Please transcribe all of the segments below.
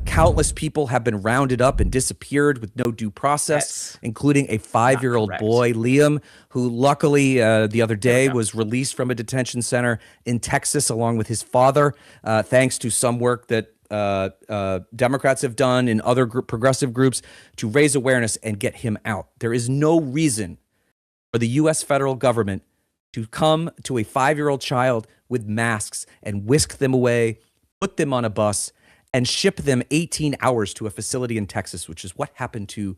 Countless people have been rounded up and disappeared with no due process, including a 5-year-old boy, Liam, who luckily the other day was released from a detention center in Texas along with his father, thanks to some work that Democrats have done in other progressive groups to raise awareness and get him out. There is no reason for the U.S. federal government to come to a 5-year-old child with masks and whisk them away, put them on a bus, and ship them 18 hours to a facility in Texas, which is what happened to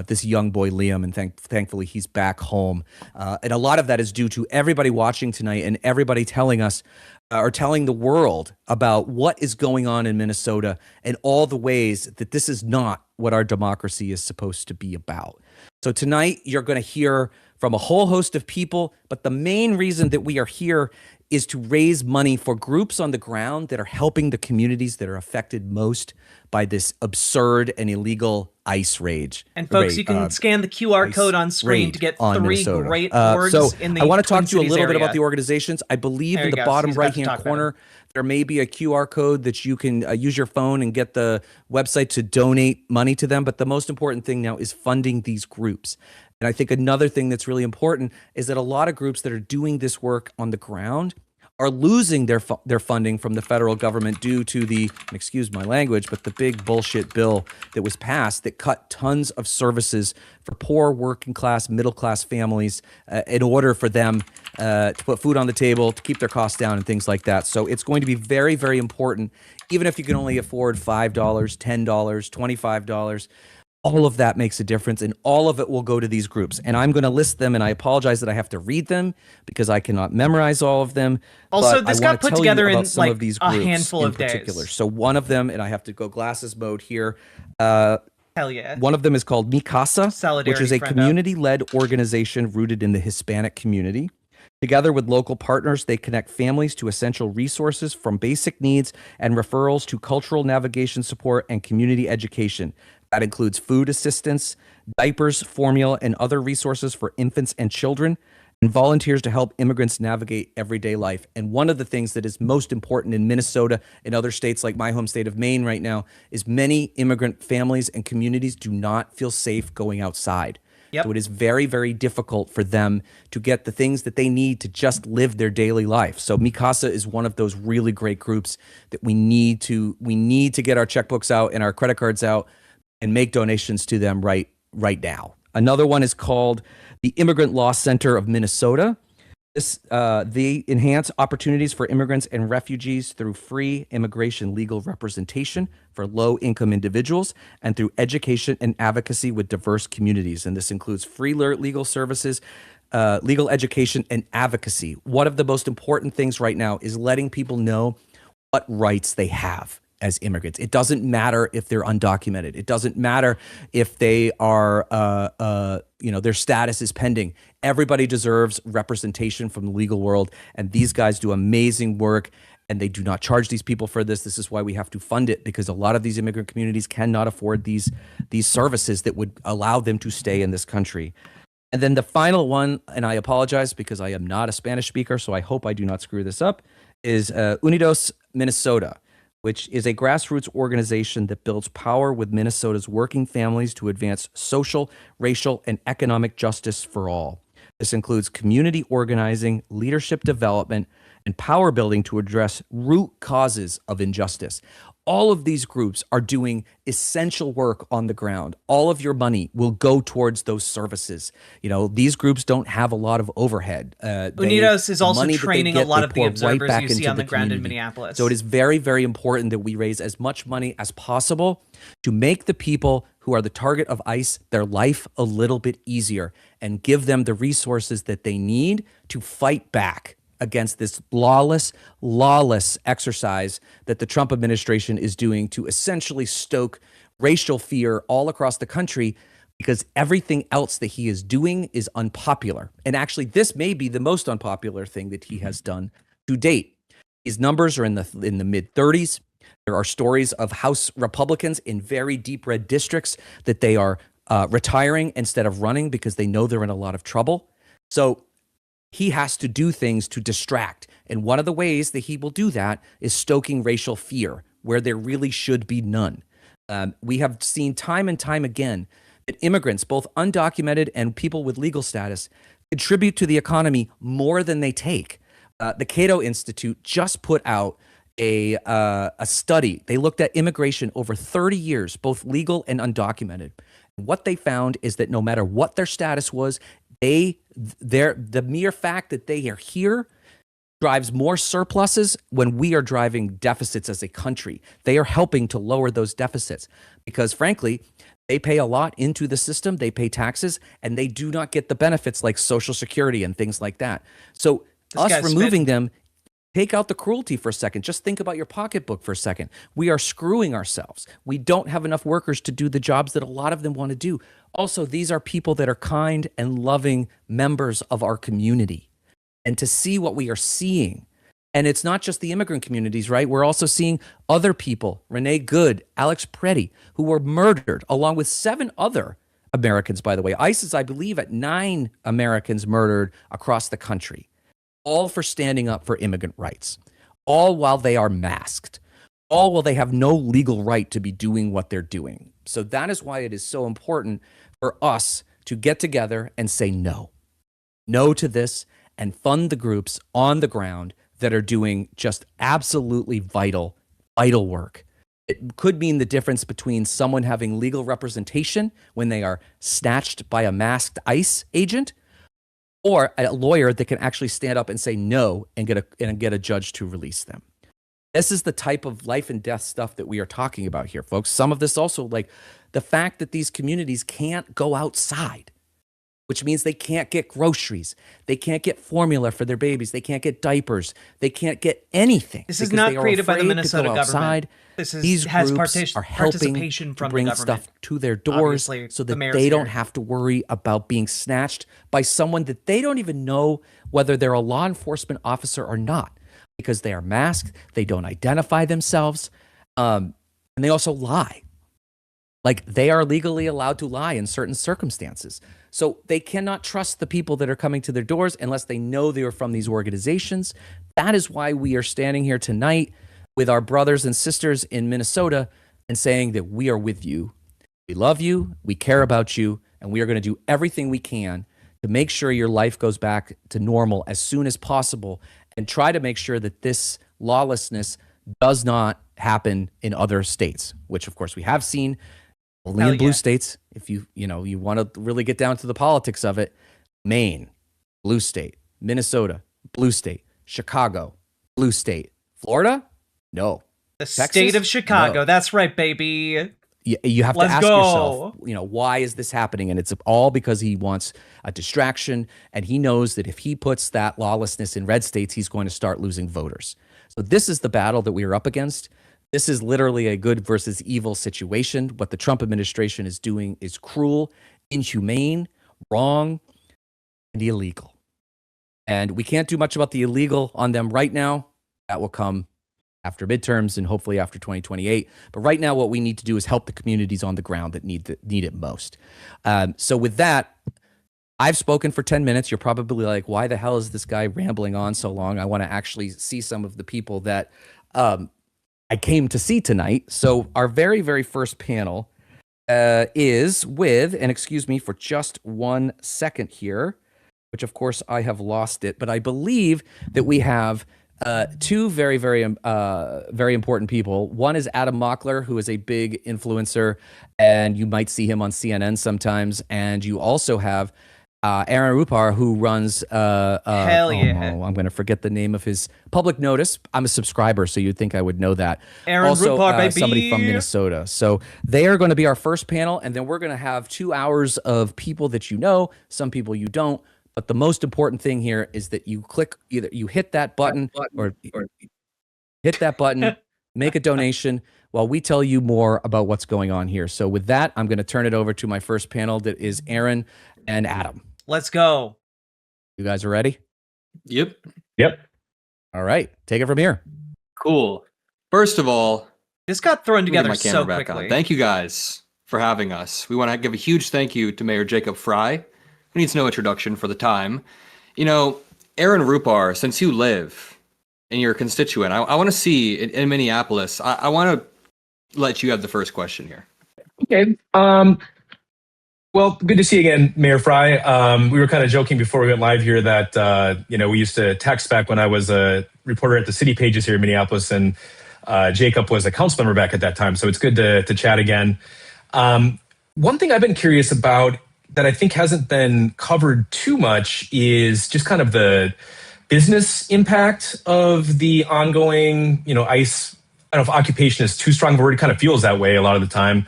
this young boy, Liam. And thankfully, he's back home. And a lot of that is due to everybody watching tonight and everybody telling us or telling the world about what is going on in Minnesota and all the ways that this is not what our democracy is supposed to be about. So tonight, you're going to hear from a whole host of people, but the main reason that we are here is to raise money for groups on the ground that are helping the communities that are affected most by this absurd and illegal ICE rage. And folks, you can scan the QR code on screen to get 3 great words in the I want to talk to you a little bit about the organizations. I believe in the bottom right-hand corner, there may be a QR code that you can use your phone and get the website to donate money to them. But the most important thing now is funding these groups. And I think another thing that's really important is that a lot of groups that are doing this work on the ground are losing their funding from the federal government due to the, excuse my language, but the big bullshit bill that was passed that cut tons of services for poor working class, middle class families in order for them to put food on the table, to keep their costs down and things like that. So it's going to be very, very important, even if you can only afford $5, $10, $25. All of that makes a difference, and all of it will go to these groups. And I'm going to list them, and I apologize that I have to read them because I cannot memorize all of them. Also, this got put together in like a handful of days. So one of them, and I have to go glasses mode here. Hell yeah. One of them is called Mi Casa, Solidarity, which is a community-led organization rooted in the Hispanic community. Together with local partners, they connect families to essential resources from basic needs and referrals to cultural navigation support and community education. That includes food assistance, diapers, formula, and other resources for infants and children, and volunteers to help immigrants navigate everyday life. And one of the things that is most important in Minnesota and other states like my home state of Maine right now is many immigrant families and communities do not feel safe going outside. Yep. So it is very, very difficult for them to get the things that they need to just live their daily life. So Mi Casa is one of those really great groups that we need to get our checkbooks out and our credit cards out and make donations to them right now. Another one is called the Immigrant Law Center of Minnesota. They enhance opportunities for immigrants and refugees through free immigration legal representation for low-income individuals and through education and advocacy with diverse communities. And this includes free legal services, legal education, and advocacy. One of the most important things right now is letting people know what rights they have as immigrants. It doesn't matter if they're undocumented. It doesn't matter if they are, their status is pending. Everybody deserves representation from the legal world, and these guys do amazing work, and they do not charge these people for this. This is why we have to fund it, because a lot of these immigrant communities cannot afford these services that would allow them to stay in this country. And then the final one, and I apologize because I am not a Spanish speaker, so I hope I do not screw this up, is Unidos Minnesota, which is a grassroots organization that builds power with Minnesota's working families to advance social, racial, and economic justice for all. This includes community organizing, leadership development, and power building to address root causes of injustice. All of these groups are doing essential work on the ground. All of your money will go towards those services. You know, these groups don't have a lot of overhead. Unidos is also training a lot of the observers you see on the ground in Minneapolis. So it is very, very important that we raise as much money as possible to make the people who are the target of ICE their life a little bit easier and give them the resources that they need to fight back against this lawless exercise that the Trump administration is doing to essentially stoke racial fear all across the country, because everything else that he is doing is unpopular. And actually, this may be the most unpopular thing that he has done to date. His numbers are in the mid-30s. There are stories of House Republicans in very deep red districts that they are retiring instead of running because they know they're in a lot of trouble. So he has to do things to distract. And one of the ways that he will do that is stoking racial fear where there really should be none. We have seen time and time again that immigrants, both undocumented and people with legal status, contribute to the economy more than they take. The Cato Institute just put out a study. They looked at immigration over 30 years, both legal and undocumented. And what they found is that no matter what their status was, the mere fact that they are here drives more surpluses when we are driving deficits as a country. They are helping to lower those deficits because, frankly, they pay a lot into the system. They pay taxes, and they do not get the benefits like Social Security and things like that. So us removing them, take out the cruelty for a second. Just think about your pocketbook for a second. We are screwing ourselves. We don't have enough workers to do the jobs that a lot of them want to do. Also, these are people that are kind and loving members of our community. And to see what we are seeing, and it's not just the immigrant communities, right? We're also seeing other people, Renee Good, Alex Preddy, who were murdered, along with 7 other Americans, by the way. ICE is, I believe, at 9 Americans murdered across the country, all for standing up for immigrant rights, all while they are masked, all while they have no legal right to be doing what they're doing. So that is why it is so important for us to get together and say no to this, and fund the groups on the ground that are doing just absolutely vital work. It could mean the difference between someone having legal representation when they are snatched by a masked ICE agent, or a lawyer that can actually stand up and say no and get a judge to release them. This is the type of life and death stuff that we are talking about here, folks. Some of this also, like the fact that these communities can't go outside, which means they can't get groceries. They can't get formula for their babies. They can't get diapers. They can't get anything. This is not created by the Minnesota government. These groups are helping to bring stuff to their doors so that they don't have to worry about being snatched by someone that they don't even know whether they're a law enforcement officer or not, because they are masked. They don't identify themselves. And they also lie. Like, they are legally allowed to lie in certain circumstances. So they cannot trust the people that are coming to their doors unless they know they are from these organizations. That is why we are standing here tonight with our brothers and sisters in Minnesota and saying that we are with you. We love you, we care about you, and we are going to do everything we can to make sure your life goes back to normal as soon as possible, and try to make sure that this lawlessness does not happen in other states, which of course we have seen. Only in blue states. If you want to really get down to the politics of it, Maine, blue state. Minnesota, blue state. Chicago, blue state. Florida, no. The state of Chicago. No. That's right, baby. You have to ask yourself, why is this happening? And it's all because he wants a distraction, and he knows that if he puts that lawlessness in red states, he's going to start losing voters. So this is the battle that we are up against. This is literally a good versus evil situation. What the Trump administration is doing is cruel, inhumane, wrong, and illegal. And we can't do much about the illegal on them right now. That will come after midterms and hopefully after 2028. But right now, what we need to do is help the communities on the ground that need it most. So with that, I've spoken for 10 minutes. You're probably like, why the hell is this guy rambling on so long? I want to actually see some of the people that I came to see tonight. So our very, very first panel is with, and excuse me for just 1 second here, which of course I have lost it, but I believe that we have 2 very, very, very important people. One is Adam Mockler, who is a big influencer, and you might see him on CNN sometimes. And you also have Aaron Rupar, who runs hell yeah. I'm going to forget the name of his public notice. I'm a subscriber, so you'd think I would know that. Aaron Rupar, baby. Somebody from Minnesota. So they are going to be our first panel, and then we're going to have 2 hours of people that you know, some people you don't. But the most important thing here is that you hit that button or hit that button, make a donation while we tell you more about what's going on here. So with that, I'm going to turn it over to my first panel, that is Aaron and Adam. Let's go. You guys are ready? Yep. All right. Take it from here. Cool. First of all, this got thrown together so quickly. Thank you guys for having us. We want to give a huge thank you to Mayor Jacob Frey, who needs no introduction for the time. Aaron Rupar, since you live and you're a constituent, I want to see in Minneapolis, I want to let you have the first question here. Okay. Well, good to see you again, Mayor Frey. We were kind of joking before we went live here that we used to text back when I was a reporter at the City Pages here in Minneapolis, and Jacob was a council member back at that time. So it's good to chat again. One thing I've been curious about that I think hasn't been covered too much is just kind of the business impact of the ongoing, ICE. I don't know if occupation is too strong of a word. It kind of feels that way a lot of the time.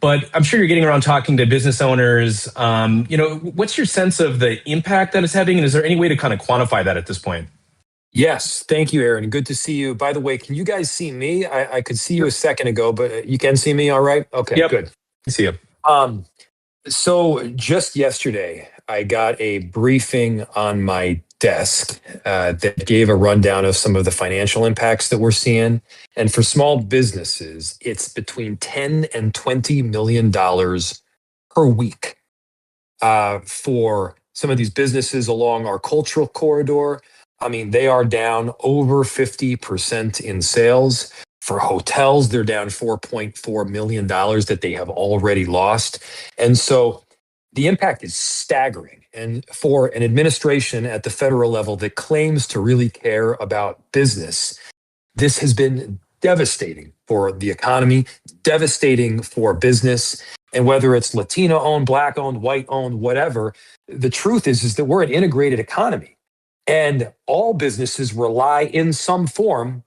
But I'm sure you're getting around talking to business owners. What's your sense of the impact that it's having? And is there any way to kind of quantify that at this point? Yes. Thank you, Aaron. Good to see you. By the way, can you guys see me? I could see you a second ago, but you can see me all right? Okay, yep. Good. I see you. So just yesterday, I got a briefing on my desk that gave a rundown of some of the financial impacts that we're seeing. And for small businesses, it's between $10 and $20 million per week for some of these businesses along our cultural corridor. I mean, they are down over 50% in sales. For hotels, they're down $4.4 million that they have already lost. And so the impact is staggering. And for an administration at the federal level that claims to really care about business, this has been devastating for the economy, devastating for business. And whether it's Latino owned, Black owned, white owned, whatever, the truth is that we're an integrated economy. And all businesses rely in some form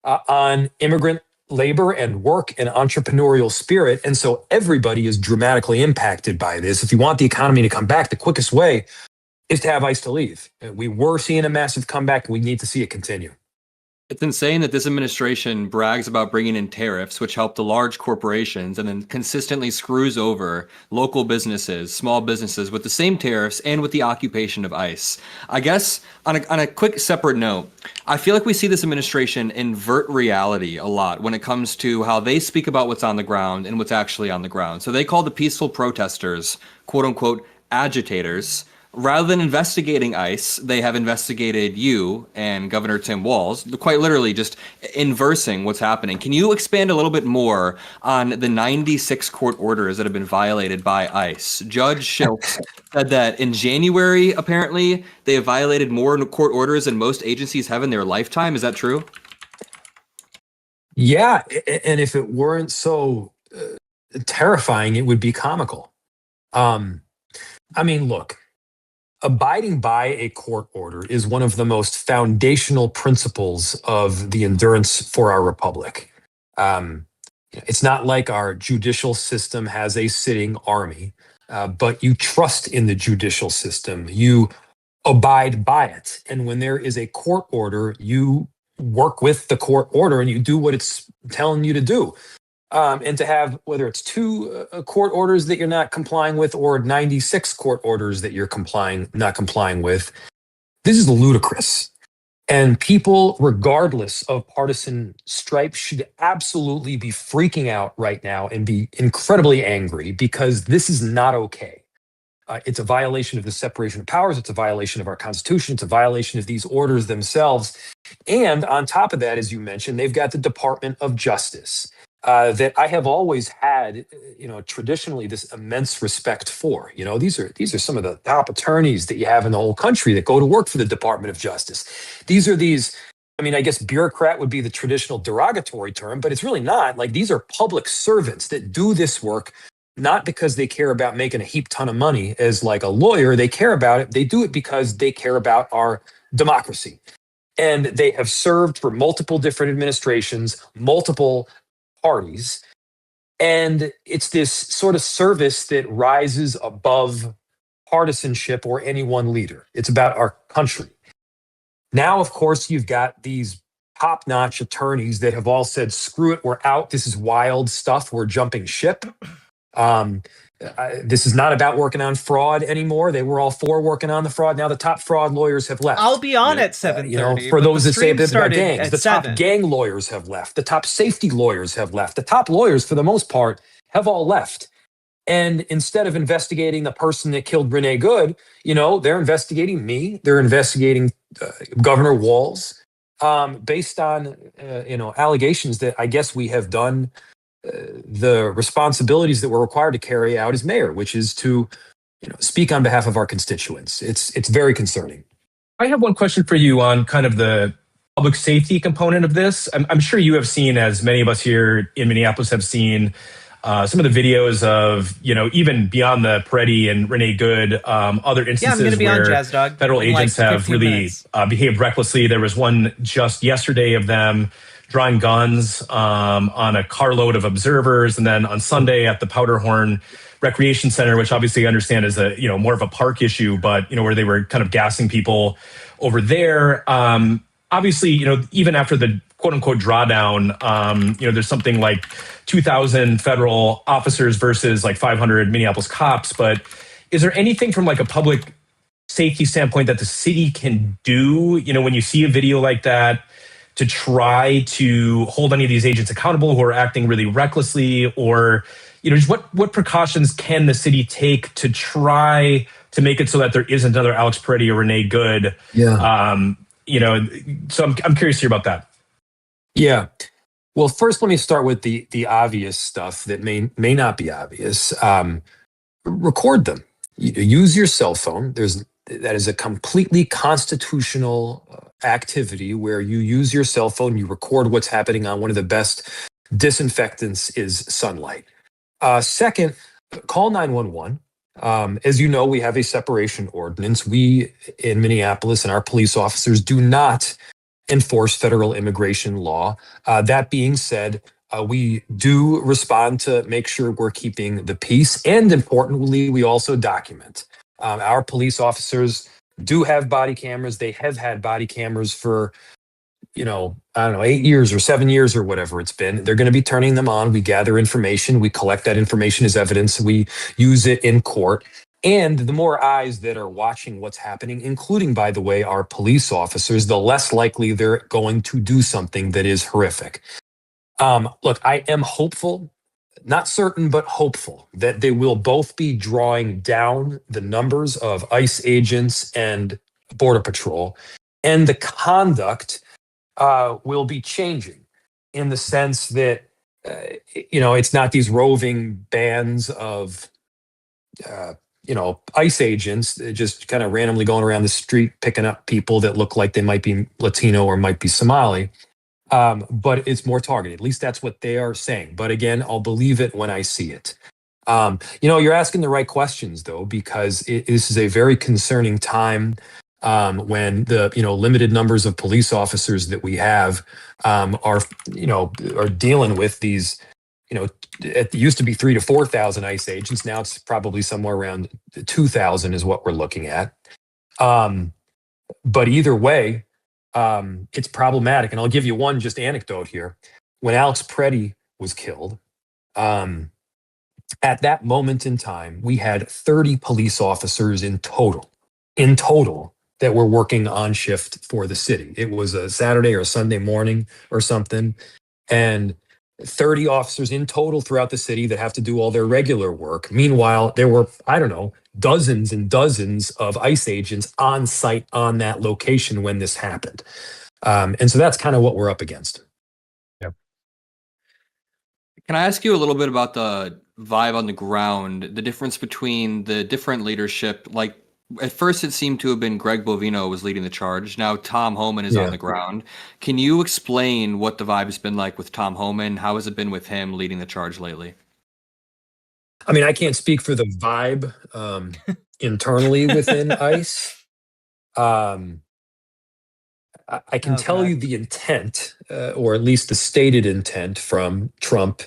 on immigrant labor and work and entrepreneurial spirit. And so everybody is dramatically impacted by this. If you want the economy to come back, the quickest way is to have ICE to leave. We were seeing a massive comeback, and we need to see it continue. It's insane that this administration brags about bringing in tariffs, which help the large corporations, and then consistently screws over local businesses, small businesses with the same tariffs and with the occupation of ICE. I guess on a quick separate note, I feel like we see this administration invert reality a lot when it comes to how they speak about what's on the ground and what's actually on the ground. So they call the peaceful protesters, quote unquote, agitators. Rather than investigating ICE, they have investigated you and Governor Tim Walz, quite literally just inversing what's happening. Can you expand a little bit more on the 96 court orders that have been violated by ICE? Judge Schiltz said that in January, apparently, they have violated more court orders than most agencies have in their lifetime. Is that true? Yeah, and if it weren't so terrifying, it would be comical. Look, abiding by a court order is one of the most foundational principles of the endurance for our republic. It's not like our judicial system has a sitting army, but you trust in the judicial system. You abide by it. And when there is a court order, you work with the court order and you do what it's telling you to do. And to have, whether it's 2 court orders that you're not complying with or 96 court orders that you're not complying with, this is ludicrous. And people, regardless of partisan stripe, should absolutely be freaking out right now and be incredibly angry because this is not okay. It's a violation of the separation of powers. It's a violation of our Constitution. It's a violation of these orders themselves. And on top of that, as you mentioned, they've got the Department of Justice. That I have always had, traditionally this immense respect for. These are some of the top attorneys that you have in the whole country that go to work for the Department of Justice. I guess bureaucrat would be the traditional derogatory term, but it's really not. Like, these are public servants that do this work, not because they care about making a heap ton of money as like a lawyer. They care about it. They do it because they care about our democracy. And they have served for multiple different administrations, multiple parties. And it's this sort of service that rises above partisanship or any one leader. It's about our country. Now, of course, you've got these top-notch attorneys that have all said, screw it, we're out. This is wild stuff. We're jumping ship. This is not about working on fraud anymore. They were all for working on the fraud. Now the top fraud lawyers have left. I'll be on at 7:30. For those that say about gangs, the 7. top gang lawyers have left. The top safety lawyers have left. The top lawyers, for the most part, have all left. And instead of investigating the person that killed Renee Good, they're investigating me. They're investigating Governor Walz based on allegations that I guess we have done the responsibilities that we're required to carry out as mayor, which is to speak on behalf of our constituents. It's very concerning. I have one question for you on kind of the public safety component of this. I'm sure you have seen, as many of us here in Minneapolis have seen, some of the videos of, even beyond the Peretti and Renee Good, other instances where federal agents have really behaved recklessly. There was one just yesterday of them drawing guns on a carload of observers, and then on Sunday at the Powderhorn Recreation Center, which obviously I understand is a more of a park issue, but where they were kind of gassing people over there. Obviously, even after the quote unquote drawdown, there's something like 2,000 federal officers versus like 500 Minneapolis cops. But is there anything from like a public safety standpoint that the city can do, when you see a video like that, to try to hold any of these agents accountable who are acting really recklessly, or just what precautions can the city take to try to make it so that there isn't another Alex Peretti or Renee Good? Yeah. So I'm curious to hear about that. Yeah. Well, first, let me start with the obvious stuff that may not be obvious. Record them. Use your cell phone. That is a completely constitutional activity where you use your cell phone, you record what's happening on. One of the best disinfectants is sunlight. Second, call 911. As you know, we have a separation ordinance. We in Minneapolis and our police officers do not enforce federal immigration law. That being said, we do respond to make sure we're keeping the peace. And importantly, we also document. Our police officers do have body cameras. They have had body cameras for, 8 years or 7 years or whatever it's been. They're going to be turning them on. We gather information. We collect that information as evidence. We use it in court. And the more eyes that are watching what's happening, including, by the way, our police officers, the less likely they're going to do something that is horrific. Look, I am hopeful, not certain, but hopeful that they will both be drawing down the numbers of ICE agents and Border Patrol, and the conduct will be changing in the sense that, it's not these roving bands of, ICE agents just kind of randomly going around the street picking up people that look like they might be Latino or might be Somali. But it's more targeted. At least that's what they are saying. But again, I'll believe it when I see it. You're asking the right questions, though, because this is a very concerning time when the limited numbers of police officers that we have are dealing with these. It used to be 3,000 to 4,000 ICE agents. Now it's probably somewhere around 2,000 is what we're looking at. But either way, it's problematic. And I'll give you one just anecdote here. When Alex Peretti was killed, at that moment in time, we had 30 police officers in total that were working on shift for the city. It was a Saturday or a Sunday morning or something. And 30 officers in total throughout the city that have to do all their regular work. Meanwhile, there were, dozens and dozens of ICE agents on site on that location when this happened. And so that's kind of what we're up against. Yeah. Can I ask you a little bit about the vibe on the ground, the difference between the different leadership? Like, at first it seemed to have been Greg Bovino was leading the charge. Now Tom Homan is on the ground. Can you explain what the vibe has been like with Tom Homan? How has it been with him leading the charge lately? I mean, I can't speak for the vibe internally within ICE. I can tell you the intent, or at least the stated intent from Trump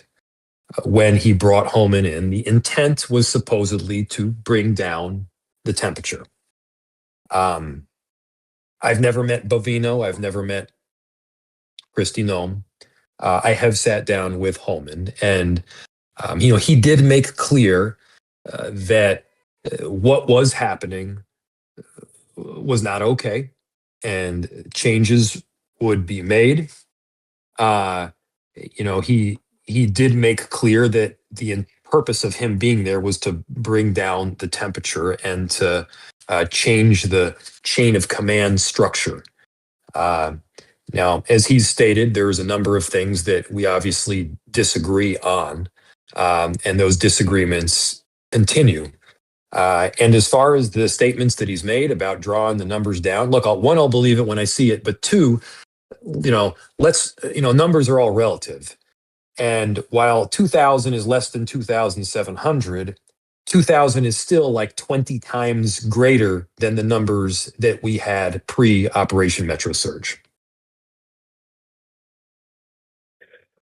when he brought Homan in. The intent was supposedly to bring down the temperature. I've never met Bovino. I've never met Kristi Noem. I have sat down with Homan, and he did make clear that what was happening was not okay, and changes would be made. He did make clear that the purpose of him being there was to bring down the temperature and to change the chain of command structure. Now, as he's stated, there's a number of things that we obviously disagree on, and those disagreements continue. And as far as the statements that he's made about drawing the numbers down, look, I'll believe it when I see it, but two, numbers are all relative. And while 2,000 is less than 2,700, 2,000 is still like 20 times greater than the numbers that we had pre-Operation Metro Surge.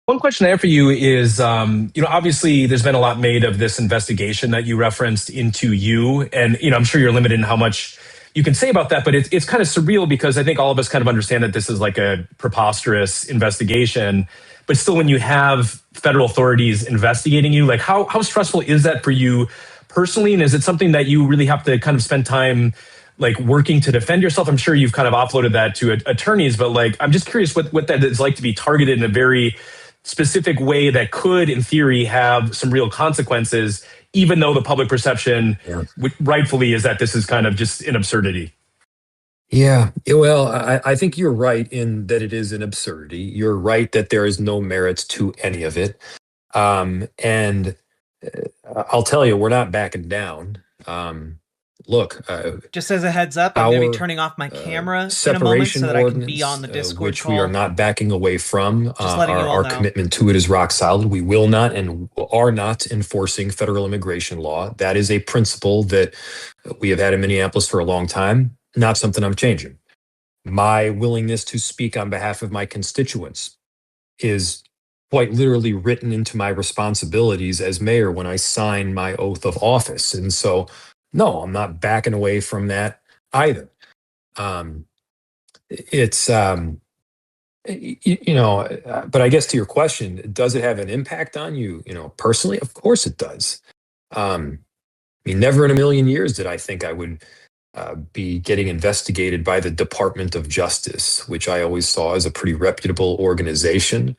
One question I have for you is, obviously there's been a lot made of this investigation that you referenced into you. And, I'm sure you're limited in how much you can say about that, but it's kind of surreal because I think all of us kind of understand that this is like a preposterous investigation. But still, when you have federal authorities investigating you, like how stressful is that for you personally? And is it something that you really have to kind of spend time like working to defend yourself? I'm sure you've kind of offloaded that to attorneys, but like, I'm just curious what that is like to be targeted in a very specific way that could, in theory, have some real consequences, even though the public perception rightfully is that this is kind of just an absurdity. Yeah, well, I think you're right in that it is an absurdity. You're right that there is no merit to any of it. And I'll tell you, we're not backing down. Look, just as a heads up, I'm going to be turning off my camera in a moment so that I can be on the Discord which call. we are not backing away from. Just letting you all our know. Commitment to it is rock solid. We will not and are not enforcing federal immigration law. That is a principle that we have had in Minneapolis for a long time. Not something I'm changing. My willingness to speak on behalf of my constituents is quite literally written into my responsibilities as mayor when I sign my oath of office. And so, no, I'm not backing away from that either. But I guess to your question, does it have an impact on you, personally? Of course it does. Never in a million years did I think I would be getting investigated by the Department of Justice, which I always saw as a pretty reputable organization,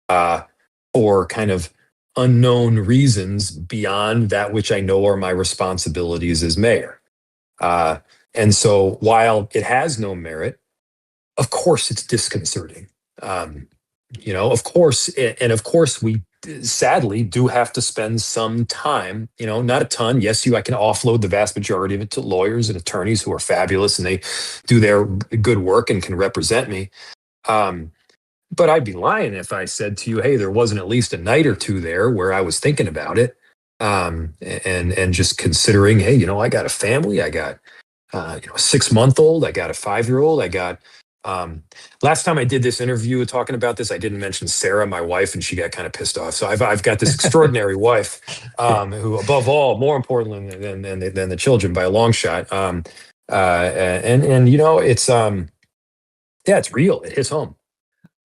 for kind of unknown reasons beyond that which I know are my responsibilities as mayor. And so while it has no merit, of course it's disconcerting. Of course we sadly do have to spend some time, not a ton. Yes, I can offload the vast majority of it to lawyers and attorneys who are fabulous and they do their good work and can represent me. But I'd be lying if I said to you, hey, there wasn't at least a night or two there where I was thinking about it. And just considering, hey, I got a family, I got a 6-month-old, I got a 5-year-old, I got last time I did this interview talking about this, I didn't mention Sarah, my wife, and she got kind of pissed off. So I've got this extraordinary wife, who, above all, more importantly than the children by a long shot. It's real. It hits home.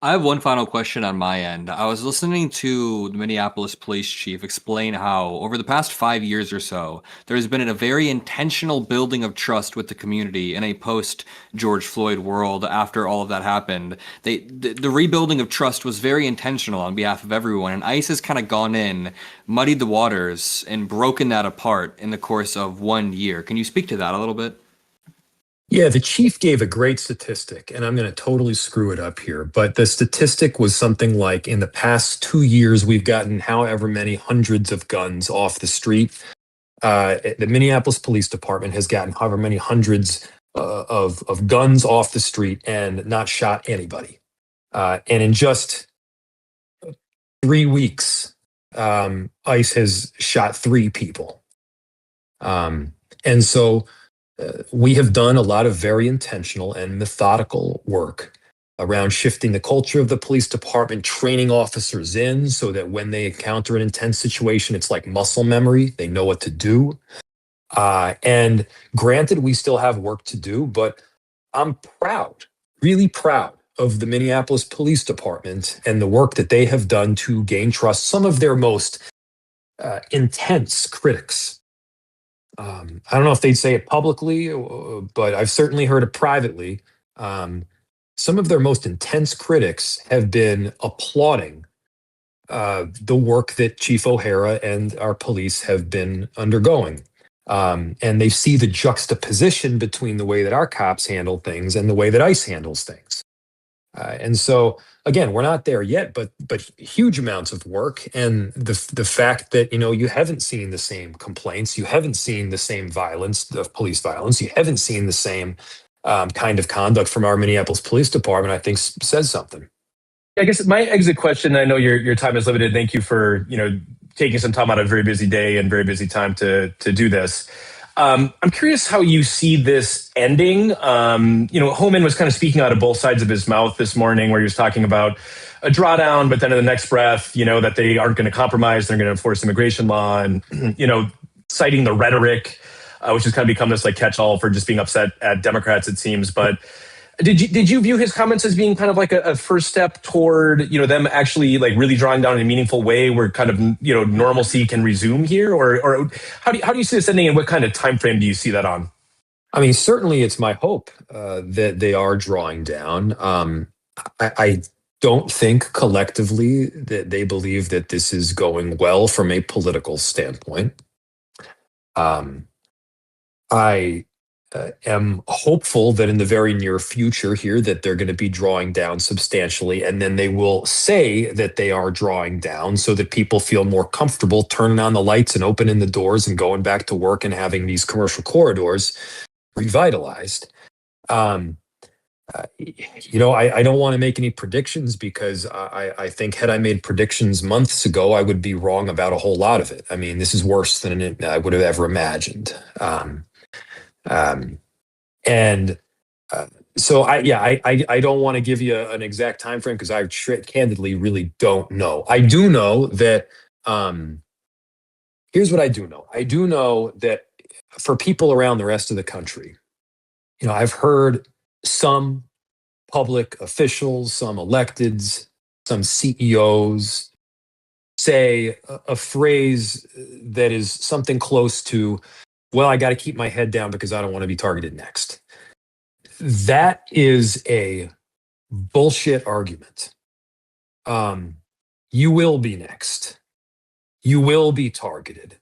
I have one final question on my end. I was listening to the Minneapolis police chief explain how over the past 5 years or so, there's been a very intentional building of trust with the community in a post-George Floyd world after all of that happened. The rebuilding of trust was very intentional on behalf of everyone, and ICE has kind of gone in, muddied the waters, and broken that apart in the course of 1 year. Can you speak to that a little bit? Yeah, the chief gave a great statistic, and I'm going to totally screw it up here, but the statistic was something like in the past 2 years, we've gotten however many hundreds of guns off the street. The Minneapolis Police Department has gotten however many hundreds of guns off the street and not shot anybody. And in just 3 weeks, ICE has shot 3 people. And so we have done a lot of very intentional and methodical work around shifting the culture of the police department, training officers in so that when they encounter an intense situation, it's like muscle memory. They know what to do. And granted, we still have work to do, but I'm proud, really proud of the Minneapolis Police Department and the work that they have done to gain trust. Some of their most intense critics. I don't know if they'd say it publicly, but I've certainly heard it privately. Some of their most intense critics have been applauding the work that Chief O'Hara and our police have been undergoing. And they see the juxtaposition between the way that our cops handle things and the way that ICE handles things. And so again, we're not there yet, but huge amounts of work. And the fact that, you haven't seen the same complaints, you haven't seen the same violence, of police violence, you haven't seen the same kind of conduct from our Minneapolis Police Department, I think says something. I guess my exit question, I know your time is limited. Thank you for, taking some time out of a very busy day and very busy time to do this. I'm curious how you see this ending. Homan was kind of speaking out of both sides of his mouth this morning, where he was talking about a drawdown, but then in the next breath, that they aren't going to compromise, they're going to enforce immigration law, and citing the rhetoric, which has kind of become this like catch-all for just being upset at Democrats, it seems. But did you view his comments as being kind of like a first step toward them actually like really drawing down in a meaningful way where kind of normalcy can resume here, or how do you see this ending, and what kind of time frame do you see that on? I mean, certainly it's my hope that they are drawing down. I don't think collectively that they believe that this is going well from a political standpoint. I am hopeful that in the very near future here that they're going to be drawing down substantially, and then they will say that they are drawing down so that people feel more comfortable turning on the lights and opening the doors and going back to work and having these commercial corridors revitalized. I don't want to make any predictions because I think had I made predictions months ago, I would be wrong about a whole lot of it. I mean, this is worse than I would have ever imagined. So I don't want to give you an exact time frame because I candidly really don't know. I do know that here's what I do know. I do know that for people around the rest of the country, I've heard some public officials, some electeds, some CEOs say a phrase that is something close to, well, I got to keep my head down because I don't want to be targeted next. That is a bullshit argument. You will be next. You will be targeted.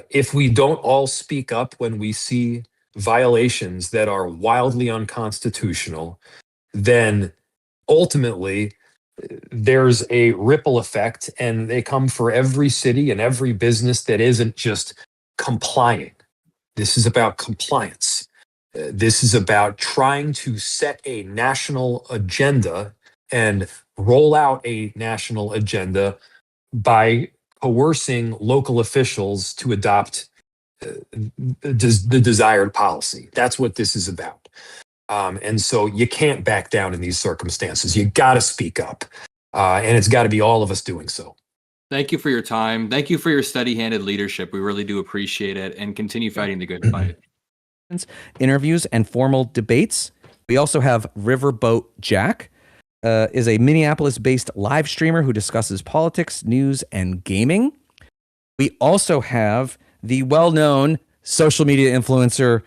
If we don't all speak up when we see violations that are wildly unconstitutional, then ultimately there's a ripple effect, and they come for every city and every business that isn't just complying. This is about compliance. This is about trying to set a national agenda and roll out a national agenda by coercing local officials to adopt the desired policy. That's what this is about. And so you can't back down in these circumstances. You got to speak up. And it's got to be all of us doing so. Thank you for your time. Thank you for your steady-handed leadership. We really do appreciate it, and continue fighting the good fight. Interviews and formal debates. We also have Riverboat Jack, is a Minneapolis-based live streamer who discusses politics, news, and gaming. We also have the well-known social media influencer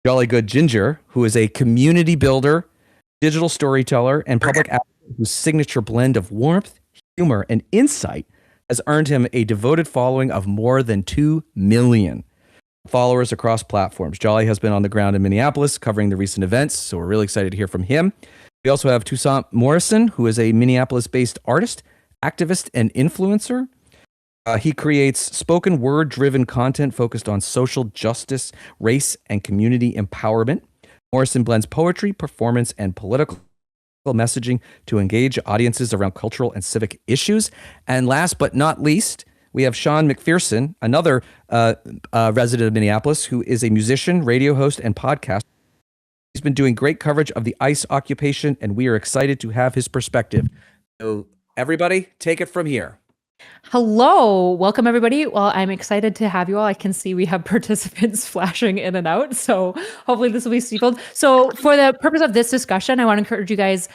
Jolly Good Ginger, who is a community builder, digital storyteller, and public advocate whose signature blend of warmth, humor, and insight has earned him a devoted following of more than 2 million followers across platforms. Jolly has been on the ground in Minneapolis covering the recent events, so we're really excited to hear from him. We also have Toussaint Morrison, who is a Minneapolis-based artist, activist, and influencer. He creates spoken word-driven content focused on social justice, race, and community empowerment. Morrison blends poetry, performance, and political messaging to engage audiences around cultural and civic issues. And last but not least, we have Sean McPherson, another resident of Minneapolis, who is a musician, radio host, and podcaster. He's been doing great coverage of the ICE occupation, and we are excited to have his perspective. So everybody, take it from here. Hello, welcome everybody. Well, I'm excited to have you all. I can see we have participants flashing in and out, so hopefully this will be steepled. So for the purpose of this discussion, I want to encourage you guys,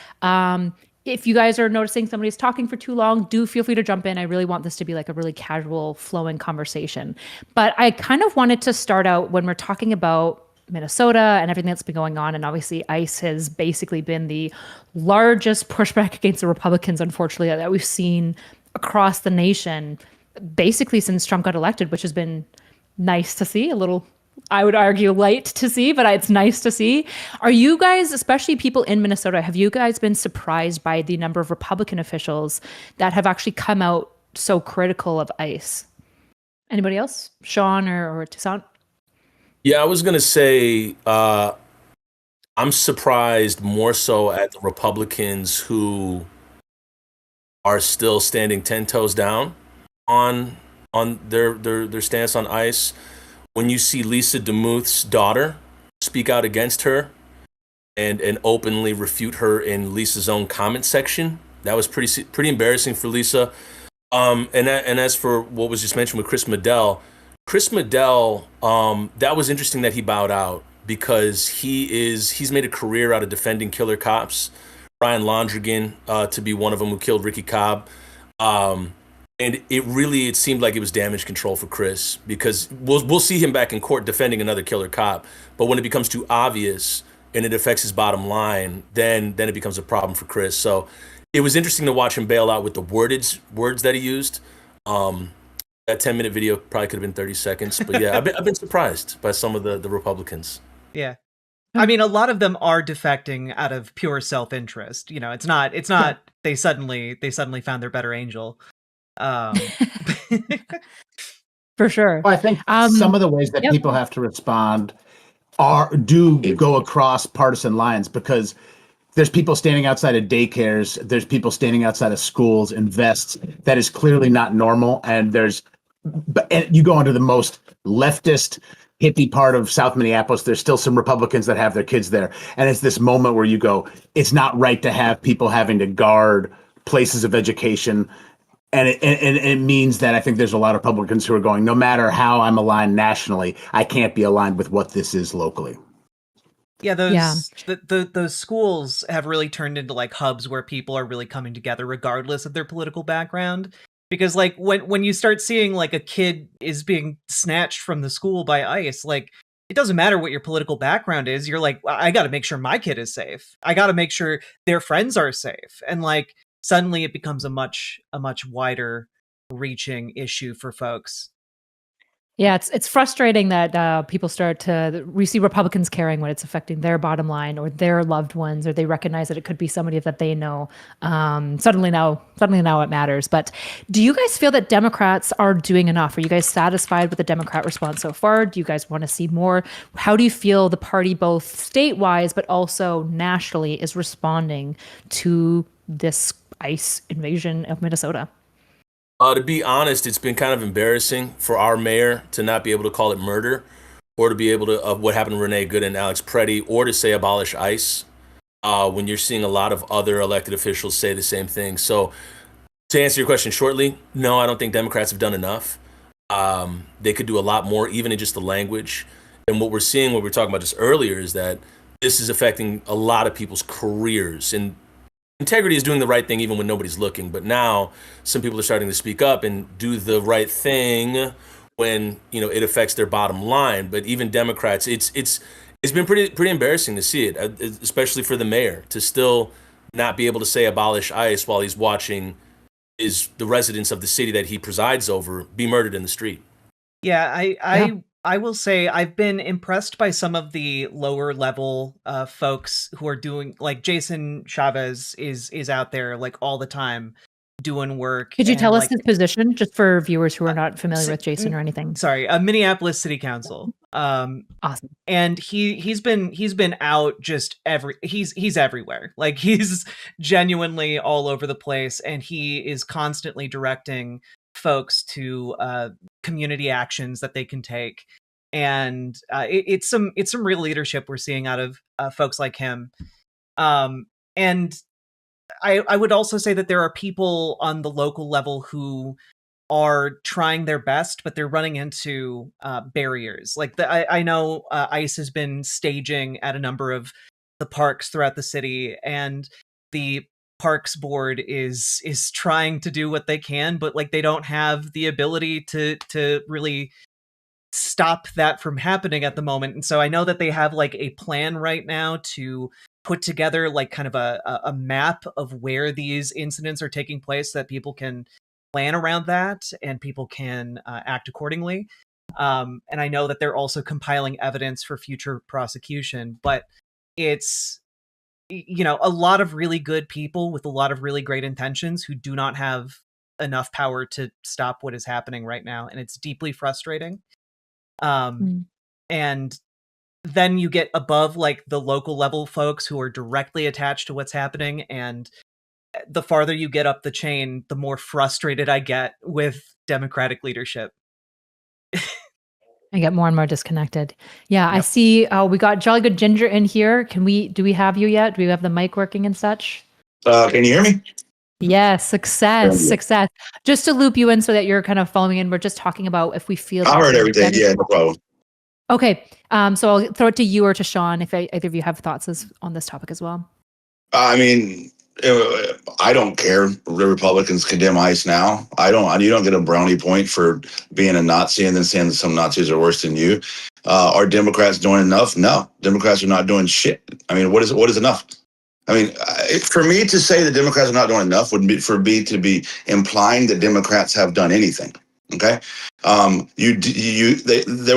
if you guys are noticing somebody's talking for too long, do feel free to jump in. I really want this to be like a really casual, flowing conversation. But I kind of wanted to start out when we're talking about Minnesota and everything that's been going on. And obviously ICE has basically been the largest pushback against the Republicans, unfortunately, that we've seen across the nation, basically since Trump got elected, which has been nice to see, a little I would argue light to see, but it's nice to see. Are you guys, especially people in Minnesota, have you guys been surprised by the number of Republican officials that have actually come out so critical of ICE? Anybody else? Sean or Toussaint? Yeah, I was going to say I'm surprised more so at the Republicans who are still standing 10 toes down on their stance on ICE. When you see Lisa DeMuth's daughter speak out against her and openly refute her in Lisa's own comment section, that was pretty embarrassing for Lisa. And as for what was just mentioned with Chris Medell, that was interesting that he bowed out because he's made a career out of defending killer cops. Brian Londrigan to be one of them who killed Ricky Cobb. And it seemed like it was damage control for Chris because we'll see him back in court defending another killer cop. But when it becomes too obvious and it affects his bottom line, then it becomes a problem for Chris. So it was interesting to watch him bail out with the words that he used. That 10-minute video probably could have been 30 seconds. But yeah, I've been surprised by some of the Republicans. Yeah. I mean, a lot of them are defecting out of pure self-interest. You know, it's not they suddenly found their better angel. For sure. Well, I think some of the ways that people have to respond do go across partisan lines because there's people standing outside of daycares, there's people standing outside of schools in vests. That is clearly not normal. And you go into the most leftist hippie part of South Minneapolis, there's still some Republicans that have their kids there. And it's this moment where you go, it's not right to have people having to guard places of education. And it means that I think there's a lot of Republicans who are going, no matter how I'm aligned nationally, I can't be aligned with what this is locally. Yeah, those schools have really turned into like hubs where people are really coming together regardless of their political background. Because like when you start seeing like a kid is being snatched from the school by ICE, like it doesn't matter what your political background is. You're like, I got to make sure my kid is safe. I got to make sure their friends are safe. And like suddenly it becomes a much wider reaching issue for folks. Yeah, it's frustrating that we see Republicans caring when it's affecting their bottom line or their loved ones, or they recognize that it could be somebody that they know. Suddenly now it matters. But do you guys feel that Democrats are doing enough? Are you guys satisfied with the Democrat response so far? Do you guys want to see more? How do you feel the party, both state-wise but also nationally, is responding to this ICE invasion of Minnesota? To be honest, it's been kind of embarrassing for our mayor to not be able to call it murder or to be able to, what happened to Renee Good and Alex Preddy, or to say abolish ICE when you're seeing a lot of other elected officials say the same thing. So to answer your question shortly, no, I don't think Democrats have done enough. They could do a lot more, even in just the language. And what we're seeing, what we were talking about just earlier, is that this is affecting a lot of people's careers. And integrity is doing the right thing even when nobody's looking. But now some people are starting to speak up and do the right thing when, you know, it affects their bottom line. But even Democrats, it's been pretty embarrassing to see it, especially for the mayor, to still not be able to say abolish ICE while he's watching the residents of the city that he presides over be murdered in the street. Yeah, I will say I've been impressed by some of the lower level folks who are doing, like Jason Chavez is out there like all the time doing work. Could you tell us his position, just for viewers who are not familiar with Jason or anything? Sorry, Minneapolis City Council. Awesome. And he's been out just he's everywhere. Like he's genuinely all over the place, and he is constantly directing folks to community actions that they can take. And it's some real leadership we're seeing out of folks like him. And I would also say that there are people on the local level who are trying their best, but they're running into barriers. Like I know ICE has been staging at a number of the parks throughout the city, and the Parks Board is trying to do what they can, but like they don't have the ability to really stop that from happening at the moment. And so I know that they have like a plan right now to put together like kind of a map of where these incidents are taking place so that people can plan around that and people can act accordingly. And I know that they're also compiling evidence for future prosecution, but it's, a lot of really good people with a lot of really great intentions who do not have enough power to stop what is happening right now. And it's deeply frustrating. And then you get above like the local level folks who are directly attached to what's happening. And the farther you get up the chain, the more frustrated I get with Democratic leadership. I get more and more disconnected. Yeah, I Yep. see. We got Jolly Good Ginger in here. Do we have you yet? Do we have the mic working and such? Can you hear me? Yes, success. Just to loop you in so that you're kind of following in, we're just talking about if we feel. I heard everything. Yeah, no problem. Okay, so I'll throw it to you or to Sean if either of you have thoughts on this topic as well. I mean, I don't care. The Republicans condemn ICE now. You don't get a brownie point for being a Nazi and then saying that some Nazis are worse than you. Are Democrats doing enough? No, Democrats are not doing shit. I mean, what is enough? I mean, for me to say that Democrats are not doing enough would be for me to be implying that Democrats have done anything. Okay, there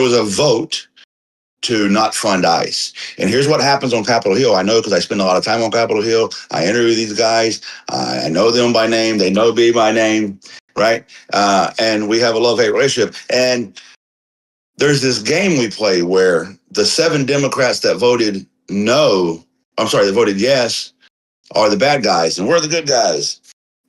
was a vote to not fund ICE. And here's what happens on Capitol Hill. I know because I spend a lot of time on Capitol Hill. I interview these guys. I know them by name. They know me by name, right? And we have a love-hate relationship. And there's this game we play where the 7 Democrats that voted that voted yes, are the bad guys, and we're the good guys.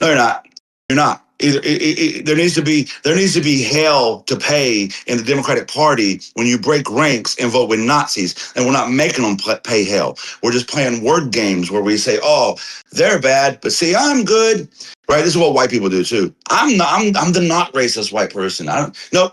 No, you're not. You're not. There needs to be hell to pay in the Democratic Party when you break ranks and vote with Nazis, and we're not making them pay hell. We're just playing word games where we say, "Oh, they're bad, but see, I'm good." Right? This is what white people do too. I'm the not racist white person.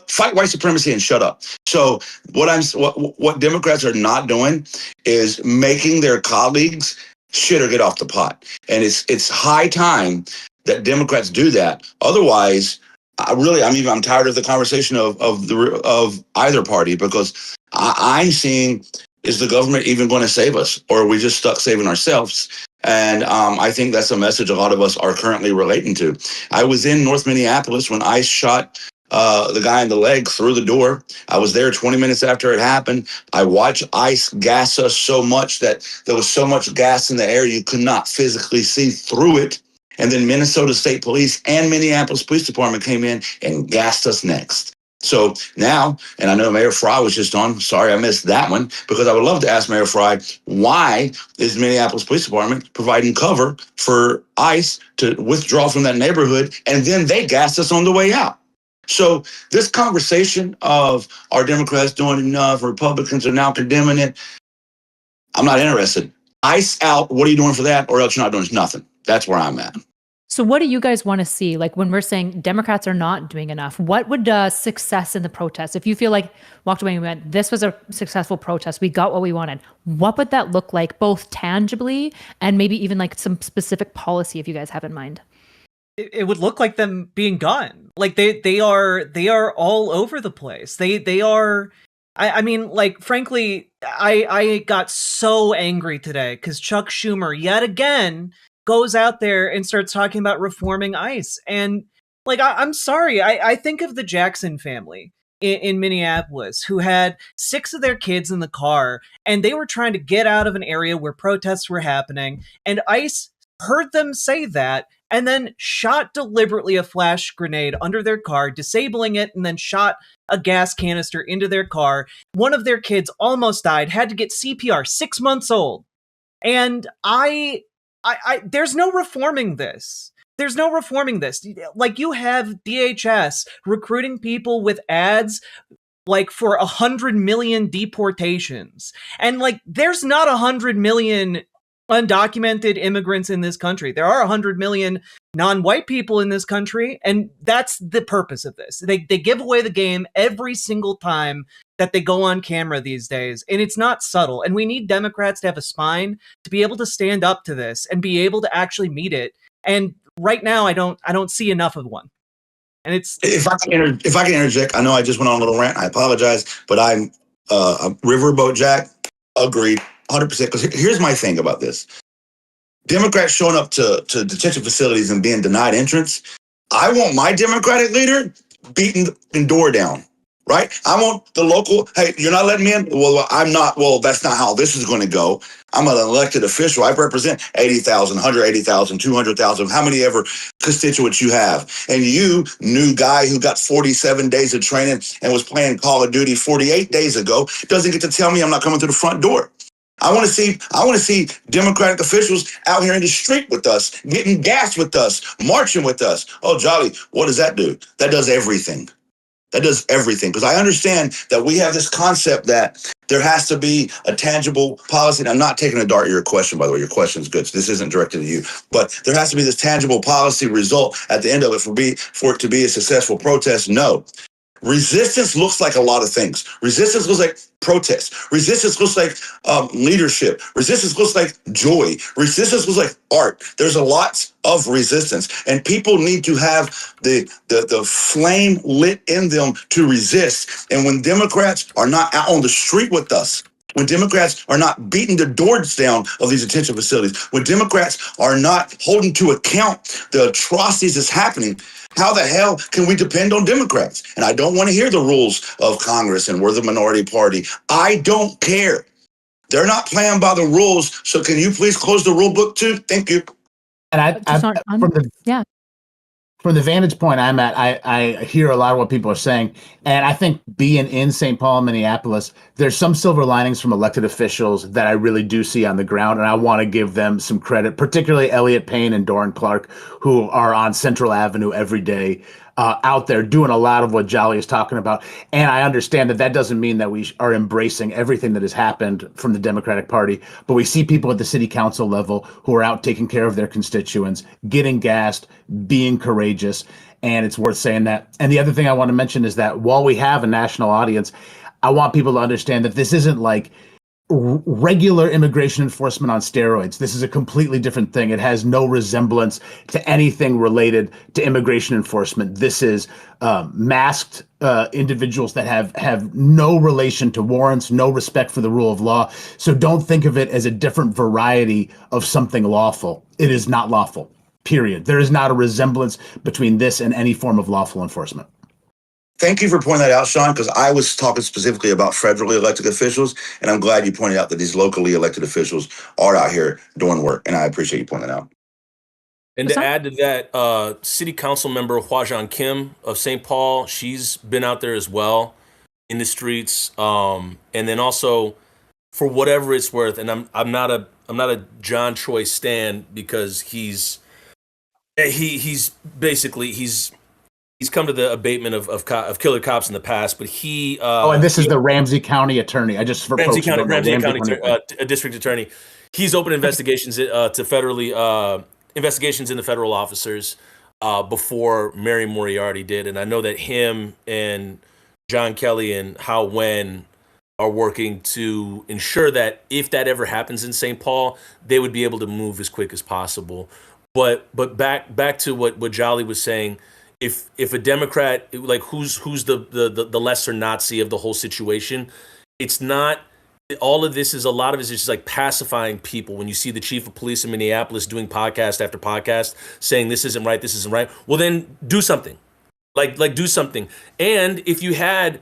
Fight white supremacy and shut up. So what Democrats are not doing is making their colleagues shit or get off the pot, and it's high time that Democrats do that. Otherwise, I'm tired of the conversation of either party, because I'm seeing, is the government even going to save us, or are we just stuck saving ourselves? And I think that's a message a lot of us are currently relating to. I was in North Minneapolis when ICE shot the guy in the leg through the door. I was there 20 minutes after it happened. I watched ICE gas us so much that there was so much gas in the air you could not physically see through it. And then Minnesota State Police and Minneapolis Police Department came in and gassed us next. So now, and I know Mayor Frey was just on, sorry I missed that one, because I would love to ask Mayor Frey, why is Minneapolis Police Department providing cover for ICE to withdraw from that neighborhood, and then they gassed us on the way out? So this conversation of, are Democrats doing enough, Republicans are now condemning it, I'm not interested. ICE out, what are you doing for that? Or else you're not doing nothing. That's where I'm at. So what do you guys want to see? Like when we're saying Democrats are not doing enough, what would success in the protest, if you feel like walked away and went, this was a successful protest, we got what we wanted, what would that look like, both tangibly and maybe even like some specific policy if you guys have in mind? It would look like them being gone. Like they are all over the place. They are. I mean, like, frankly, I got so angry today because Chuck Schumer yet again goes out there and starts talking about reforming ICE. And like, I'm sorry, I think of the Jackson family in Minneapolis who had 6 of their kids in the car, and they were trying to get out of an area where protests were happening, and ICE heard them say that and then shot deliberately a flash grenade under their car, disabling it, and then shot a gas canister into their car. One of their kids almost died, had to get CPR, 6 months old. And I there's no reforming this. There's no reforming this. Like, you have DHS recruiting people with ads like for 100 million deportations. And like, there's not 100 million undocumented immigrants in this country. There are 100 million non-white people in this country, and that's the purpose of this. They give away the game every single time that they go on camera these days, and it's not subtle. And we need Democrats to have a spine to be able to stand up to this and be able to actually meet it. And right now, I don't see enough of one. And it's if I can interject, I know I just went on a little rant. I apologize, but I'm a Riverboat Jack. Agreed, 100%. Because here's my thing about this: Democrats showing up to detention facilities and being denied entrance. I want my Democratic leader beating the door down right? I want the local, hey, you're not letting me in? Well, I'm not. Well, that's not how this is going to go. I'm an elected official. I represent 80,000, 180,000, 200,000, how many ever constituents you have. And you, new guy who got 47 days of training and was playing Call of Duty 48 days ago, doesn't get to tell me I'm not coming through the front door. I want to see Democratic officials out here in the street with us, getting gas with us, marching with us. Oh, Jolly, what does that do? That does everything. That does everything. Because I understand that we have this concept that there has to be a tangible policy. And I'm not taking a dart at your question, by the way. Your question is good. So this isn't directed at you. But there has to be this tangible policy result at the end of it for it to be a successful protest. No. Resistance looks like a lot of things. Resistance looks like protest. Resistance looks like leadership. Resistance looks like joy. Resistance looks like art. There's a lot of resistance, and people need to have the flame lit in them to resist. And when Democrats are not out on the street with us, when Democrats are not beating the doors down of these detention facilities, when Democrats are not holding to account the atrocities that's happening, how the hell can we depend on Democrats? And I don't want to hear the rules of Congress and we're the minority party. I don't care. They're not playing by the rules. So can you please close the rule book too? Thank you. And from the vantage point I'm at, I hear a lot of what people are saying. And I think being in St. Paul and Minneapolis, there's some silver linings from elected officials that I really do see on the ground. And I want to give them some credit, particularly Elliot Payne and Doran Clark, who are on Central Avenue every day, out there doing a lot of what Jolly is talking about. And I understand that doesn't mean that we are embracing everything that has happened from the Democratic Party, but we see people at the city council level who are out taking care of their constituents, getting gassed, being courageous, and it's worth saying that. And the other thing I want to mention is that while we have a national audience, I want people to understand that this isn't like regular immigration enforcement on steroids. This is a completely different thing. It has no resemblance to anything related to immigration enforcement. This is masked individuals that have no relation to warrants, no respect for the rule of law. So don't think of it as a different variety of something lawful. It is not lawful, period. There is not a resemblance between this and any form of lawful enforcement. Thank you for pointing that out, Sean, because I was talking specifically about federally elected officials, and I'm glad you pointed out that these locally elected officials are out here doing work, and I appreciate you pointing that out. And to add to that, City Council member Hwajan Kim of St. Paul, she's been out there as well in the streets, and then also for whatever it's worth. And I'm not a John Choi stan because he's come to the abatement of killer cops in the past, but he and this is the Ramsey County attorney. I just for Ramsey folks County district attorney. He's opened investigations to federally investigations into federal officers before Mary Moriarty did, and I know that him and John Kelly and Hao Wen are working to ensure that if that ever happens in St. Paul, they would be able to move as quick as possible. But back to what Jolly was saying. If a Democrat, like who's the lesser Nazi of the whole situation, it's not. All of this is a lot of it is just like pacifying people. When you see the chief of police in Minneapolis doing podcast after podcast saying this isn't right, well then do something, like do something. And if you had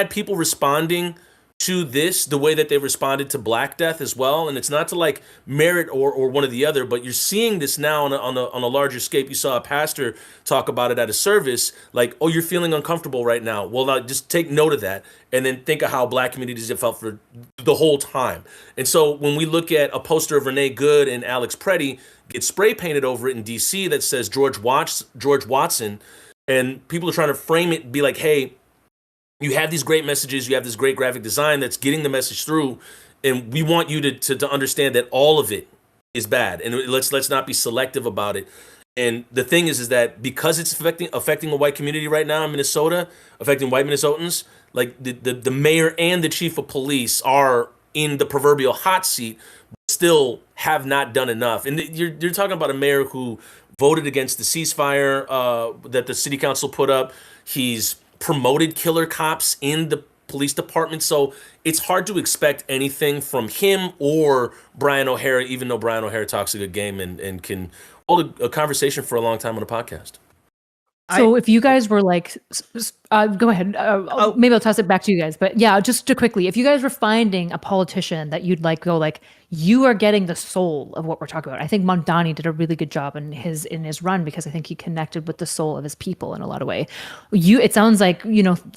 people responding to this the way that they responded to Black Death as well, and it's not to like merit or one or the other, but you're seeing this now on a larger scale. You saw a pastor talk about it at a service, like, oh, you're feeling uncomfortable right now. Well, now just take note of that, and then think of how Black communities have felt for the whole time. And so when we look at a poster of Renee Good and Alex Preddy get spray painted over it in DC that says George Watson, and people are trying to frame it and be like, hey, you have these great messages, you have this great graphic design that's getting the message through, and we want you to understand that all of it is bad, and let's not be selective about it. And the thing is that because it's affecting a white community right now in Minnesota, affecting white Minnesotans, like the mayor and the chief of police are in the proverbial hot seat, but still have not done enough. And you're talking about a mayor who voted against the ceasefire that the city council put up. He's promoted killer cops in the police department. So it's hard to expect anything from him or Brian O'Hara, even though Brian O'Hara talks a good game and can hold a conversation for a long time on a podcast. So if you guys were like Go ahead. Maybe I'll toss it back to you guys. But yeah, just to quickly, if you guys were finding a politician that you'd like go like, you are getting the soul of what we're talking about. I think Mamdani did a really good job in his run because I think he connected with the soul of his people in a lot of way. It sounds like,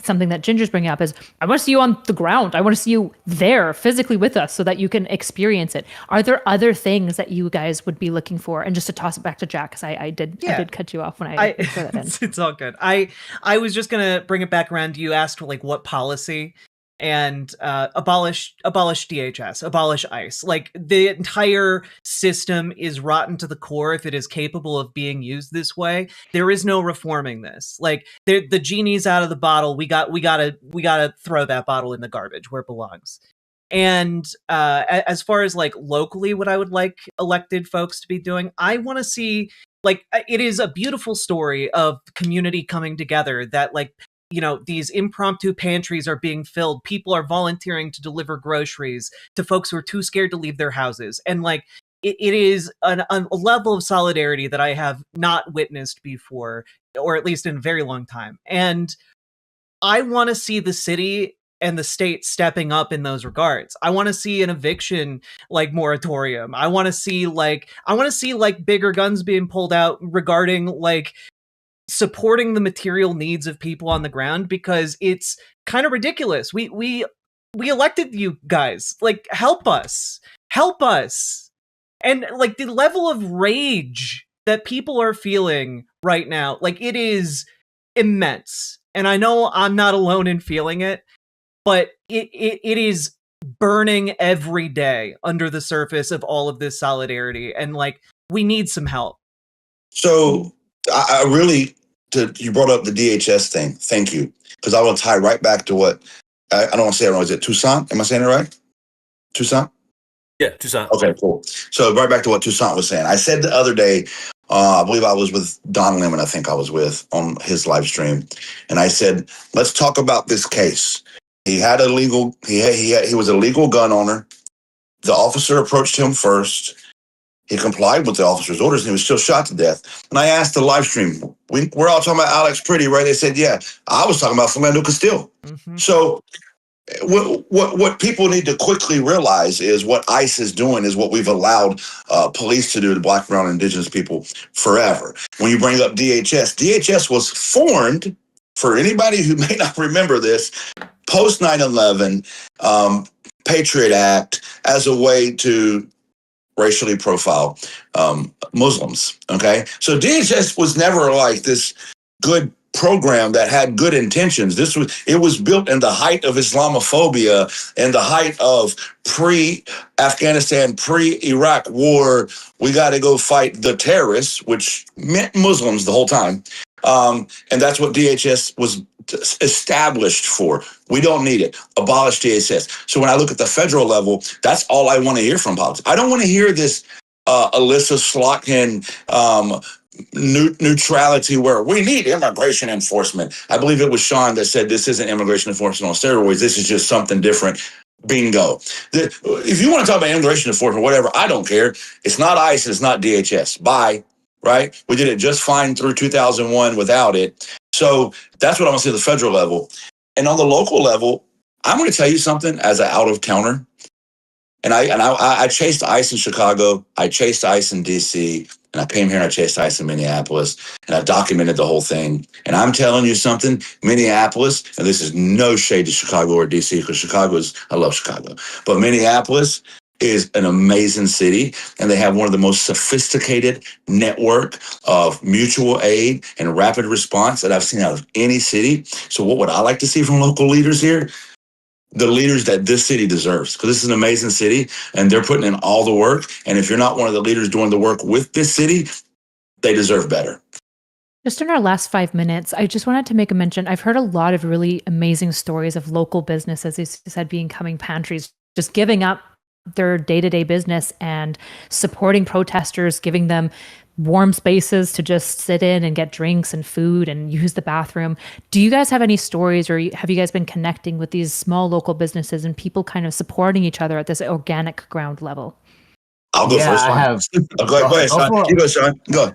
something that Ginger's bringing up is, I want to see you on the ground. I want to see you there physically with us so that you can experience it. Are there other things that you guys would be looking for? And just to toss it back to Jack, because I did cut you off when I throw that in. It's all good. I was just gonna bring it back around. You asked like what policy, and abolish DHS, abolish ICE. Like the entire system is rotten to the core if it is capable of being used this way. There is no reforming this. Like the genie's out of the bottle. We gotta throw that bottle in the garbage where it belongs. And as far as like locally, what I would like elected folks to be doing, I want to see, like, it is a beautiful story of community coming together that, like, these impromptu pantries are being filled. People are volunteering to deliver groceries to folks who are too scared to leave their houses. And like, it is a level of solidarity that I have not witnessed before, or at least in a very long time. And I want to see the city and the state stepping up in those regards. I want to see an eviction like moratorium. I want to see like bigger guns being pulled out regarding like supporting the material needs of people on the ground, because it's kind of ridiculous. We elected you guys. Like, help us. And like the level of rage that people are feeling right now, like, it is immense. And I know I'm not alone in feeling it, but it is burning every day under the surface of all of this solidarity. And like, we need some help. So I really, you brought up the DHS thing. Thank you. Because I will tie right back to what, I don't want to say it wrong. Is it Toussaint? Am I saying it right? Toussaint? Yeah, Toussaint. Okay, cool. So right back to what Toussaint was saying. I said the other day, I believe I was with Don Lemon, I think I was with, on his live stream. And I said, let's talk about this case. He had he was a legal gun owner. The officer approached him first. He complied with the officer's orders, and he was still shot to death. And I asked the live stream, we're all talking about Alex Pretty, right? They said, yeah. I was talking about Philando Castile. Mm-hmm. So what people need to quickly realize is what ICE is doing is what we've allowed police to do to Black, brown, and indigenous people forever. When you bring up DHS was formed, for anybody who may not remember this, post 9/11 Patriot Act, as a way to racially profile Muslims. Okay, so DHS was never like this good program that had good intentions. It was built in the height of Islamophobia and the height of pre-Afghanistan, pre-Iraq war. We got to go fight the terrorists, which meant Muslims the whole time. And that's what DHS was established for. We don't need it. Abolish DHS. So when I look at the federal level, that's all I want to hear from politics. I don't want to hear this Alyssa Slotkin neutrality where we need immigration enforcement. I believe it was Sean that said this isn't immigration enforcement on steroids. This is just something different. Bingo. If you want to talk about immigration enforcement, whatever, I don't care. It's not ICE. It's not DHS. Bye. Right? We did it just fine through 2001 without it. So that's what I want to see at the federal level. And on the local level, I'm going to tell you something as an out-of-towner. And I chased ICE in Chicago. I chased ICE in DC. And I came here and I chased ICE in Minneapolis. And I documented the whole thing. And I'm telling you something, Minneapolis, and this is no shade to Chicago or DC, because I love Chicago. But Minneapolis is an amazing city, and they have one of the most sophisticated network of mutual aid and rapid response that I've seen out of any city. So what would I like to see from local leaders here? The leaders that this city deserves, because this is an amazing city, and they're putting in all the work. And if you're not one of the leaders doing the work with this city, they deserve better. Just in our last 5 minutes, I just wanted to make a mention. I've heard a lot of really amazing stories of local businesses, as you said, becoming pantries, just giving up their day-to-day business and supporting protesters, giving them warm spaces to just sit in and get drinks and food and use the bathroom. Do you guys have any stories, or have you guys been connecting with these small local businesses and people kind of supporting each other at this organic ground level? I'll go first. I have. Go ahead, Sean. You go, Sean. Go.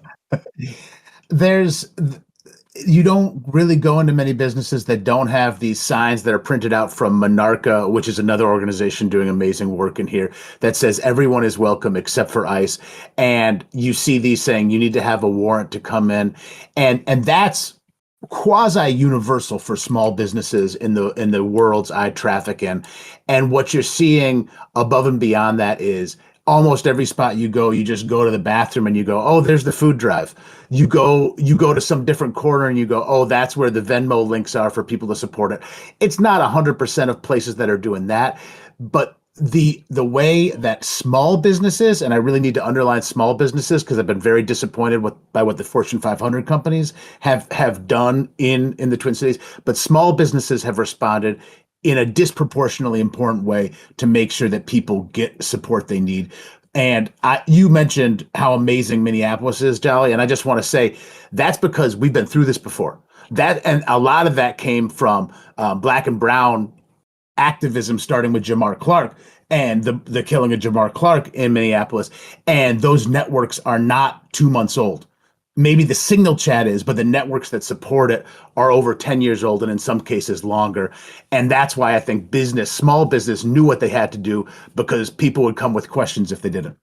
you don't really go into many businesses that don't have these signs that are printed out from Monarca, which is another organization doing amazing work in here, that says everyone is welcome except for ICE. And you see these saying you need to have a warrant to come in. And that's quasi universal for small businesses in the worlds I traffic in. And what you're seeing above and beyond that is almost every spot you go, you just go to the bathroom and you go, oh, there's the food drive. You go to some different corner and you go, oh, that's where the Venmo links are for people to support it. It's not 100% of places that are doing that, but the way that small businesses, and I really need to underline small businesses because I've been very disappointed by what the Fortune 500 companies have done in the Twin Cities, but small businesses have responded in a disproportionately important way to make sure that people get support they need. And you mentioned how amazing Minneapolis is, Jolly, and I just want to say that's because we've been through this before. And a lot of that came from Black and brown activism, starting with Jamar Clark and the killing of Jamar Clark in Minneapolis. And those networks are not 2 months old. Maybe the signal chat is, but the networks that support it are over 10 years old and in some cases longer. And that's why I think small business knew what they had to do, because people would come with questions if they didn't.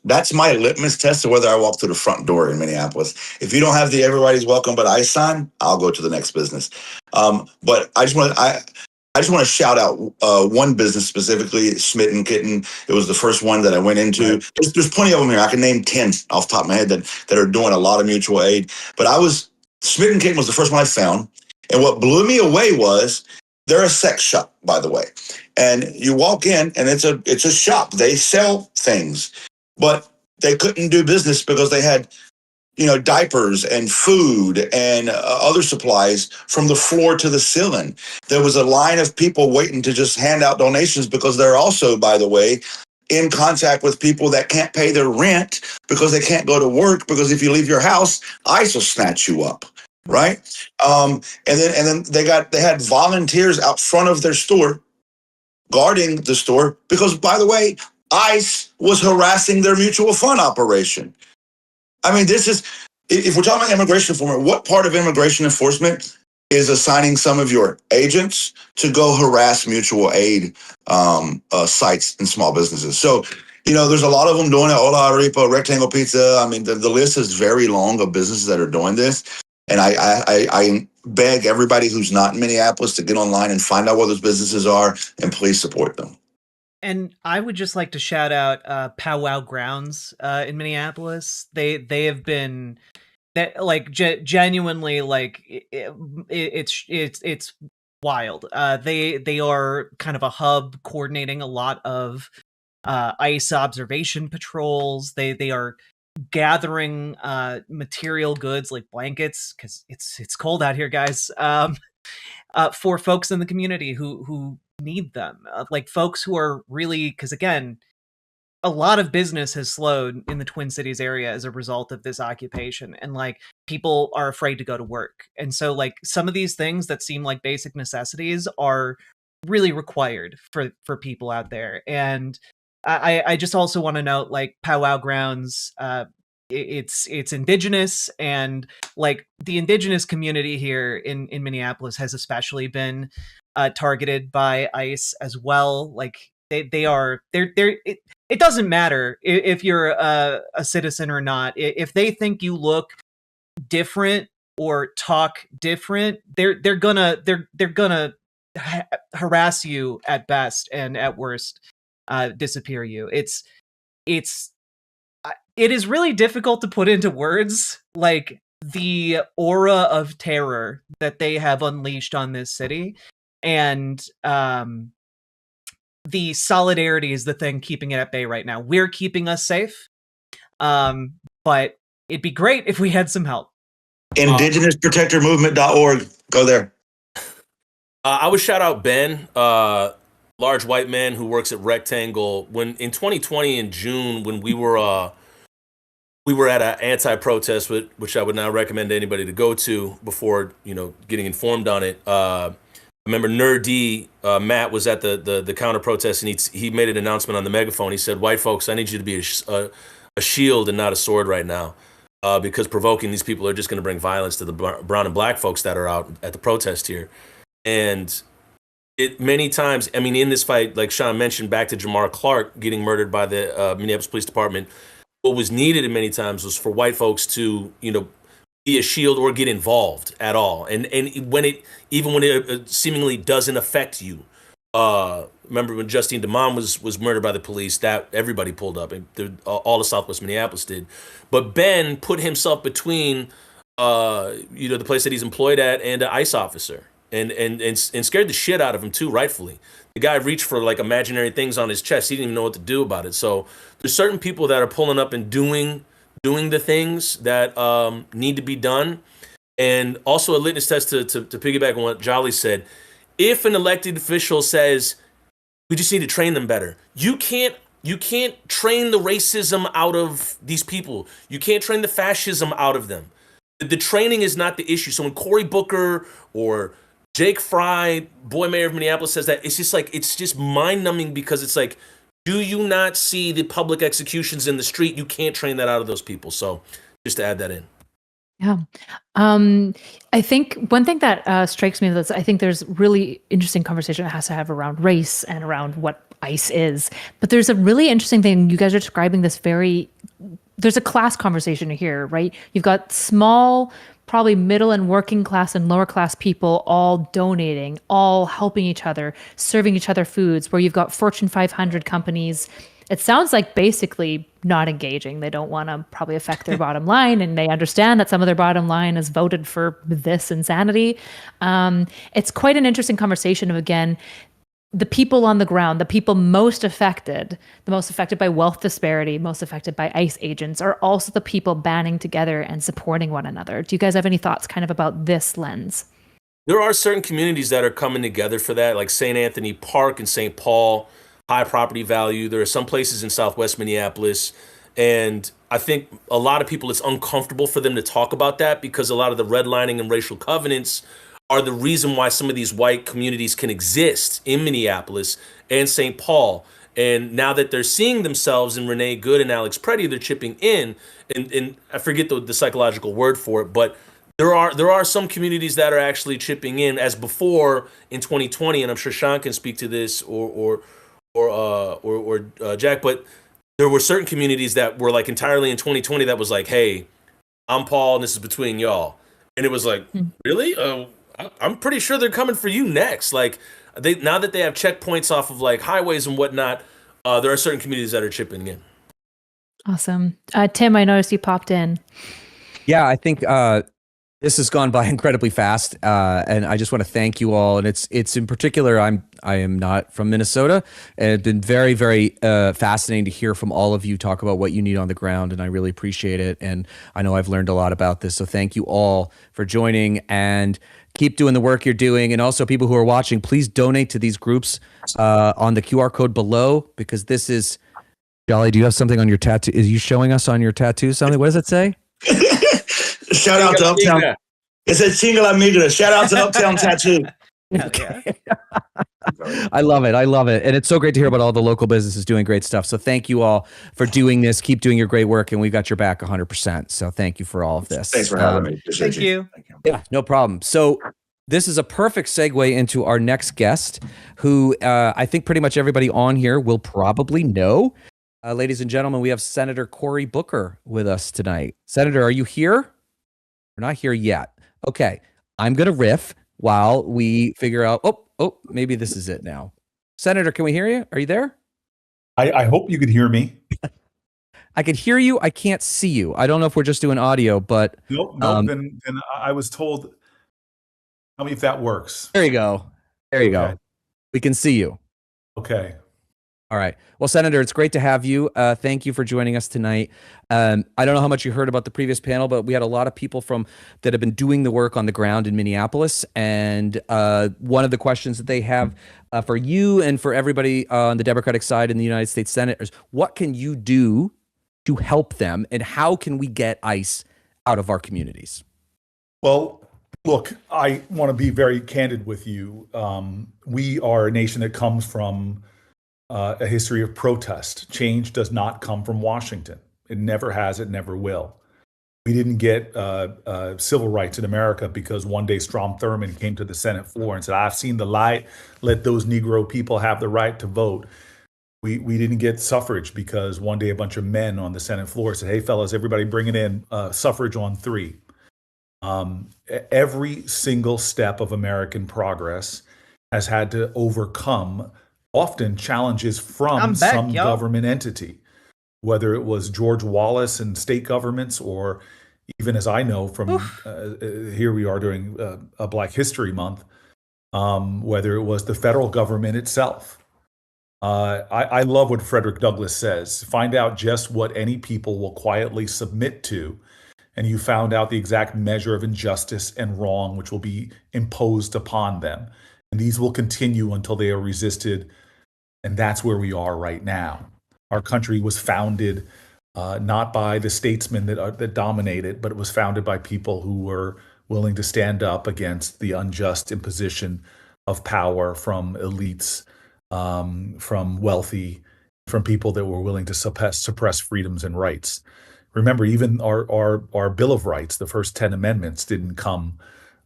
That's my litmus test of whether I walk through the front door in Minneapolis. If you don't have the everybody's welcome but ICE sign, I'll go to the next business. But I just want to shout out one business specifically, Smitten Kitten. It was the first one that I went into. Right. There's plenty of them here. I can name 10 off the top of my head that are doing a lot of mutual aid. But Smitten Kitten was the first one I found. And what blew me away was they're a sex shop, by the way. And you walk in and it's a shop. They sell things, but they couldn't do business because they had diapers and food and other supplies from the floor to the ceiling. There was a line of people waiting to just hand out donations because they're also, by the way, in contact with people that can't pay their rent because they can't go to work, because if you leave your house, ICE will snatch you up, right? And then they had volunteers out front of their store guarding the store because, by the way, ICE was harassing their mutual fund operation. I mean, if we're talking about immigration enforcement, what part of immigration enforcement is assigning some of your agents to go harass mutual aid sites and small businesses? So, there's a lot of them doing it. Hola Arepa, Rectangle Pizza. I mean, the list is very long of businesses that are doing this. And I beg everybody who's not in Minneapolis to get online and find out what those businesses are and please support them. And I would just like to shout out Powwow Grounds in Minneapolis. They have been that genuinely it's wild. They are kind of a hub coordinating a lot of ICE observation patrols. They are gathering material goods like blankets, because it's cold out here, guys, for folks in the community who need them, like folks who are really, because again, a lot of business has slowed in the Twin Cities area as a result of this occupation, and people are afraid to go to work, and so some of these things that seem like basic necessities are really required for people out there. And I just also want to note, Powwow Grounds, it's indigenous, and the indigenous community here in Minneapolis has especially been targeted by ICE as well. It doesn't matter if you're a citizen or not. If they think you look different or talk different, they're gonna harass you at best, and at worst disappear you. It is really difficult to put into words the aura of terror that they have unleashed on this city. And the solidarity is the thing keeping it at bay right now. We're keeping us safe, but it'd be great if we had some help. IndigenousProtectorMovement.org. Go there. I would shout out Ben, large white man who works at Rectangle. When in 2020 in June, when we were at an anti-protest, which I would not recommend anybody to go to before getting informed on it. I remember Nerdy Matt was at the counter protest, and he made an announcement on the megaphone. He said, "White folks, I need you to be a shield and not a sword right now." because provoking these people are just going to bring violence to the brown and black folks that are out at the protest here. And it many times, I mean, in this fight, like Sean mentioned, back to Jamar Clark getting murdered by the Minneapolis Police Department, what was needed in many times was for white folks to, be a shield or get involved at all. And when it seemingly doesn't affect you. Remember when Justine DeMond was murdered by the police, that everybody pulled up, and all of Southwest Minneapolis did. But Ben put himself between, the place that he's employed at and an ICE officer, and scared the shit out of him too, rightfully. The guy reached for like imaginary things on his chest. He didn't even know what to do about it. So there's certain people that are pulling up and doing the things that need to be done. And also a litmus test to piggyback on what Jolly said. If an elected official says, we just need to train them better, you can't train the racism out of these people. You can't train the fascism out of them. The training is not the issue. So when Cory Booker or Jake Frey, boy mayor of Minneapolis, says that, it's just mind-numbing, because it's like, do you not see the public executions in the street? You can't train that out of those people. So just to add that in. Yeah. I think one thing that strikes me is I think there's really interesting conversation that has to have around race and around what ICE is. But there's a really interesting thing. You guys are describing this there's a class conversation here, right? You've got small, probably middle and working class and lower class people all donating, all helping each other, serving each other foods, where you've got Fortune 500 companies. It sounds like basically not engaging. They don't want to probably affect their bottom line, and they understand that some of their bottom line is voted for this insanity. It's quite an interesting conversation of, again, the people on the ground, the people most affected by wealth disparity, most affected by ICE agents, are also the people banding together and supporting one another. Do you guys have any thoughts kind of about this lens? There are certain communities that are coming together for that, like St. Anthony Park and St. Paul, high property value. There are some places in Southwest Minneapolis. And I think a lot of people, it's uncomfortable for them to talk about that, because a lot of the redlining and racial covenants are the reason why some of these white communities can exist in Minneapolis and St. Paul. And now that they're seeing themselves in Renee Good and Alex Preddy, they're chipping in. And I forget the psychological word for it, but there are some communities that are actually chipping in, as before in 2020. And I'm sure Sean can speak to this, or Jack, but there were certain communities that were like entirely in 2020 that was like, hey, I'm Paul and this is between y'all. And it was like, really? I'm pretty sure they're coming for you next. Like, now that they have checkpoints off of like highways and whatnot, there are certain communities that are chipping in. Awesome. Tim, I noticed you popped in. Yeah, I think this has gone by incredibly fast, and I just want to thank you all. And it's in particular, I am not from Minnesota, and it's been very, very fascinating to hear from all of you talk about what you need on the ground, and I really appreciate it. And I know I've learned a lot about this, so thank you all for joining, and keep doing the work you're doing. And also, people who are watching, please donate to these groups on the QR code below, because this is, Jolly, do you have something on your tattoo? Is you showing us on your tattoo something? What does it say? Shout out to Uptown. It says Single Amiga. Shout out to Uptown Tattoo. Okay. I love it. And it's so great to hear about all the local businesses doing great stuff. So thank you all for doing this. Keep doing your great work, and we've got your back 100%. So thank you for all of this. Thanks for having me. Thank you. Yeah, no problem. So this is a perfect segue into our next guest, who I think pretty much everybody on here will probably know. Ladies and gentlemen, we have Senator Cory Booker with us tonight. Senator, are you here? We're not here yet. Okay, I'm going to riff while we figure out, oh, maybe this is it now. Senator, can we hear you? Are you there? I hope you could hear me. I can hear you. I can't see you. I don't know if we're just doing audio, but... Nope, then I was told, tell me if that works. There you go. Go. We can see you. Okay. All right. Well, Senator, it's great to have you. Thank you for joining us tonight. I don't know how much you heard about the previous panel, but we had a lot of people that have been doing the work on the ground in Minneapolis. And one of the questions that they have for you and for everybody on the Democratic side in the United States Senate is, what can you do to help them, and how can we get ICE out of our communities? Well, look, I want to be very candid with you. We are a nation that comes from a history of protest. Change does not come from Washington. It never has, it never will. We didn't get civil rights in America because one day Strom Thurmond came to the Senate floor and said, "I've seen the light. Let those Negro people have the right to vote." We didn't get suffrage because one day a bunch of men on the Senate floor said, "Hey, fellas, everybody bring it in, suffrage on 3." Every single step of American progress has had to overcome often challenges from some government entity, whether it was George Wallace and state governments, or even as I know from here we are during a Black History Month, whether it was the federal government itself. I love what Frederick Douglass says: find out just what any people will quietly submit to, and you found out the exact measure of injustice and wrong which will be imposed upon them. And these will continue until they are resisted. And that's where we are right now. Our country was founded not by the statesmen that dominate it, but it was founded by people who were willing to stand up against the unjust imposition of power from elites, from wealthy, from people that were willing to suppress freedoms and rights. Remember, even our Bill of Rights, the first 10 amendments, didn't come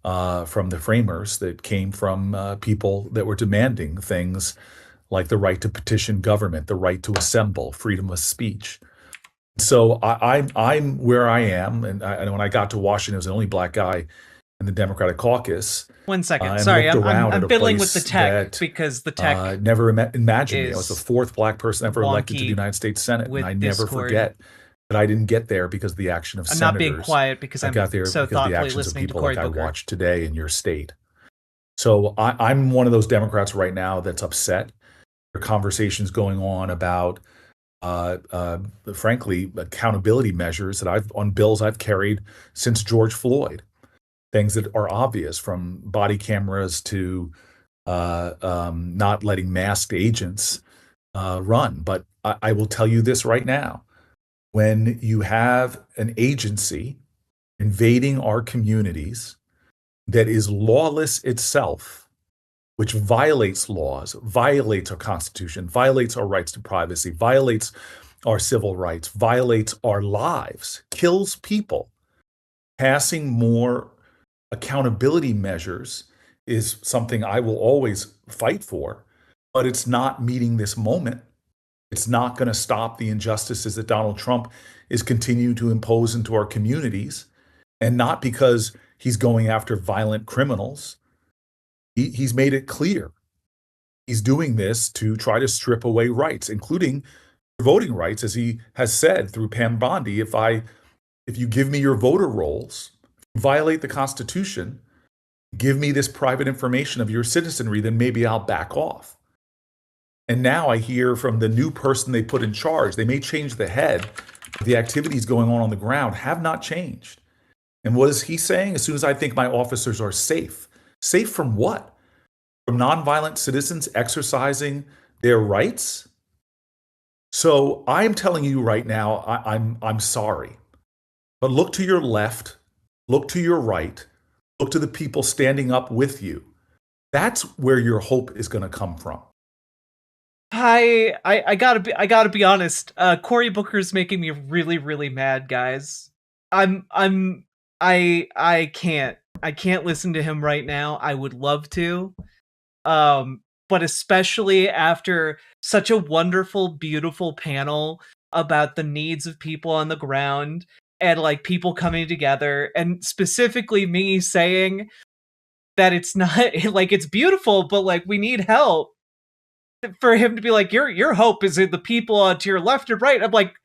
from the framers. That came from people that were demanding things like the right to petition government, the right to assemble, freedom of speech. So I'm where I am, and when I got to Washington, I was the only Black guy in the Democratic caucus. 1 second, sorry, I'm fiddling with the tech because the tech never imagined me. I was the 4th Black person ever elected to the United States Senate, and I never forget that I didn't get there because of the action of senators. I'm not being quiet because I'm got there so because of the thoughtfully actions of listening to people Cory like Booker. I watched today in your state. So I'm one of those Democrats right now that's upset. There are conversations going on about, frankly, accountability measures that on bills I've carried since George Floyd. Things that are obvious, from body cameras to not letting masked agents run. But I will tell you this right now: when you have an agency invading our communities that is lawless itself, which violates laws, violates our Constitution, violates our rights to privacy, violates our civil rights, violates our lives, kills people, passing more accountability measures is something I will always fight for, but it's not meeting this moment. It's not going to stop the injustices that Donald Trump is continuing to impose into our communities, and not because he's going after violent criminals. He's made it clear he's doing this to try to strip away rights, including voting rights, as he has said through Pam Bondi. If you give me your voter rolls, violate the Constitution, give me this private information of your citizenry, then maybe I'll back off. And now I hear from the new person they put in charge, they may change the head, but the activities going on the ground have not changed. And what is he saying? As soon as I think my officers are safe. Safe from what? From nonviolent citizens exercising their rights? So I'm telling you right now, I'm sorry. But look to your left, look to your right, look to the people standing up with you. That's where your hope is going to come from. I gotta be honest. Cory Booker's making me really, really mad, guys. I can't listen to him right now. I would love to. But especially after such a wonderful, beautiful panel about the needs of people on the ground and like people coming together, and specifically me saying that it's not like it's beautiful, but like we need help. For him to be like, your hope is in the people to your left and right. I'm like,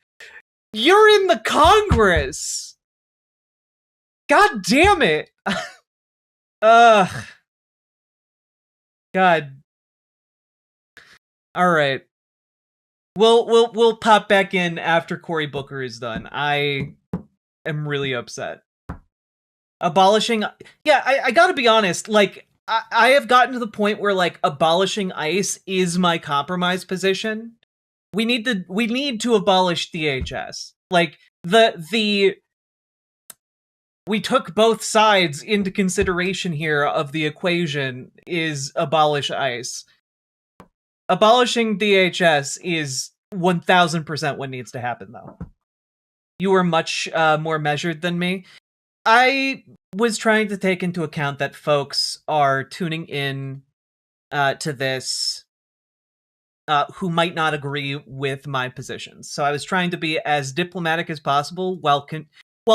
you're in the Congress. God damn it. God. All right. We'll pop back in after Cory Booker is done. I am really upset. Abolishing. Yeah, I gotta be honest. Like, I have gotten to the point where like abolishing ICE is my compromise position. We need to abolish DHS. Like we took both sides into consideration here of the equation is abolish ICE. Abolishing DHS is 1000% what needs to happen though. you were much more measured than me. I was trying to take into account that folks are tuning in to this who might not agree with my positions. So I was trying to be as diplomatic as possible while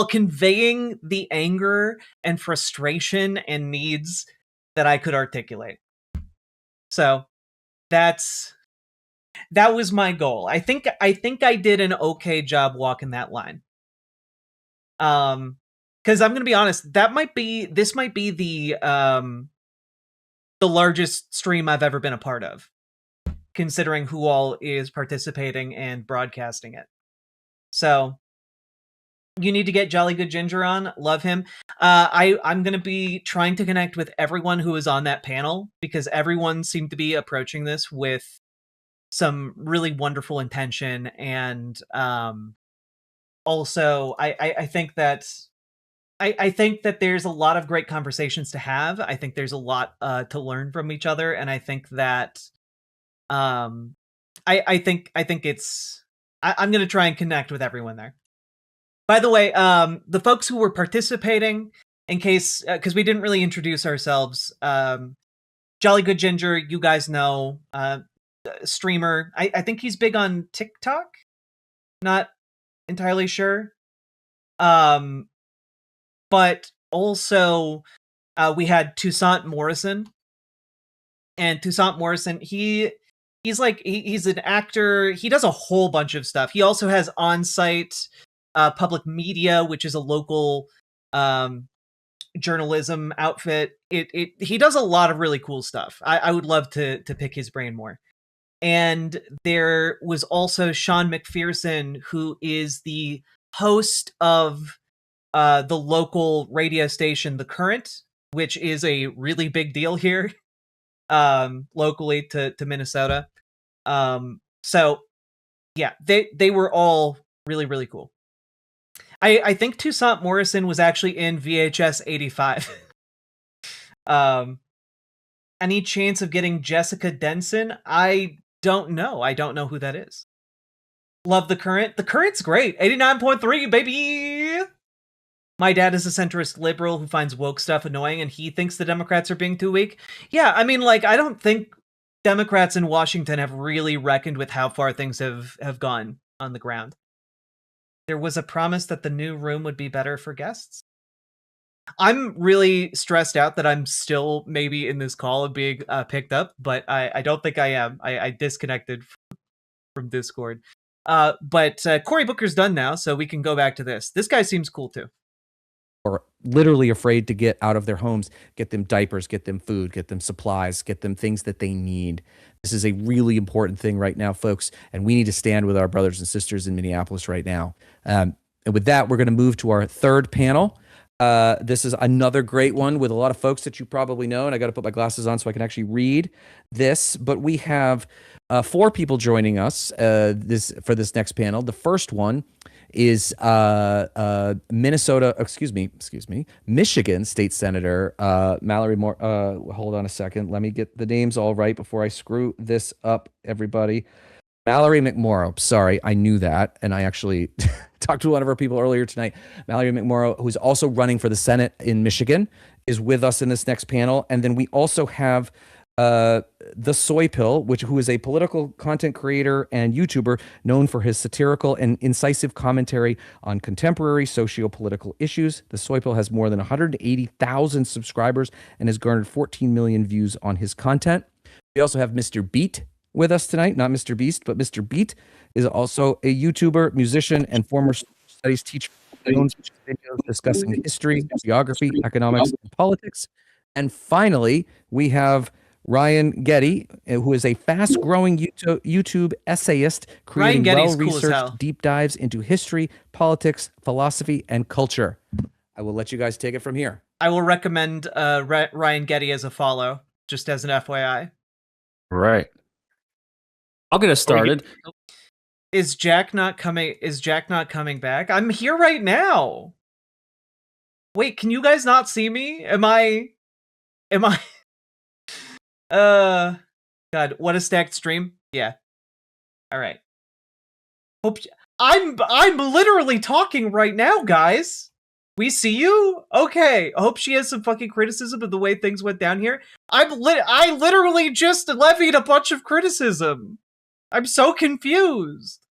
conveying the anger and frustration and needs that I could articulate. So that was my goal. I think I did an okay job walking that line. Because I'm gonna be honest, this might be the largest stream I've ever been a part of, considering who all is participating and broadcasting it. So you need to get Jolly Good Ginger on. Love him. I'm going to be trying to connect with everyone who is on that panel, because everyone seemed to be approaching this with some really wonderful intention. And also, I think that I think that there's a lot of great conversations to have. I think there's a lot to learn from each other, and I think that I think it's I'm going to try and connect with everyone there. By the way, the folks who were participating, in case because we didn't really introduce ourselves, Jolly Good Ginger, you guys know, streamer. I think he's big on TikTok. Not entirely sure. But also, we had Toussaint Morrison. And Toussaint Morrison, he's an actor. He does a whole bunch of stuff. He also has On-Site Public Media, which is a local journalism outfit. He does a lot of really cool stuff. I would love to pick his brain more. And there was also Sean McPherson, who is the host of the local radio station, The Current, which is a really big deal here locally to Minnesota. So yeah, they were all really, really cool. I think Toussaint Morrison was actually in VHS 85. Any chance of getting Jessica Denson? I don't know. I don't know who that is. Love The Current. The Current's great. 89.3, baby! My dad is a centrist liberal who finds woke stuff annoying, and he thinks the Democrats are being too weak. Yeah, I mean, I don't think Democrats in Washington have really reckoned with how far things have gone on the ground. There was a promise that the new room would be better for guests. I'm really stressed out that I'm still maybe in this call and being picked up, but I don't think I am. I disconnected from Discord. But Cory Booker's done now, so we can go back to this. This guy seems cool too. Or literally afraid to get out of their homes, get them diapers, get them food, get them supplies, get them things that they need. This is a really important thing right now, folks, and we need to stand with our brothers and sisters in Minneapolis right now. And with that, we're going to move to our third panel. This is another great one with a lot of folks that you probably know, and I got to put my glasses on so I can actually read this. But we have 4 people joining us for this next panel. The first one is Michigan State Senator Mallory Moore. Hold on a second. Let me get the names all right before I screw this up, everybody. Mallory McMorrow. Sorry, I knew that. And I actually talked to one of our people earlier tonight. Mallory McMorrow, who's also running for the Senate in Michigan, is with us in this next panel. And then we also have The Soy Pill, who is a political content creator and YouTuber known for his satirical and incisive commentary on contemporary socio-political issues. The Soy Pill has more than 180,000 subscribers and has garnered 14 million views on his content. We also have Mr. Beat with us tonight, not Mr. Beast, but Mr. Beat is also a YouTuber, musician, and former studies teacher. He owns videos discussing history, geography, economics, and politics. And finally, we have Ryan Getty, who is a fast-growing YouTube essayist, creating well-researched deep dives into history, politics, philosophy, and culture. I will let you guys take it from here. I will recommend Ryan Getty as a follow, just as an FYI. Right. I'll get us started. Is Jack not coming back? I'm here right now. Wait, can you guys not see me? Am I God, what a stacked stream. Yeah. All right. I'm literally talking right now, guys. We see you? Okay. I hope she has some fucking criticism of the way things went down here. I literally just levied a bunch of criticism. I'm so confused.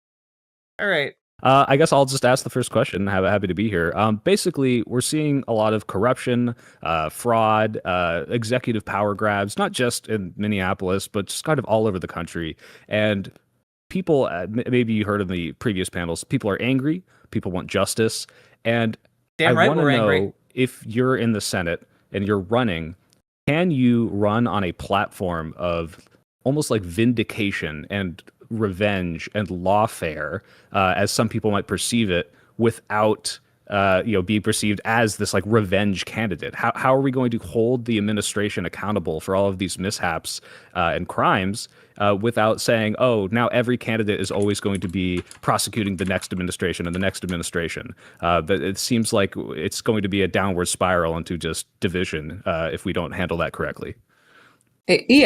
All right. I guess I'll just ask the first question. Happy to be here. Basically, we're seeing a lot of corruption, fraud, executive power grabs, not just in Minneapolis, but just kind of all over the country. And people, maybe you heard in the previous panels, people are angry. People want justice. And Damn I right want to we're know angry. if you're in the Senate and you're running, can you run on a platform of almost like vindication and revenge and lawfare, as some people might perceive it, without being perceived as this like revenge candidate? How are we going to hold the administration accountable for all of these mishaps and crimes without saying, oh, now every candidate is always going to be prosecuting the next administration and the next administration? But it seems like it's going to be a downward spiral into just division if we don't handle that correctly. You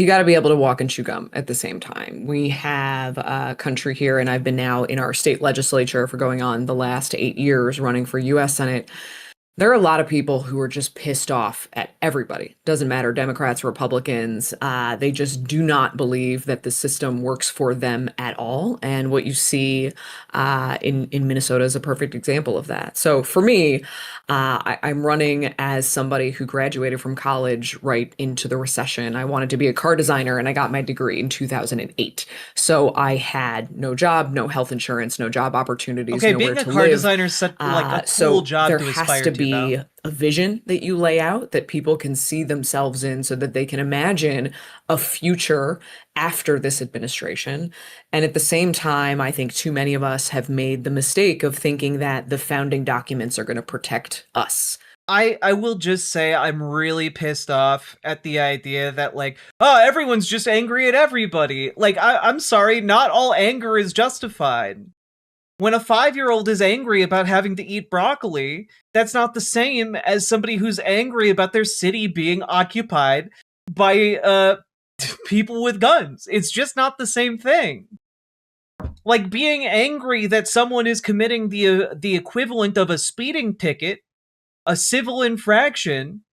got to be able to walk and chew gum at the same time. We have a country here, and I've been now in our state legislature for going on the last 8 years running for U.S. Senate. There are a lot of people who are just pissed off at everybody. Doesn't matter, Democrats, Republicans. They just do not believe that the system works for them at all. And what you see in Minnesota is a perfect example of that. So for me, I'm running as somebody who graduated from college right into the recession. I wanted to be a car designer, and I got my degree in 2008. So I had no job, no health insurance, no job opportunities, Okay, nowhere being a to car live. designer is such like a cool So job there to has aspire to to, be though. a vision that you lay out that people can see themselves in, so that they can imagine a future after this administration. And at the same time, I think too many of us have made the mistake of thinking that the founding documents are going to protect us. I will just say I'm really pissed off at the idea that, like, oh, everyone's just angry at everybody. Like, I'm sorry, not all anger is justified. When a 5-year-old is angry about having to eat broccoli, that's not the same as somebody who's angry about their city being occupied by people with guns. It's just not the same thing. Like, being angry that someone is committing the equivalent of a speeding ticket, a civil infraction,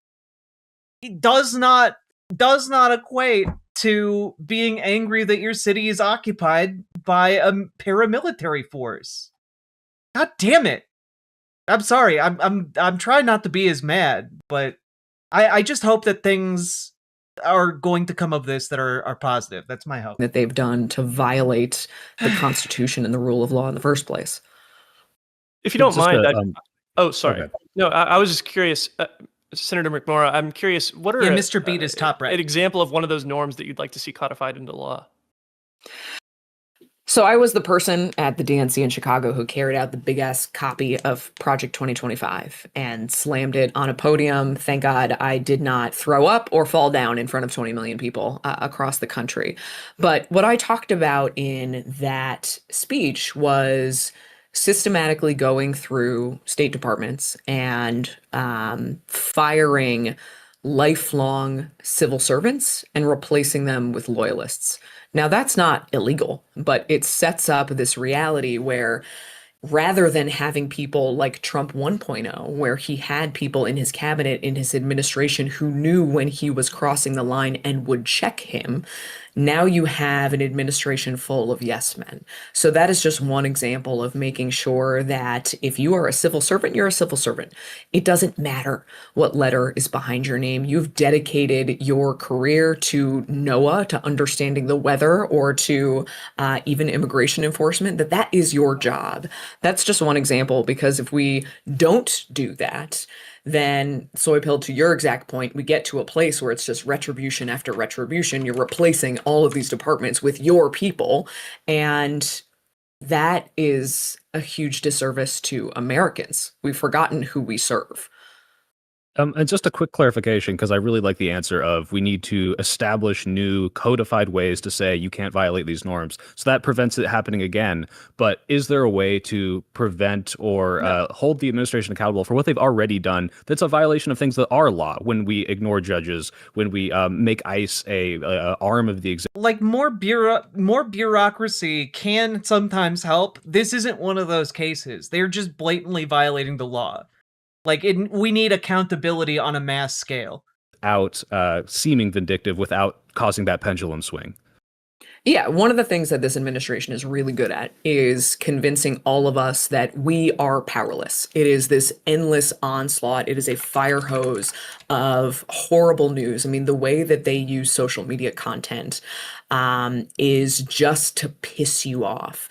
it does not equate to being angry that your city is occupied by a paramilitary force. God damn it. I'm sorry. I'm trying not to be as mad, but I just hope that things are going to come of this that are positive. That's my hope. That they've done to violate the Constitution and the rule of law in the first place. If you don't Just mind, a, oh, sorry. okay. No, I was just curious, Senator McMorrow, I'm curious, what are Mr. Beat is top right. an example of one of those norms that you'd like to see codified into law? So I was the person at the DNC in Chicago who carried out the big ass copy of Project 2025 and slammed it on a podium. Thank God I did not throw up or fall down in front of 20 million people across the country. But what I talked about in that speech was systematically going through state departments and firing lifelong civil servants and replacing them with loyalists. Now, that's not illegal, but it sets up this reality where rather than having people like Trump 1.0, where he had people in his cabinet, in his administration who knew when he was crossing the line and would check him, now you have an administration full of yes men. So that is just one example of making sure that if you are a civil servant, you're a civil servant. It doesn't matter what letter is behind your name. You've dedicated your career to NOAA, to understanding the weather, or to even immigration enforcement, that is your job. That's just one example, because if we don't do that, then, Soy Pill, to your exact point, we get to a place where it's just retribution after retribution. You're replacing all of these departments with your people, and that is a huge disservice to Americans. We've forgotten who we serve. And just a quick clarification, because I really like the answer of we need to establish new codified ways to say you can't violate these norms. So that prevents it happening again. But is there a way to prevent or hold the administration accountable for what they've already done that's a violation of things that are law, when we ignore judges, when we make ICE a arm of the executive? Like more bureaucracy can sometimes help. This isn't one of those cases. They're just blatantly violating the law. Like, we need accountability on a mass scale. Out seeming vindictive without causing that pendulum swing. Yeah, one of the things that this administration is really good at is convincing all of us that we are powerless. It is this endless onslaught. It is a fire hose of horrible news. I mean, the way that they use social media content is just to piss you off.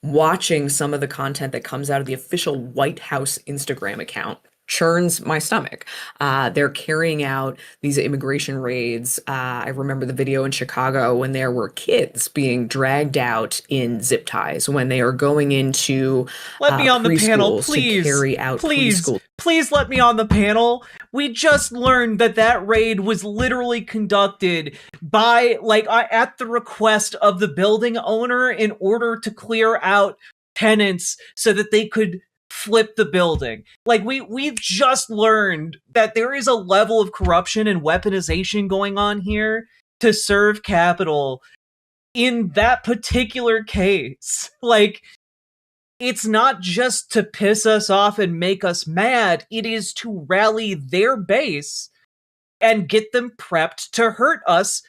Watching some of the content that comes out of the official White House Instagram account churns my stomach. They're carrying out these immigration raids. I remember the video in Chicago when there were kids being dragged out in zip ties when they are going into let me on the panel, please. To carry out preschool. Please let me on the panel. We just learned that raid was literally conducted by, at the request of the building owner in order to clear out tenants so that they could flip the building. We've just learned that there is a level of corruption and weaponization going on here to serve capital in that particular case. It's not just to piss us off and make us mad. It is to rally their base and get them prepped to hurt us,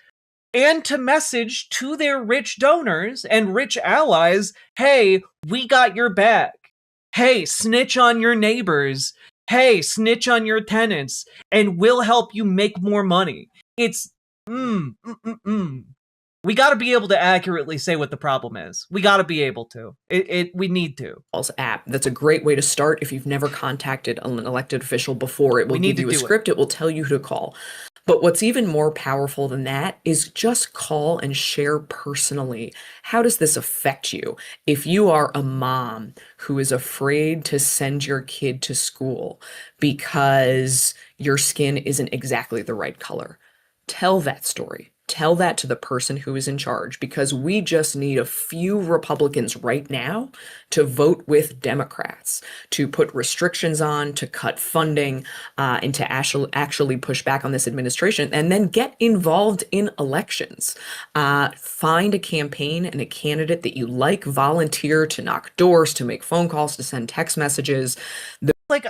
and to message to their rich donors and rich allies, hey, we got your back. Hey, snitch on your neighbors. Hey, snitch on your tenants, and we'll help you make more money. It's, We got to be able to accurately say what the problem is. We got to be able to. We need to. App. That's a great way to start. If you've never contacted an elected official before, it will give you a script. It will tell you who to call. But what's even more powerful than that is just call and share personally. How does this affect you? If you are a mom who is afraid to send your kid to school because your skin isn't exactly the right color, tell that story. Tell that to the person who is in charge, because we just need a few Republicans right now to vote with Democrats, to put restrictions on, to cut funding, and to actually push back on this administration, and then get involved in elections. Find a campaign and a candidate that you like, volunteer to knock doors, to make phone calls, to send text messages.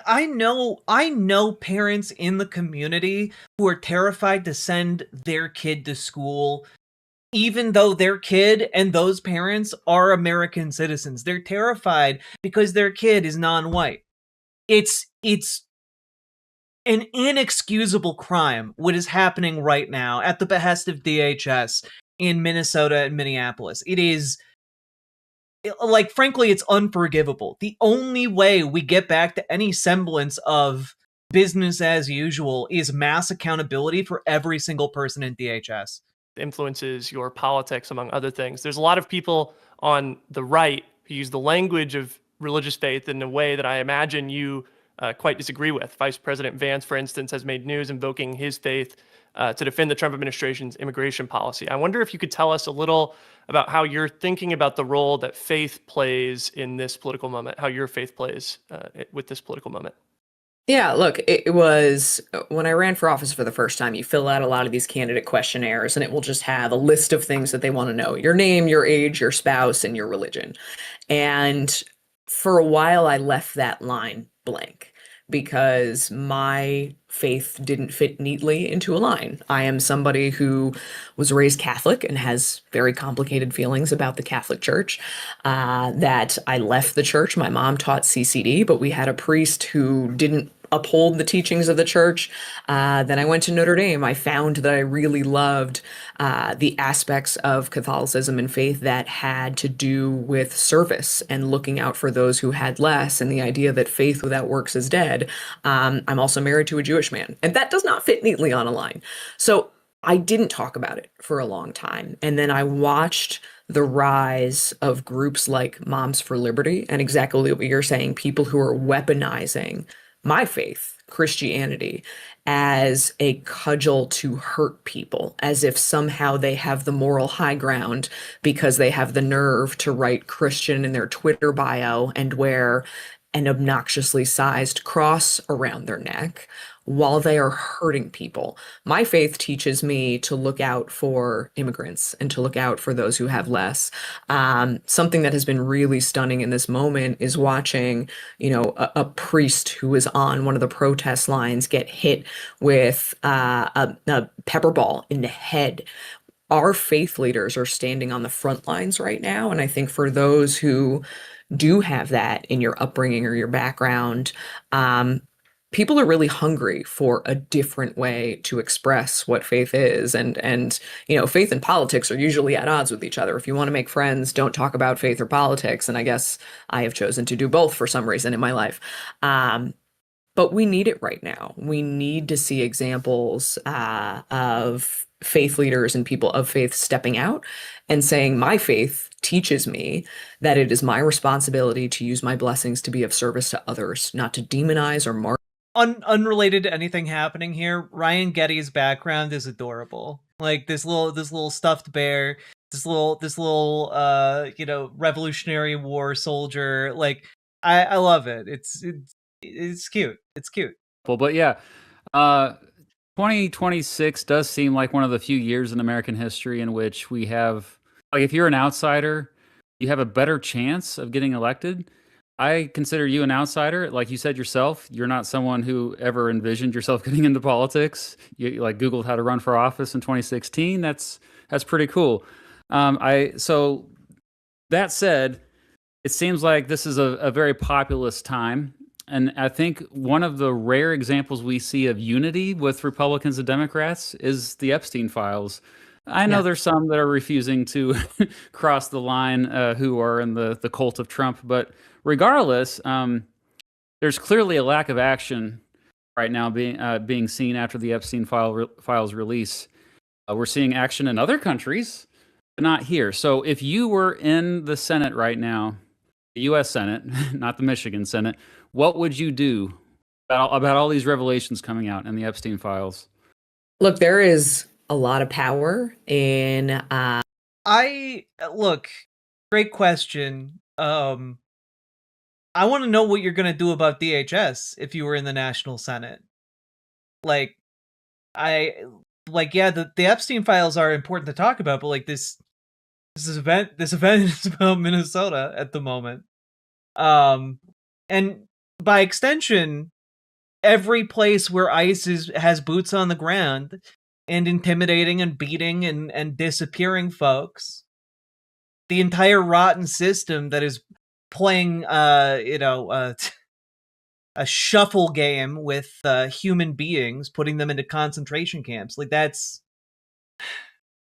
I know parents in the community who are terrified to send their kid to school, even though their kid and those parents are American citizens. They're terrified because their kid is non-white. It's an inexcusable crime what is happening right now at the behest of DHS in Minnesota and Minneapolis. It is, frankly, it's unforgivable. The only way we get back to any semblance of business as usual is mass accountability for every single person in DHS. Influences your politics, among other things. There's a lot of people on the right who use the language of religious faith in a way that I imagine you quite disagree with. Vice President Vance, for instance, has made news invoking his faith to defend the Trump administration's immigration policy. I wonder if you could tell us a little about how you're thinking about the role that faith plays in this political moment, how your faith plays with this political moment. Yeah, look, it was when I ran for office for the first time, you fill out a lot of these candidate questionnaires and it will just have a list of things that they want to know: your name, your age, your spouse, and your religion. And for a while, I left that line blank because my faith didn't fit neatly into a line. I am somebody who was raised Catholic and has very complicated feelings about the Catholic Church, that I left the church. My mom taught CCD, but we had a priest who didn't uphold the teachings of the church. Then I went to Notre Dame. I found that I really loved the aspects of Catholicism and faith that had to do with service and looking out for those who had less, and the idea that faith without works is dead. I'm also married to a Jewish man, and that does not fit neatly on a line. So I didn't talk about it for a long time. And then I watched the rise of groups like Moms for Liberty, and exactly what you're saying, people who are weaponizing my faith Christianity as a cudgel to hurt people, as if somehow they have the moral high ground because they have the nerve to write Christian in their Twitter bio and wear an obnoxiously sized cross around their neck while they are hurting people. My faith teaches me to look out for immigrants and to look out for those who have less. Something that has been really stunning in this moment is watching, a priest who was on one of the protest lines get hit with a pepper ball in the head. Our faith leaders are standing on the front lines right now. And I think for those who do have that in your upbringing or your background, people are really hungry for a different way to express what faith is. And faith and politics are usually at odds with each other. If you want to make friends, don't talk about faith or politics. And I guess I have chosen to do both for some reason in my life. But we need it right now. We need to see examples of faith leaders and people of faith stepping out and saying, my faith teaches me that it is my responsibility to use my blessings to be of service to others, not to demonize or mark. Unrelated to anything happening here, Ryan Getty's background is adorable. Like this little stuffed bear, this little Revolutionary War soldier. Like I love it. It's cute. It's cute. But yeah, 2026 does seem like one of the few years in American history in which we have, like, if you're an outsider, you have a better chance of getting elected. I consider you an outsider. Like you said yourself, you're not someone who ever envisioned yourself getting into politics. You like Googled how to run for office in 2016. That's pretty cool. So that said, it seems like this is a very populist time. And I think one of the rare examples we see of unity with Republicans and Democrats is the Epstein files. I know there's some that are refusing to cross the line who are in the cult of Trump, but regardless, there's clearly a lack of action right now being seen after the Epstein files release. We're seeing action in other countries, but not here. So if you were in the Senate right now, the U.S. Senate, not the Michigan Senate, what would you do about all these revelations coming out in the Epstein files? Look, there is a lot of power in. Great question. I want to know what you're going to do about DHS if you were in the National Senate. The Epstein files are important to talk about, but this event is about Minnesota at the moment. And by extension, every place where ICE has boots on the ground and intimidating and beating and disappearing folks, the entire rotten system that is playing a shuffle game with human beings, putting them into concentration camps. I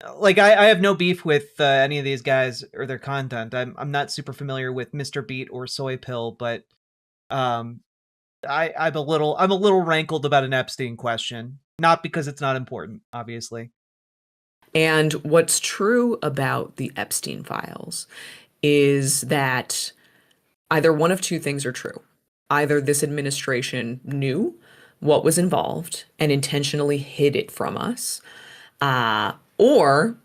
have no beef with any of these guys or their content. I'm not super familiar with Mr. Beat or Soy Pill, but I'm a little rankled about an Epstein question. Not because it's not important, obviously. And what's true about the Epstein files is that either one of two things are true. Either this administration knew what was involved and intentionally hid it from us, or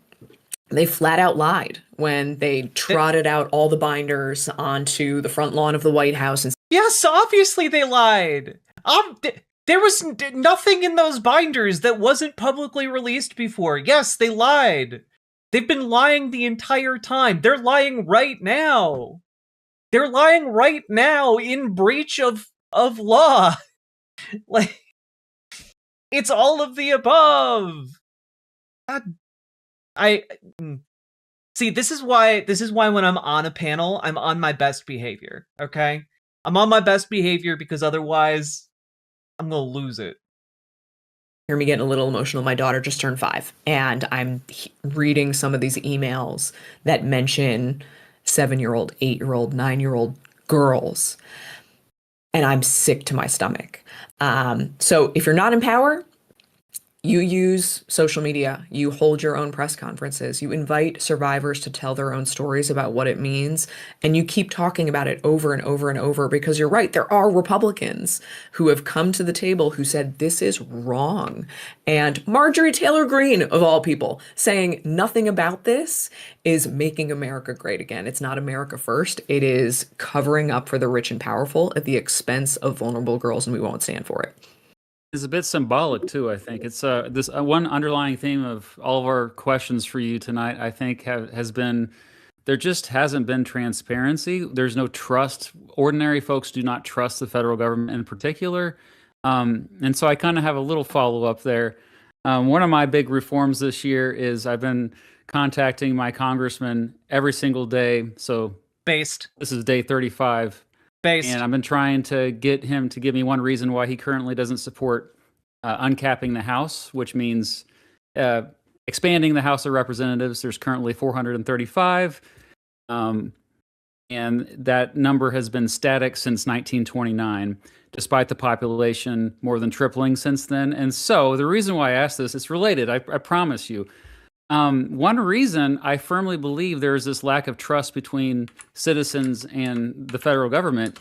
they flat out lied when they trotted out all the binders onto the front lawn of the White House. And yes, obviously they lied. There was nothing in those binders that wasn't publicly released before. Yes, they lied. They've been lying the entire time. They're lying right now. They're lying right now in breach of law. It's all of the above. God, see, this is why when I'm on a panel, I'm on my best behavior, okay? I'm on my best behavior because otherwise I'm going to lose it. Hear me getting a little emotional. My daughter just turned 5, and I'm reading some of these emails that mention 7-year-old, 8-year-old, 9-year-old girls, and I'm sick to my stomach. So if you're not in power, You use social media, you hold your own press conferences, you invite survivors to tell their own stories about what it means, and you keep talking about it over and over and over, because you're right, there are Republicans who have come to the table who said this is wrong. And Marjorie Taylor Greene, of all people, saying nothing about this is making America great again. It's not America first. It is covering up for the rich and powerful at the expense of vulnerable girls, and we won't stand for it. It's a bit symbolic too. I think it's this one underlying theme of all of our questions for you tonight. I think has been there just hasn't been transparency. There's no trust. Ordinary folks do not trust the federal government in particular, and so I kind of have a little follow up there. One of my big reforms this year is I've been contacting my congressman every single day. So Based. This is day 35. Based. And I've been trying to get him to give me one reason why he currently doesn't support uncapping the House, which means expanding the House of Representatives. There's currently 435, and that number has been static since 1929, despite the population more than tripling since then. And so the reason why I asked this, it's related, I promise you. One reason I firmly believe there is this lack of trust between citizens and the federal government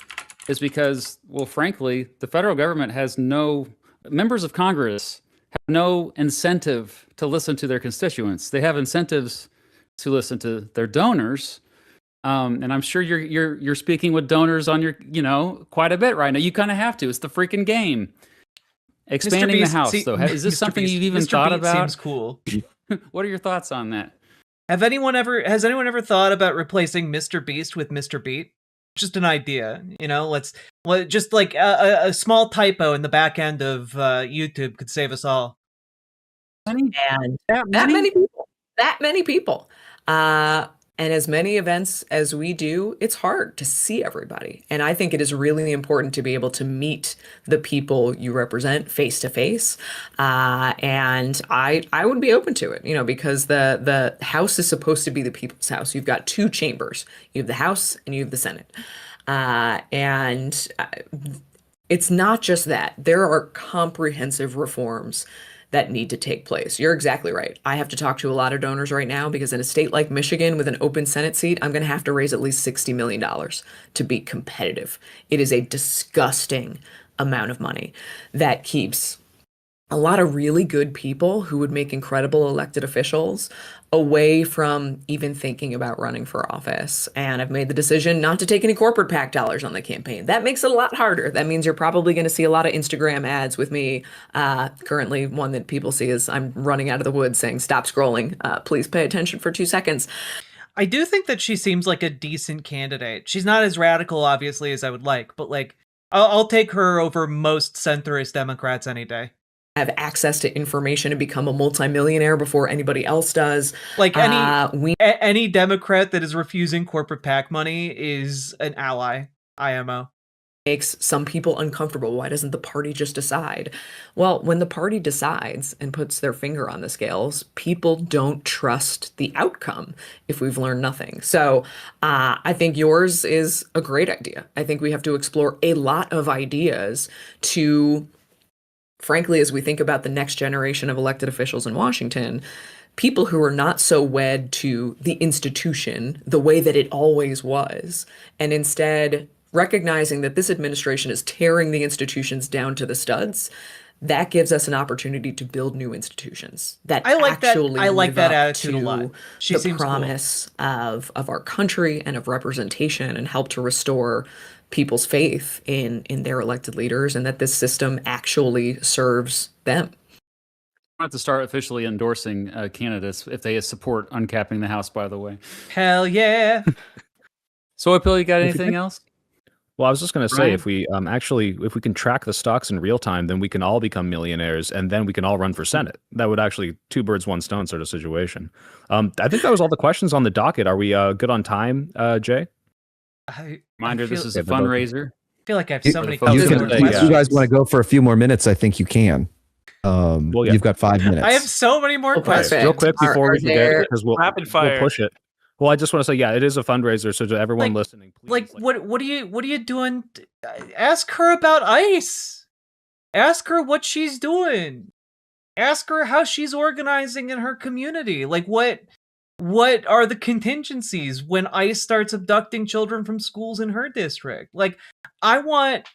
is because, well, frankly, the federal government has members of Congress have no incentive to listen to their constituents. They have incentives to listen to their donors. And I'm sure you're speaking with donors on your, quite a bit right now. You kind of have to. It's the freaking game. Expanding the House, though. Is this something you've even thought about? Seems cool. What are your thoughts on that? Has anyone ever thought about replacing Mr. Beast with Mr. Beat? Just an idea, just like a small typo in the back end of YouTube could save us all. And that many people. And as many events as we do, it's hard to see everybody. And I think it is really important to be able to meet the people you represent face to face. And I would be open to it, because the House is supposed to be the people's house. You've got two chambers. You have the House and you have the Senate. And it's not just that. There are comprehensive reforms that need to take place. You're exactly right. I have to talk to a lot of donors right now because in a state like Michigan with an open Senate seat, I'm going to have to raise at least $60 million to be competitive. It is a disgusting amount of money that keeps a lot of really good people who would make incredible elected officials away from even thinking about running for office. And I've made the decision not to take any corporate PAC dollars on the campaign. That makes it a lot harder. That means you're probably going to see a lot of Instagram ads with me. Currently, one that people see is I'm running out of the woods saying, stop scrolling. Please pay attention for 2 seconds. I do think that she seems like a decent candidate. She's not as radical, obviously, as I would like, but I'll take her over most centrist Democrats any day. Have access to information and become a multimillionaire before anybody else does. Any Democrat that is refusing corporate PAC money is an ally, IMO. Makes some people uncomfortable. Why doesn't the party just decide? Well, when the party decides and puts their finger on the scales, people don't trust the outcome if we've learned nothing. So I think yours is a great idea. I think we have to explore a lot of ideas to, frankly, as we think about the next generation of elected officials in Washington, people who are not so wed to the institution the way that it always was, and instead recognizing that this administration is tearing the institutions down to the studs, that gives us an opportunity to build new institutions that I like that attitude to a lot. She the seems promise of our country and of representation, and help to restore people's faith in their elected leaders, and that this system actually serves them. I have to start officially endorsing candidates if they support uncapping the House, by the way. Hell yeah. So, Bill, you got anything else? Well, I was just going to say, Ryan? if we can track the stocks in real time, then we can all become millionaires, and then we can all run for Senate. That would actually 2 birds, 1 stone sort of situation. I think that was all the questions on the docket. Are we good on time, Jay? Reminder, this is a fundraiser. I feel like I have so many You questions. you guys want to go for a few more minutes? I think you can. You've got 5 minutes. I have so many more questions. Real quick before we forget, because rapid fire. we'll push it. Well, I just want to say, yeah, it is a fundraiser. So to everyone listening, please, what are you doing? Ask her about ICE. Ask her what she's doing. Ask her how she's organizing in her community. Like, what are the contingencies when ICE starts abducting children from schools in her district? Like, I want,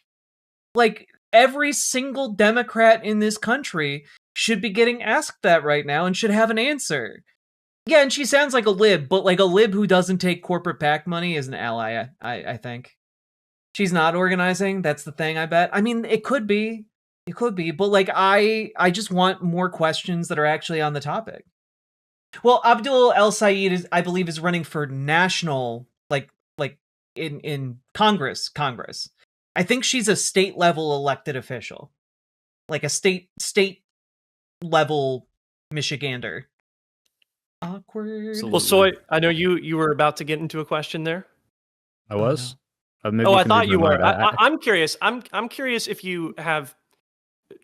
like, every single Democrat in this country should be getting asked that right now and should have an answer. Yeah, and she sounds like a lib, but like a lib who doesn't take corporate PAC money is an ally, I think. She's not organizing, that's the thing, I bet. I mean, it could be. It could be, but like I just want more questions that are actually on the topic. Well, Abdul El Sayed is, I believe, is running for national, like in Congress. I think she's a state level elected official, like a state level Michigander. Awkward. Well, Soy, I know you were about to get into a question there. I was. I thought you were. I'm curious. I'm curious if you have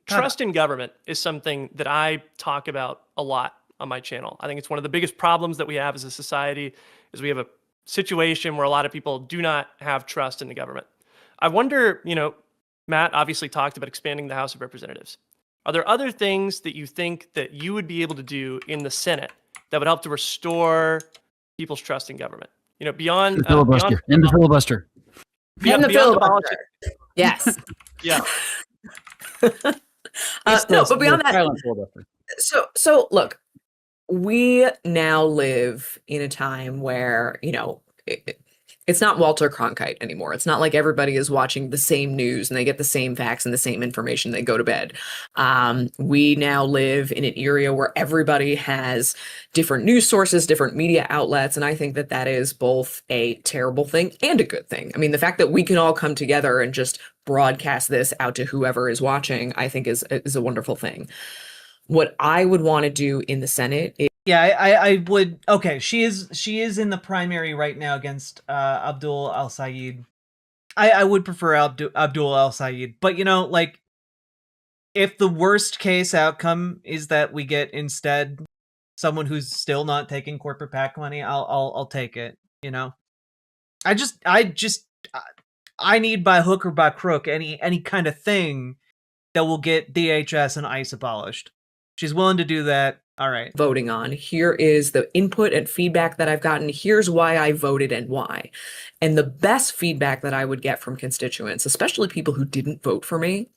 trust in government is something that I talk about a lot on my channel. I think it's one of the biggest problems that we have as a society is we have a situation where a lot of people do not have trust in the government. I wonder, Matt obviously talked about expanding the House of Representatives. Are there other things that you think that you would be able to do in the Senate that would help to restore people's trust in government? Beyond the filibuster. Beyond the filibuster. Beyond the filibuster. Yes. Yeah. No, but beyond that, so look, we now live in a time where, it's not Walter Cronkite anymore. It's not like everybody is watching the same news and they get the same facts and the same information. They go to bed. We now live in an area where everybody has different news sources, different media outlets. And I think that that is both a terrible thing and a good thing. I mean, the fact that we can all come together and just broadcast this out to whoever is watching, I think is a wonderful thing. What I would want to do in the Senate is I would. Okay, she is in the primary right now against Abdul El Sayed. I would prefer Abdul El Sayed, but like, if the worst case outcome is that we get instead someone who's still not taking corporate PAC money, I'll take it. I need by hook or by crook any kind of thing that will get DHS and ICE abolished. She's willing to do that. All right. Voting on. Here is the input and feedback that I've gotten. Here's why I voted and why. And the best feedback that I would get from constituents, especially people who didn't vote for me,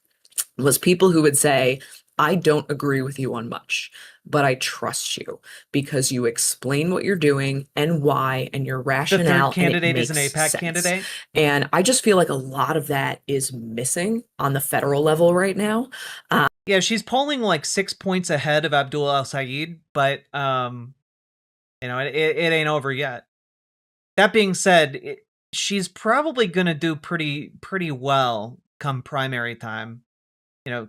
was people who would say, I don't agree with you on much, but I trust you because you explain what you're doing and why and your rationale. The third candidate is an makes APAC sense. candidate. And I just feel like a lot of that is missing on the federal level right now. Yeah, she's polling like 6 points ahead of Abdul El Sayed, but it ain't over yet. That being said, she's probably gonna do pretty well come primary time.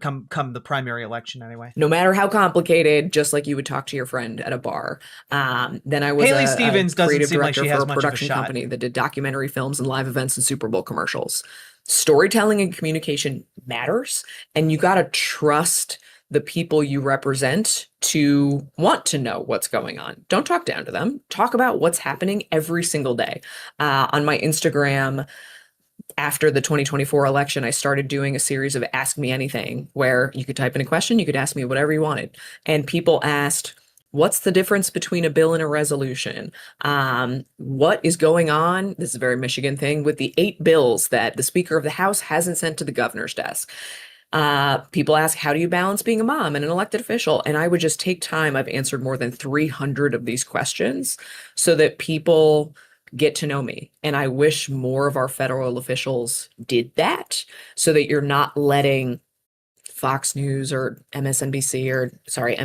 Come the primary election anyway. No matter how complicated, just like you would talk to your friend at a bar. Then I was Haley Stevens doesn't creative seem like director she has for a much of a production shot. company that did documentary films and live events and Super Bowl commercials. Storytelling and communication matters, and you got to trust the people you represent to want to know what's going on. Don't talk down to them. Talk about what's happening every single day. On my Instagram, after the 2024 election, I started doing a series of Ask Me Anything, where you could type in a question, you could ask me whatever you wanted. And people asked, what's the difference between a bill and a resolution? What is going on? This is a very Michigan thing with the 8 bills that the Speaker of the House hasn't sent to the governor's desk. People ask, how do you balance being a mom and an elected official? And I would just take time. I've answered more than 300 of these questions so that people get to know me. And I wish more of our federal officials did that so that you're not letting Fox News or MSNBC or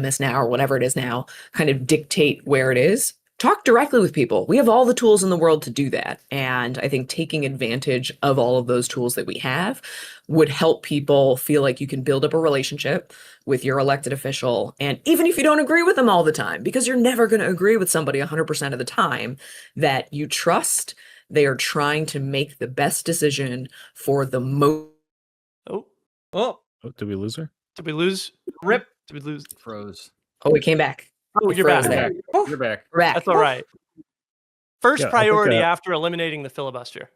MS Now or whatever it is now kind of dictate where it is. Talk directly with people. We have all the tools in the world to do that. And I think taking advantage of all of those tools that we have would help people feel like you can build up a relationship with your elected official. And even if you don't agree with them all the time, because you're never going to agree with somebody 100% of the time, that you trust they are trying to make the best decision for the most. Oh, did we lose her? Did we lose? Rip. Did we lose? Froze. Oh, we came back. Oh, you're back. You're back. We're back. That's all right. First Yeah, I think, priority after eliminating the filibuster.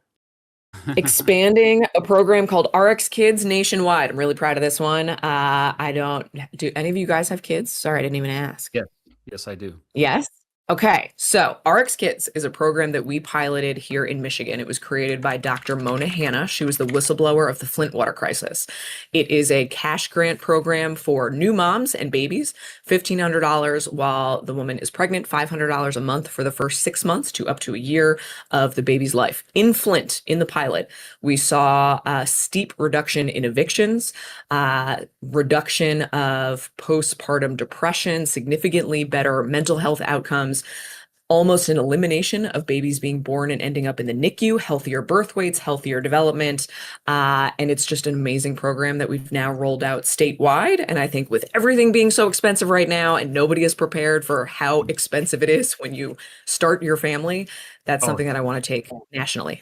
Expanding a program called RX Kids nationwide. I'm really proud of this one. I don't do any of you guys have kids? Sorry, I didn't even ask. Yes, yes, I do. Yes. Okay, so RX Kids is a program that we piloted here in Michigan. It was created by Dr. Mona Hanna. She was the whistleblower of the Flint water crisis. It is a cash grant program for new moms and babies, $1,500 while the woman is pregnant, $500 a month for the first 6 months to up to a year of the baby's life. In Flint, in the pilot, we saw a steep reduction in evictions, reduction of postpartum depression, significantly better mental health outcomes, almost an elimination of babies being born and ending up in the NICU, healthier birth weights, healthier development. And it's just an amazing program that we've now rolled out statewide. And I think with everything being so expensive right now and nobody is prepared for how expensive it is when you start your family, that's something that I want to take nationally.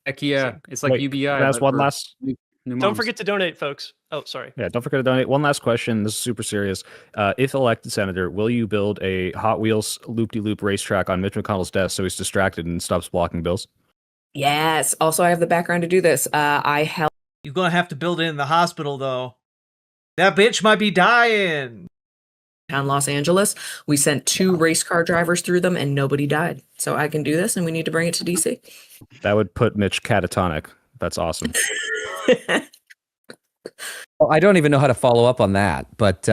Heck yeah. It's like Wait, UBI. that's but one for last. new Don't moms. forget to donate, folks. Oh, sorry. Yeah, don't forget to donate. One last question. This is super serious. If elected senator, will you build a Hot Wheels loop-de-loop racetrack on Mitch McConnell's desk so he's distracted and stops blocking bills? Yes. Also, I have the background to do this. I helped. You're gonna have to build it in the hospital, though. That bitch might be dying. Town Los Angeles. We sent 2 race car drivers through them and nobody died. So I can do this and we need to bring it to DC. That would put Mitch catatonic. That's awesome. Well, I don't even know how to follow up on that, but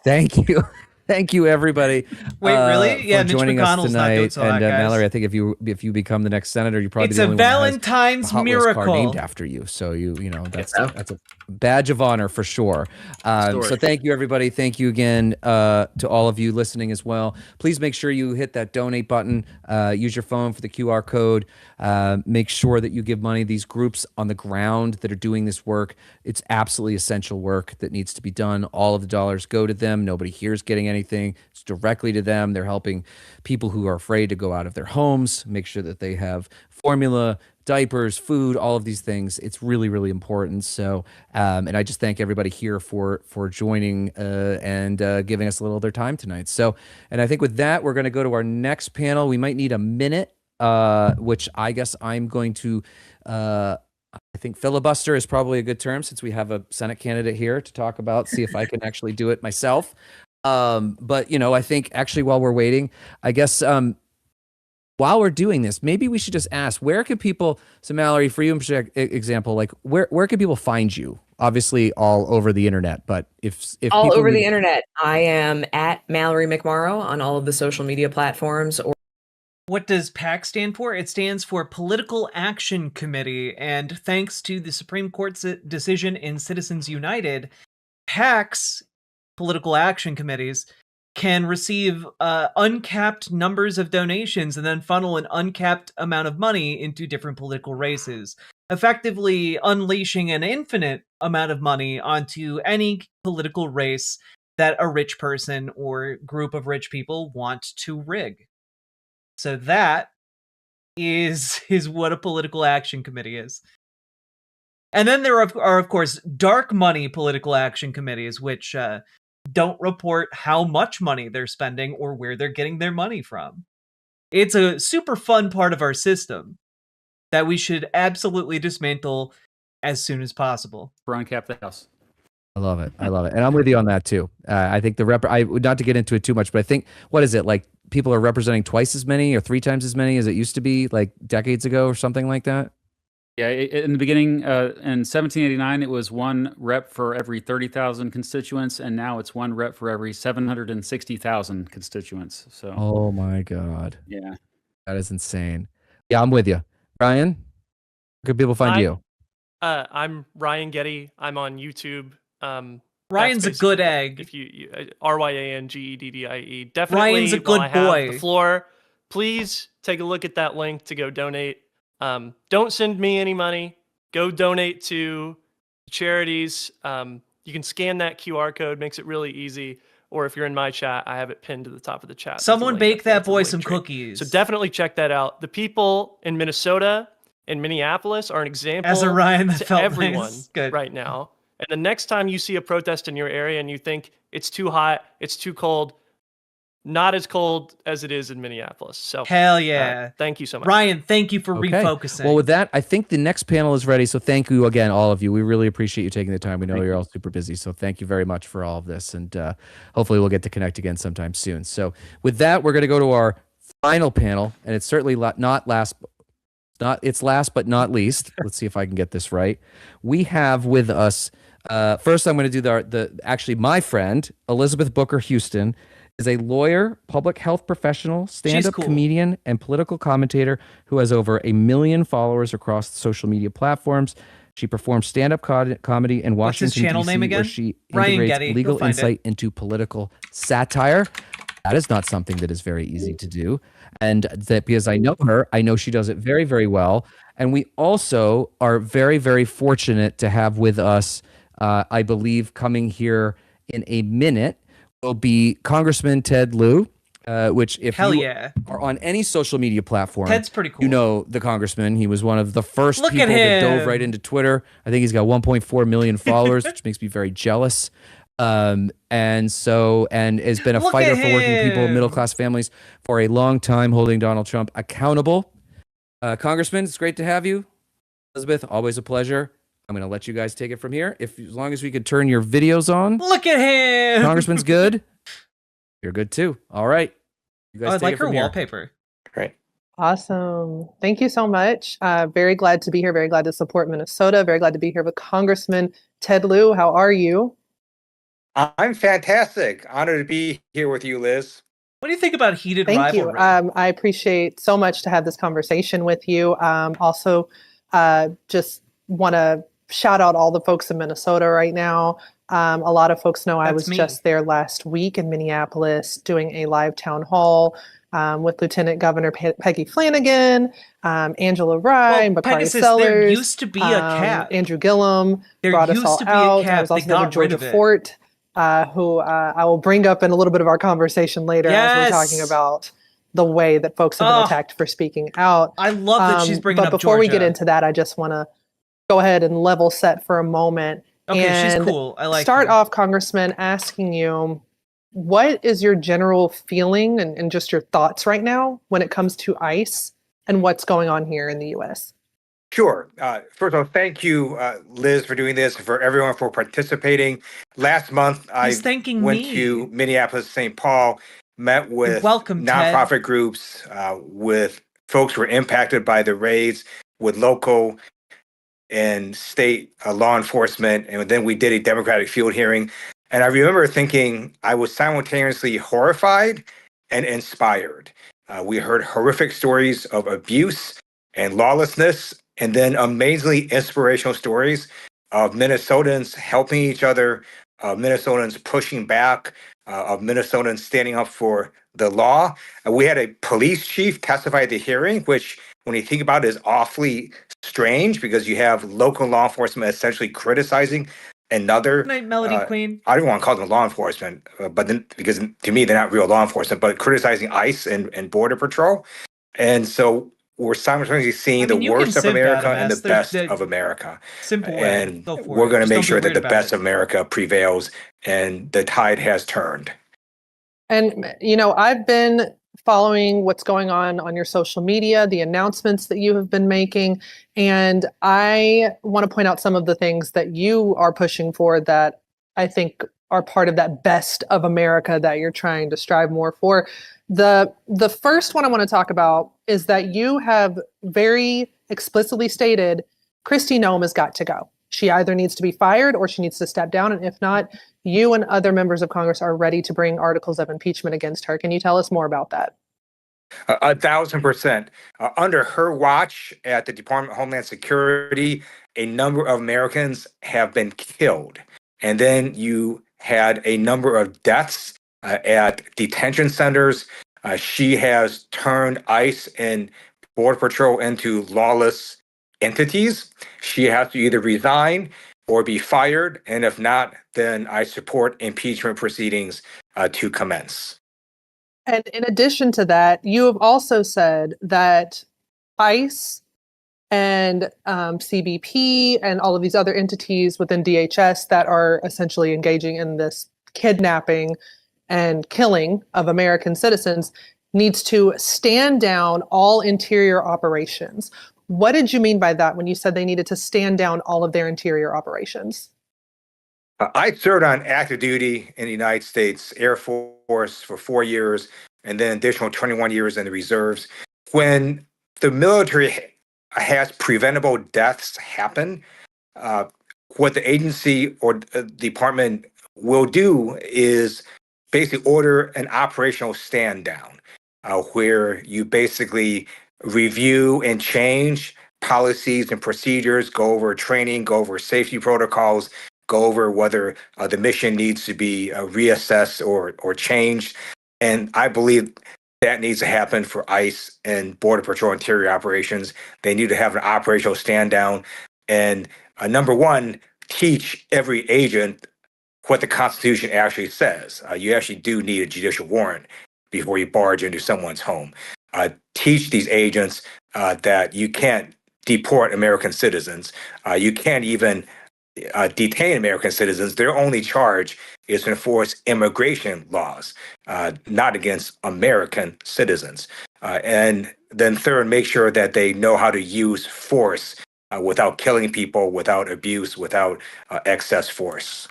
thank you. Thank you, everybody. Wait, really? Yeah, for Mitch joining us McConnell's not doing tonight. so hot, And guys. Mallory, I think if you become the next senator, you probably It's the a only one that has Valentine's a Hot Wheels car miracle. named after you. So you know that's a badge of honor for sure. So thank you, everybody. Thank you again to all of you listening as well. Please make sure you hit that donate button. Use your phone for the QR code. Make sure that you give money. These groups on the ground that are doing this work, it's absolutely essential work that needs to be done. All of the dollars go to them. Nobody here is getting anything. It's directly to them. They're helping people who are afraid to go out of their homes, make sure that they have formula, diapers, food, all of these things. It's really, really important. So, and I just thank everybody here for joining and giving us a little of their time tonight. So, and I think with that, we're going to go to our next panel. We might need a minute, which I guess I'm going to, I think filibuster is probably a good term since we have a Senate candidate here to talk about, see if I can actually do it myself. But, you know, I think actually while we're waiting, I guess while we're doing this, maybe we should just ask, where can people, so Mallory, for you in example, like where can people find you? Obviously all over the internet, but if all over the internet, I am at Mallory McMorrow on all of the social media platforms. Or what does PAC stand for? It stands for Political Action Committee. And thanks to the Supreme Court's decision in Citizens United, PACs, political action committees, can receive uncapped numbers of donations and then funnel an uncapped amount of money into different political races, effectively unleashing an infinite amount of money onto any political race that a rich person or group of rich people want to rig. So that is what a political action committee is. And then there are of course, dark money political action committees, which don't report how much money they're spending or where they're getting their money from. It's a super fun part of our system that we should absolutely dismantle as soon as possible. Uncap the House. I love it. I love it. And I'm with you on that too. I think not to get into it too much, but I think, what is it? Like people are representing twice as many or 3 times as many as it used to be like decades ago or something like that? Yeah, in the beginning, in 1789, it was 1 rep for every 30,000 constituents, and now it's 1 rep for every 760,000 constituents. So, oh my God. Yeah. That is insane. Yeah, I'm with you. Ryan, where can people find you? I'm Ryan Getty. I'm on YouTube. Ryan's a good egg. If you RyanGeddie. Definitely. Ryan's a good while I have boy. The floor. Please take a look at that link to go donate. Don't send me any money. Go donate to charities. You can scan that QR code, makes it really easy. Or if you're in my chat, I have it pinned to the top of the chat. Someone bake that boy some cookies. So definitely check that out. The people in Minnesota and Minneapolis are an example As a Ryan that to felt everyone nice. Good. right now. And the next time you see a protest in your area and you think it's too hot, it's too cold, not as cold as it is in Minneapolis. So Hell yeah. Thank you so much. Ryan, thank you for Okay. refocusing. Well, with that, I think the next panel is ready. So thank you again, all of you. We really appreciate you taking the time. We know you're all super busy. So thank you very much for all of this. And hopefully we'll get to connect again sometime soon. So with that, we're going to go to our final panel. And it's certainly it's last but not least. Let's see if I can get this right. We have with us, first I'm going to do actually my friend, Elizabeth Booker Houston, is a lawyer, public health professional, stand-up cool. comedian, and political commentator who has over 1 million followers across social media platforms. She performs stand-up comedy in What's his Washington, channel D.C., name again? where she Ryan integrates Getty. legal You'll find insight into political satire. That is not something that is very easy to do. And that because I know her, I know she does it very, very well. And we also are very, very fortunate to have with us, I believe, coming here in a minute, will be Congressman Ted Lieu, which if Hell you yeah. are on any social media platform, Ted's pretty cool. you know the congressman. He was one of the first Look people at that dove him. right into Twitter. I think he's got 1.4 million followers, which makes me very jealous. And has been a Look fighter at for working people, him. middle-class families for a long time, holding Donald Trump accountable. Congressman, it's great to have you. Elizabeth, always a pleasure. I'm going to let you guys take it from here. As long as we could turn your videos on. Look at him. Congressman's good. You're good too. All right. You guys I take like it her from here. wallpaper. Great. Awesome. Thank you so much. Very glad to be here. Very glad to support Minnesota. Very glad to be here with Congressman Ted Lieu. How are you? I'm fantastic. Honored to be here with you, Liz. What do you think about heated Thank you. rivalry? I appreciate so much to have this conversation with you. Also, just want to shout out all the folks in Minnesota right now. A lot of folks know I was just there last week in Minneapolis doing a live town hall with Lieutenant Governor Peggy Flanagan, Angela Rye, and Bakari Pegasus, Sellers. there used to be a cap. Andrew Gillum There brought us used all to be a out. cap. I was They also there with got rid Georgia of it. Fort, who I will bring up in a little bit of our conversation later as we're talking Yes. about the way that folks have been attacked for speaking out. I love that she's bringing but up before we get Georgia. into that, I just want to go ahead and level set for a moment. Okay, she's and cool. I like start her. off, Congressman, asking you, what is your general feeling and just your thoughts right now when it comes to ICE and what's going on here in the U.S.? Sure. First of all, thank you, Liz, for doing this, for everyone for participating. Last month, I thanking went me. to Minneapolis, St. Paul, met with welcome, nonprofit Ted. groups, with folks who were impacted by the raids, with local and state law enforcement. And then we did a Democratic field hearing. And I remember thinking I was simultaneously horrified and inspired. We heard horrific stories of abuse and lawlessness, and then amazingly inspirational stories of Minnesotans helping each other, of Minnesotans pushing back, of Minnesotans standing up for the law. We had a police chief testify at the hearing, which, when you think about it, is awfully strange because you have local law enforcement essentially criticizing another. Good night, Melody Queen. I don't want to call them law enforcement, but then, because to me they're not real law enforcement, but criticizing ICE and Border Patrol. And so we're simultaneously seeing the you worst can of simp at America a and the mess. There's best of America. Simple way. And Go for we're it. going to Just make don't sure be that the weird about best it. of America prevails, and the tide has turned. And, you know, I've been following what's going on your social media, the announcements that you have been making. And I want to point out some of the things that you are pushing for that I think are part of that best of America that you're trying to strive more for. The first one I want to talk about is that you have very explicitly stated Kristi Noem has got to go. She either needs to be fired or she needs to step down. And if not, you and other members of Congress are ready to bring articles of impeachment against her. Can you tell us more about that? 1,000%. Under her watch at the Department of Homeland Security, a number of Americans have been killed. And then you had a number of deaths at detention centers. She has turned ICE and Border Patrol into lawless entities. She has to either resign or be fired. And if not, then I support impeachment proceedings to commence. And in addition to that, you have also said that ICE and CBP and all of these other entities within DHS that are essentially engaging in this kidnapping and killing of American citizens needs to stand down all interior operations. What did you mean by that when you said they needed to stand down all of their interior operations? I served on active duty in the United States Air Force for 4 years and then additional 21 years in the reserves. When the military has preventable deaths happen, what the agency or department will do is basically order an operational stand down, where you basically review and change policies and procedures, go over training, go over safety protocols, go over whether the mission needs to be reassessed or changed. And I believe that needs to happen for ICE and Border Patrol interior operations. They need to have an operational stand down. And number one, teach every agent what the Constitution actually says. You actually do need a judicial warrant before you barge into someone's home. Teach these agents that you can't deport American citizens. You can't even detain American citizens. Their only charge is to enforce immigration laws, not against American citizens. And then third, make sure that they know how to use force without killing people, without abuse, without excess force.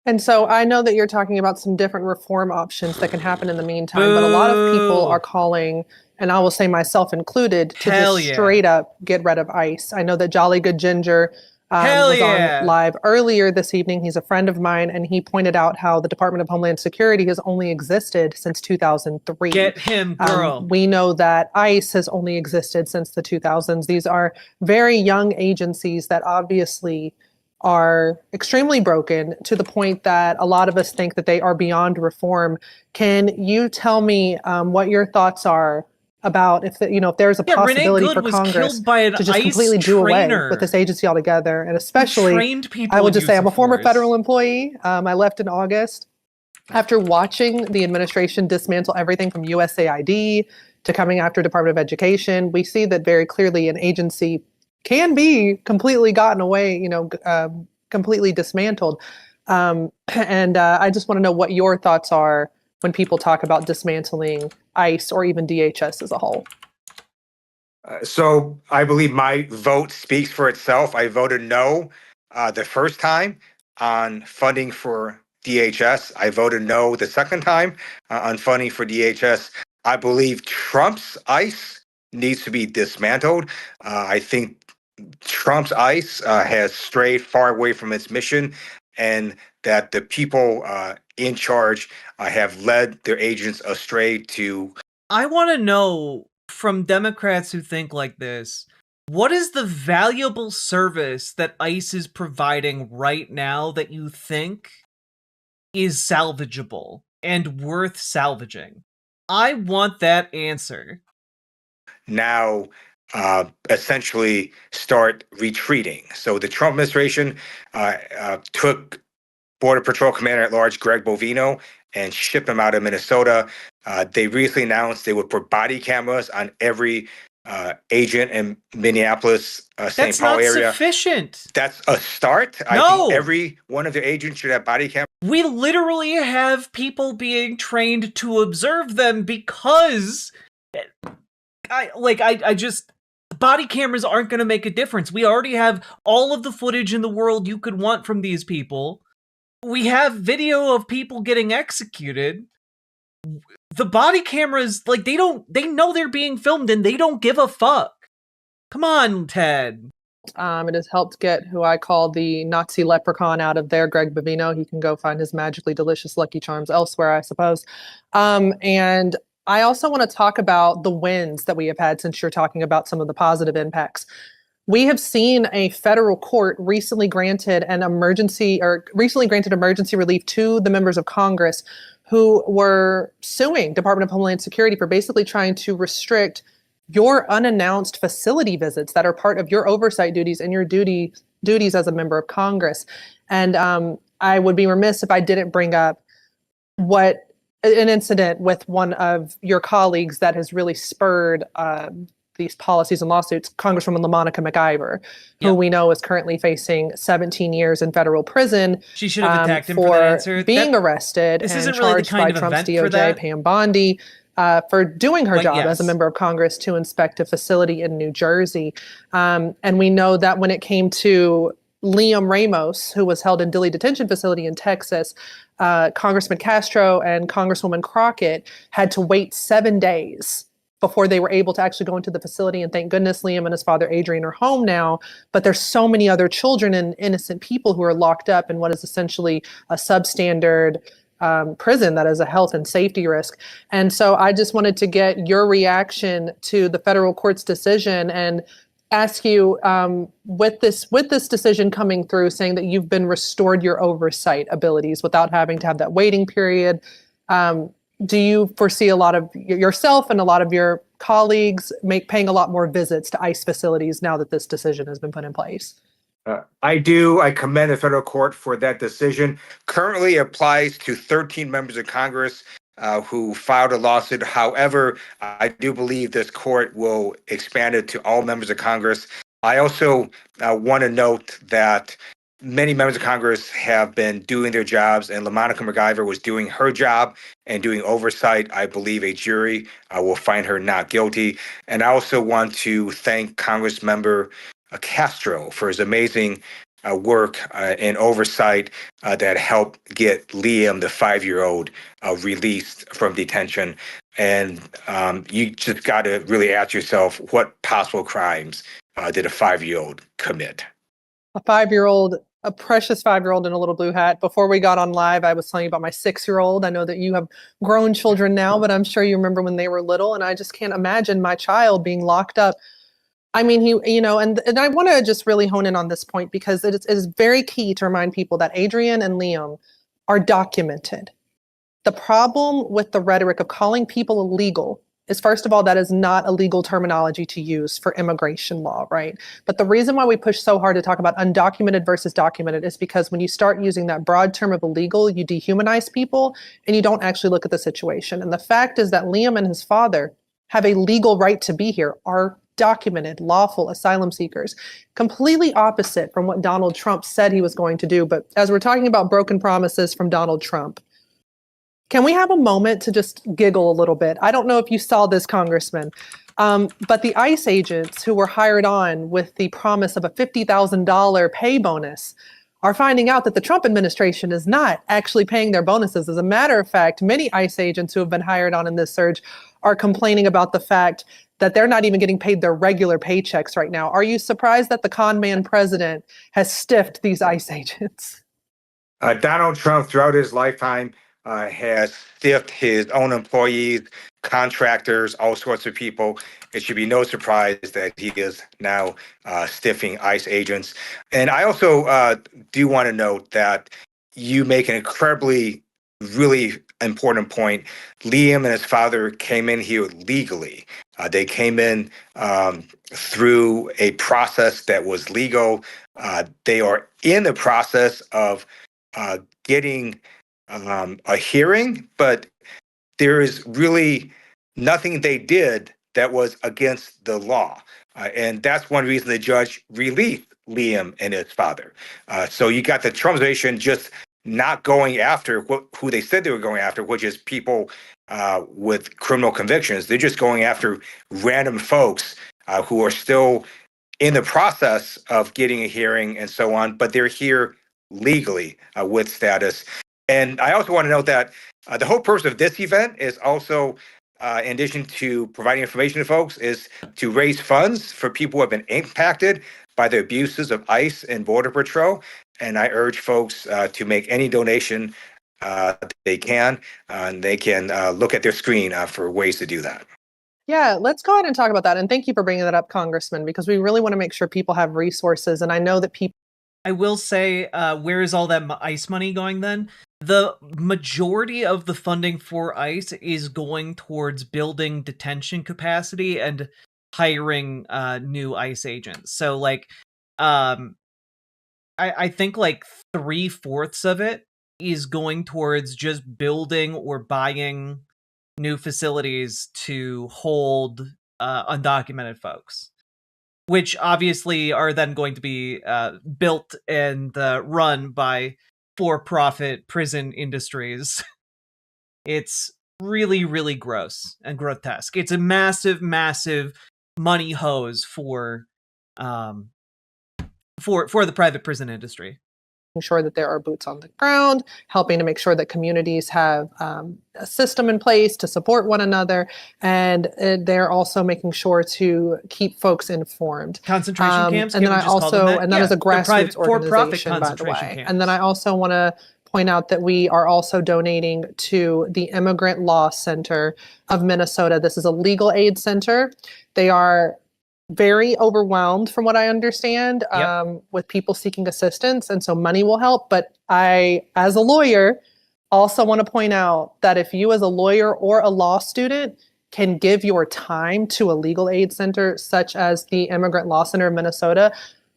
And so I know that you're talking about some different reform options that can happen in the meantime, but a lot of people are calling, and I will say myself included, to just straight up get rid of ICE. I know that Jolly Good Ginger was on live earlier this evening. He's a friend of mine, and he pointed out how the Department of Homeland Security has only existed since 2003. Get him, girl. We know that ICE has only existed since the 2000s. These are very young agencies that obviously are extremely broken to the point that a lot of us think that they are beyond reform. Can you tell me what your thoughts are about if there's a possibility for Congress to just completely do away with this agency altogether? And especially, I will just say I'm a former federal employee. I left in August after watching the administration dismantle everything from USAID to coming after Department of Education. We see that very clearly an agency can be completely gotten away, completely dismantled. And I just want to know what your thoughts are when people talk about dismantling ICE or even DHS as a whole. So I believe my vote speaks for itself. I voted no the first time on funding for DHS. I voted no the second time on funding for DHS. I believe Trump's ICE needs to be dismantled. I think Trump's ICE has strayed far away from its mission, and that the people in charge have led their agents astray to. I want to know from Democrats who think like this, what is the valuable service that ICE is providing right now that you think is salvageable and worth salvaging? I want that answer. Now, essentially start retreating. So the Trump administration took Border Patrol Commander at Large Greg Bovino and shipped him out of Minnesota. They recently announced they would put body cameras on every agent in Minneapolis, St. Paul area. That's not sufficient. That's a start. No. I think every one of the agents should have body cameras. We literally have people being trained to observe them because I just body cameras aren't going to make a difference. We already have all of the footage in the world you could want from these people. We have video of people getting executed. The body cameras, they know they're being filmed and they don't give a fuck. Come on, Ted. It has helped get who I call the Nazi leprechaun out of there, Greg Bovino. He can go find his magically delicious Lucky Charms elsewhere, I suppose. And I also want to talk about the wins that we have had since you're talking about some of the positive impacts. We have seen a federal court recently granted emergency relief to the members of Congress who were suing Department of Homeland Security for basically trying to restrict your unannounced facility visits that are part of your oversight duties and your duties as a member of Congress. And I would be remiss if I didn't bring up an incident with one of your colleagues that has really spurred these policies and lawsuits, Congresswoman LaMonica McIver, who Yep. we know is currently facing 17 years in federal prison. She should have attacked him for that answer. Being arrested This and isn't really the charged kind by of Trump's event for DOJ, that. Pam Bondi, for doing her But job as a yes. member of Congress to inspect a facility in New Jersey. And we know that when it came to Liam Ramos, who was held in Dilley Detention Facility in Texas, Congressman Castro and Congresswoman Crockett had to wait 7 days before they were able to actually go into the facility. And thank goodness Liam and his father, Adrian, are home now. But there's so many other children and innocent people who are locked up in what is essentially a substandard prison that is a health and safety risk. And so I just wanted to get your reaction to the federal court's decision and ask you, with this decision coming through, saying that you've been restored your oversight abilities without having to have that waiting period, do you foresee a lot of yourself and a lot of your colleagues paying a lot more visits to ICE facilities now that this decision has been put in place? I do. I commend the federal court for that decision. Currently applies to 13 members of Congress who filed a lawsuit. However, I do believe this court will expand it to all members of Congress. I also want to note that many members of Congress have been doing their jobs, and LaMonica McIver was doing her job and doing oversight. I believe a jury will find her not guilty. And I also want to thank Congressmember Castro for his amazing work and oversight that helped get Liam, the 5-year-old, released from detention. And you just got to really ask yourself, what possible crimes did a 5-year-old commit? A 5-year-old, a precious 5-year-old in a little blue hat. Before we got on live, I was telling you about my 6-year-old. I know that you have grown children now, but I'm sure you remember when they were little. And I just can't imagine my child being locked up. I mean, and I want to just really hone in on this point because it is very key to remind people that Adrian and Liam are documented. The problem with the rhetoric of calling people illegal is, first of all, that is not a legal terminology to use for immigration law, right? But the reason why we push so hard to talk about undocumented versus documented is because when you start using that broad term of illegal, you dehumanize people and you don't actually look at the situation. And the fact is that Liam and his father have a legal right to be here, are documented, lawful asylum seekers, completely opposite from what Donald Trump said he was going to do. But as we're talking about broken promises from Donald Trump, can we have a moment to just giggle a little bit? I don't know if you saw this, Congressman, but the ICE agents who were hired on with the promise of a $50,000 pay bonus are finding out that the Trump administration is not actually paying their bonuses. As a matter of fact, many ICE agents who have been hired on in this surge are complaining about the fact that they're not even getting paid their regular paychecks right now. Are you surprised that the con man president has stiffed these ICE agents? Donald Trump, throughout his lifetime, has stiffed his own employees, contractors, all sorts of people. It should be no surprise that he is now stiffing ICE agents. And I also do want to note that you make an incredibly, really important point. Liam and his father came in here legally. They came in through a process that was legal. They are in the process of getting a hearing, but there is really nothing they did that was against the law. And that's one reason the judge released Liam and his father. So you got the Trumpization just not going after who they said they were going after, which is people with criminal convictions. They're just going after random folks who are still in the process of getting a hearing and so on, but they're here legally with status. And I also want to note that the whole purpose of this event is also, in addition to providing information to folks, is to raise funds for people who have been impacted by the abuses of ICE and Border Patrol. And I urge folks to make any donation they can, and they can look at their screen for ways to do that. Yeah, let's go ahead and talk about that. And thank you for bringing that up, Congressman, because we really want to make sure people have resources. And I know that people. I will say, where is all that ICE money going then? The majority of the funding for ICE is going towards building detention capacity and hiring new ICE agents. So, like, I think like 3/4 of it is going towards just building or buying new facilities to hold undocumented folks, which obviously are then going to be built and run by for-profit prison industries. It's really, really gross and grotesque. It's a massive, massive money hose for the private prison industry. Sure that there are boots on the ground, helping to make sure that communities have a system in place to support one another, and they're also making sure to keep folks informed. Concentration camps, and then I also, and that is a grassroots for-profit organization, by the way. concentration camps. And then I also want to point out that we are also donating to the Immigrant Law Center of Minnesota. This is a legal aid center. They are very overwhelmed, from what I understand, with people seeking assistance. And so money will help. But I, as a lawyer, also want to point out that if you as a lawyer or a law student can give your time to a legal aid center, such as the Immigrant Law Center of Minnesota,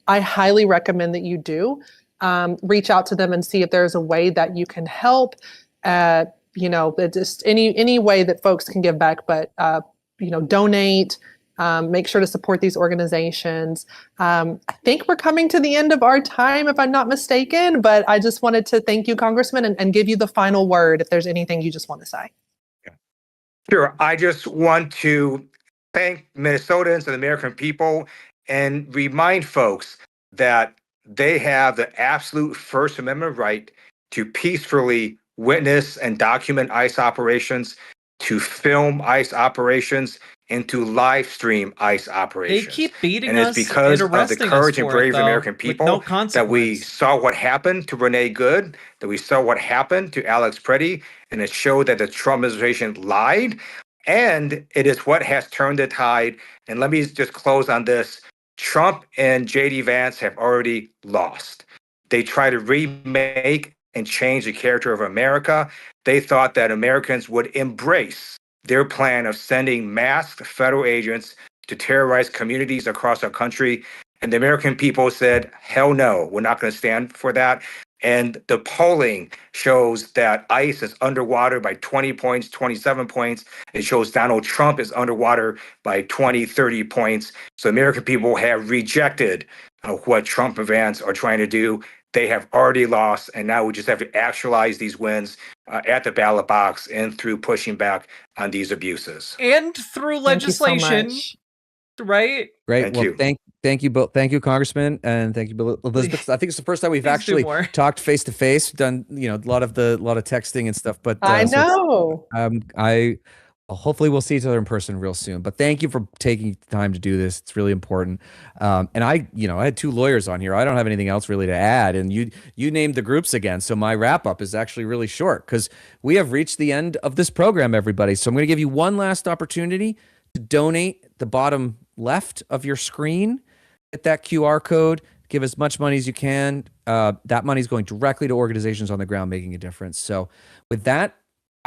I highly recommend that you do. Reach out to them and see if there's a way that you can help. Just any way that folks can give back, but donate. Make sure to support these organizations. I think we're coming to the end of our time, if I'm not mistaken, but I just wanted to thank you, Congressman, and give you the final word if there's anything you just want to say. Sure. I just want to thank Minnesotans and the American people and remind folks that they have the absolute First Amendment right to peacefully witness and document ICE operations, to film ICE operations, and to live stream ICE operations. They keep beating and us it's because and of the courage and bravery of American with people no that we consequence. saw what happened to Renee Good, that we saw what happened to Alex Preddy, and it showed that the Trump administration lied. And it is what has turned the tide. And let me just close on this. Trump and J.D. Vance have already lost. They try to remake and change the character of America. They thought that Americans would embrace their plan of sending masked federal agents to terrorize communities across our country. And the American people said, hell no, we're not going to stand for that. And the polling shows that ICE is underwater by 20 points, 27 points. It shows Donald Trump is underwater by 20, 30 points. So American people have rejected what Trump and Vance are trying to do. They have already lost, and now we just have to actualize these wins at the ballot box and through pushing back on these abuses. And through legislation, right? Great. Thank you both. Thank you, Congressman, and thank you, Elizabeth. I think it's the first time we've actually talked face to face. Done, a lot of texting and stuff. But I know. Hopefully we'll see each other in person real soon. But thank you for taking time to do this. It's really important. And I had two lawyers on here. I don't have anything else really to add. And you named the groups again. So my wrap up is actually really short because we have reached the end of this program, everybody. So I'm going to give you one last opportunity to donate the bottom left of your screen. Hit that QR code. Give as much money as you can. That money is going directly to organizations on the ground making a difference. So with that,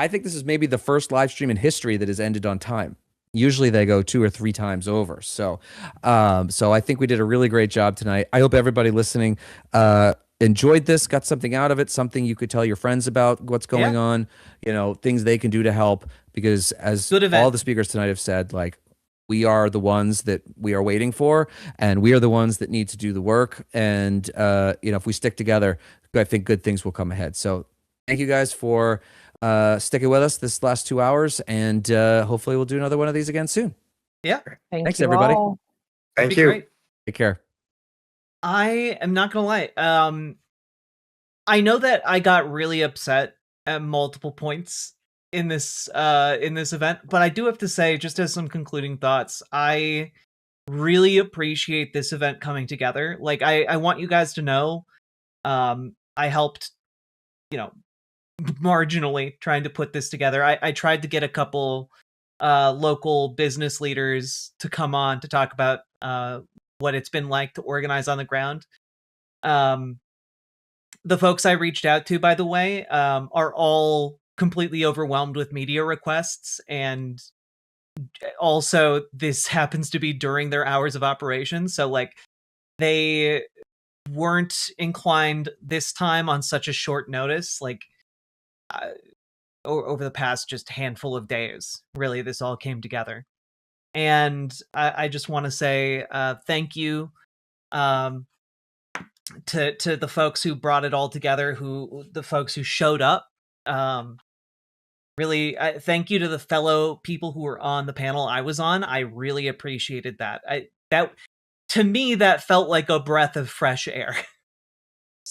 I think this is maybe the first live stream in history that has ended on time. Usually they go 2 or 3 times over. So I think we did a really great job tonight. I hope everybody listening enjoyed this, got something out of it, something you could tell your friends about what's going on, things they can do to help. Because as all the speakers tonight have said, we are the ones that we are waiting for, and we are the ones that need to do the work. And, if we stick together, I think good things will come ahead. So thank you guys for sticking with us this last 2 hours, and hopefully we'll do another one of these again soon. Yeah. Thanks, everybody. All. Thank you. Great. Take care. I am not gonna lie. I know that I got really upset at multiple points in this event, but I do have to say, just as some concluding thoughts, I really appreciate this event coming together. I want you guys to know, I helped, marginally trying to put this together. I tried to get a couple local business leaders to come on to talk about what it's been like to organize on the ground. The folks I reached out to, by the way, are all completely overwhelmed with media requests, and also this happens to be during their hours of operation, so they weren't inclined this time on such a short notice. Over the past just handful of days, really, this all came together. And I just want to say thank you to the folks who brought it all together, the folks who showed up. Really, thank you to the fellow people who were on the panel I was on. I really appreciated that. To me, that felt like a breath of fresh air.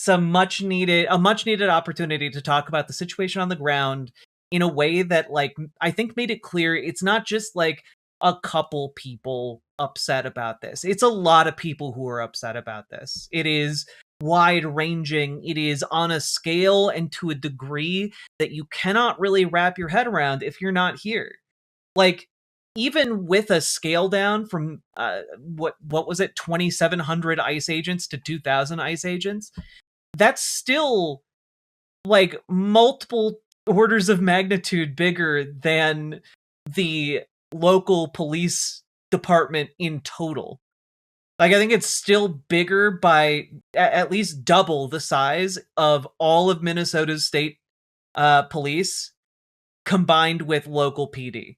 A much needed opportunity to talk about the situation on the ground in a way that, like, I think made it clear it's not just like a couple people upset about this. It's a lot of people who are upset about this. It is wide ranging. It is on a scale and to a degree that you cannot really wrap your head around if you're not here. Like, even with a scale down from what was it, 2,700 ICE agents to 2,000 ICE agents, that's still like multiple orders of magnitude bigger than the local police department in total. Like, I think it's still bigger by at least double the size of all of Minnesota's state police combined with local PD.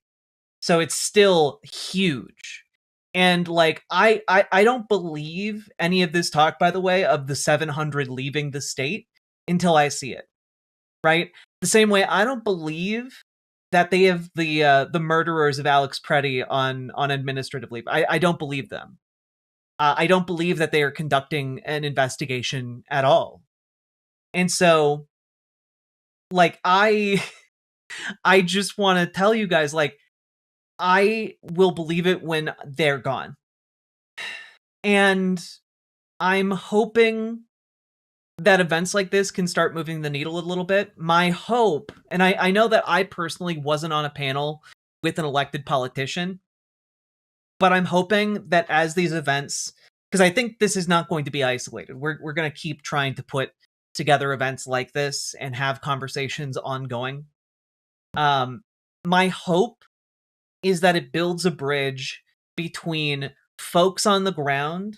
So it's still huge. And like, I don't believe any of this talk, by the way, of the 700 leaving the state until I see it. Right? The same way I don't believe that they have the murderers of Alex Preddy on administrative leave. I don't believe them. I don't believe that they are conducting an investigation at all. And so, like, I just want to tell you guys, like, I will believe it when they're gone. And I'm hoping that events like this can start moving the needle a little bit. My hope, and I know that I personally wasn't on a panel with an elected politician, but I'm hoping that as these events, because I think this is not going to be isolated. We're going to keep trying to put together events like this and have conversations ongoing. My hope is that it builds a bridge between folks on the ground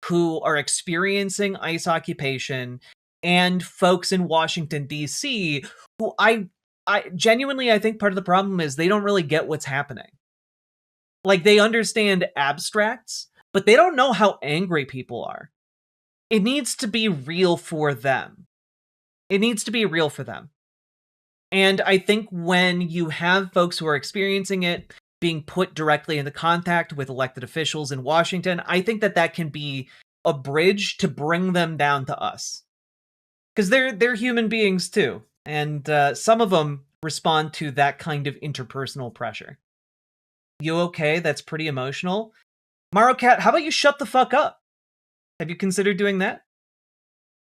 who are experiencing ICE occupation and folks in Washington, D.C., who I genuinely, I think part of the problem is they don't really get what's happening. Like, they understand abstracts, but they don't know how angry people are. It needs to be real for them. It needs to be real for them. And I think when you have folks who are experiencing it being put directly into contact with elected officials in Washington, I think that can be a bridge to bring them down to us. Because they're human beings too. And some of them respond to that kind of interpersonal pressure. You okay? That's pretty emotional. Marocat, how about you shut the fuck up? Have you considered doing that?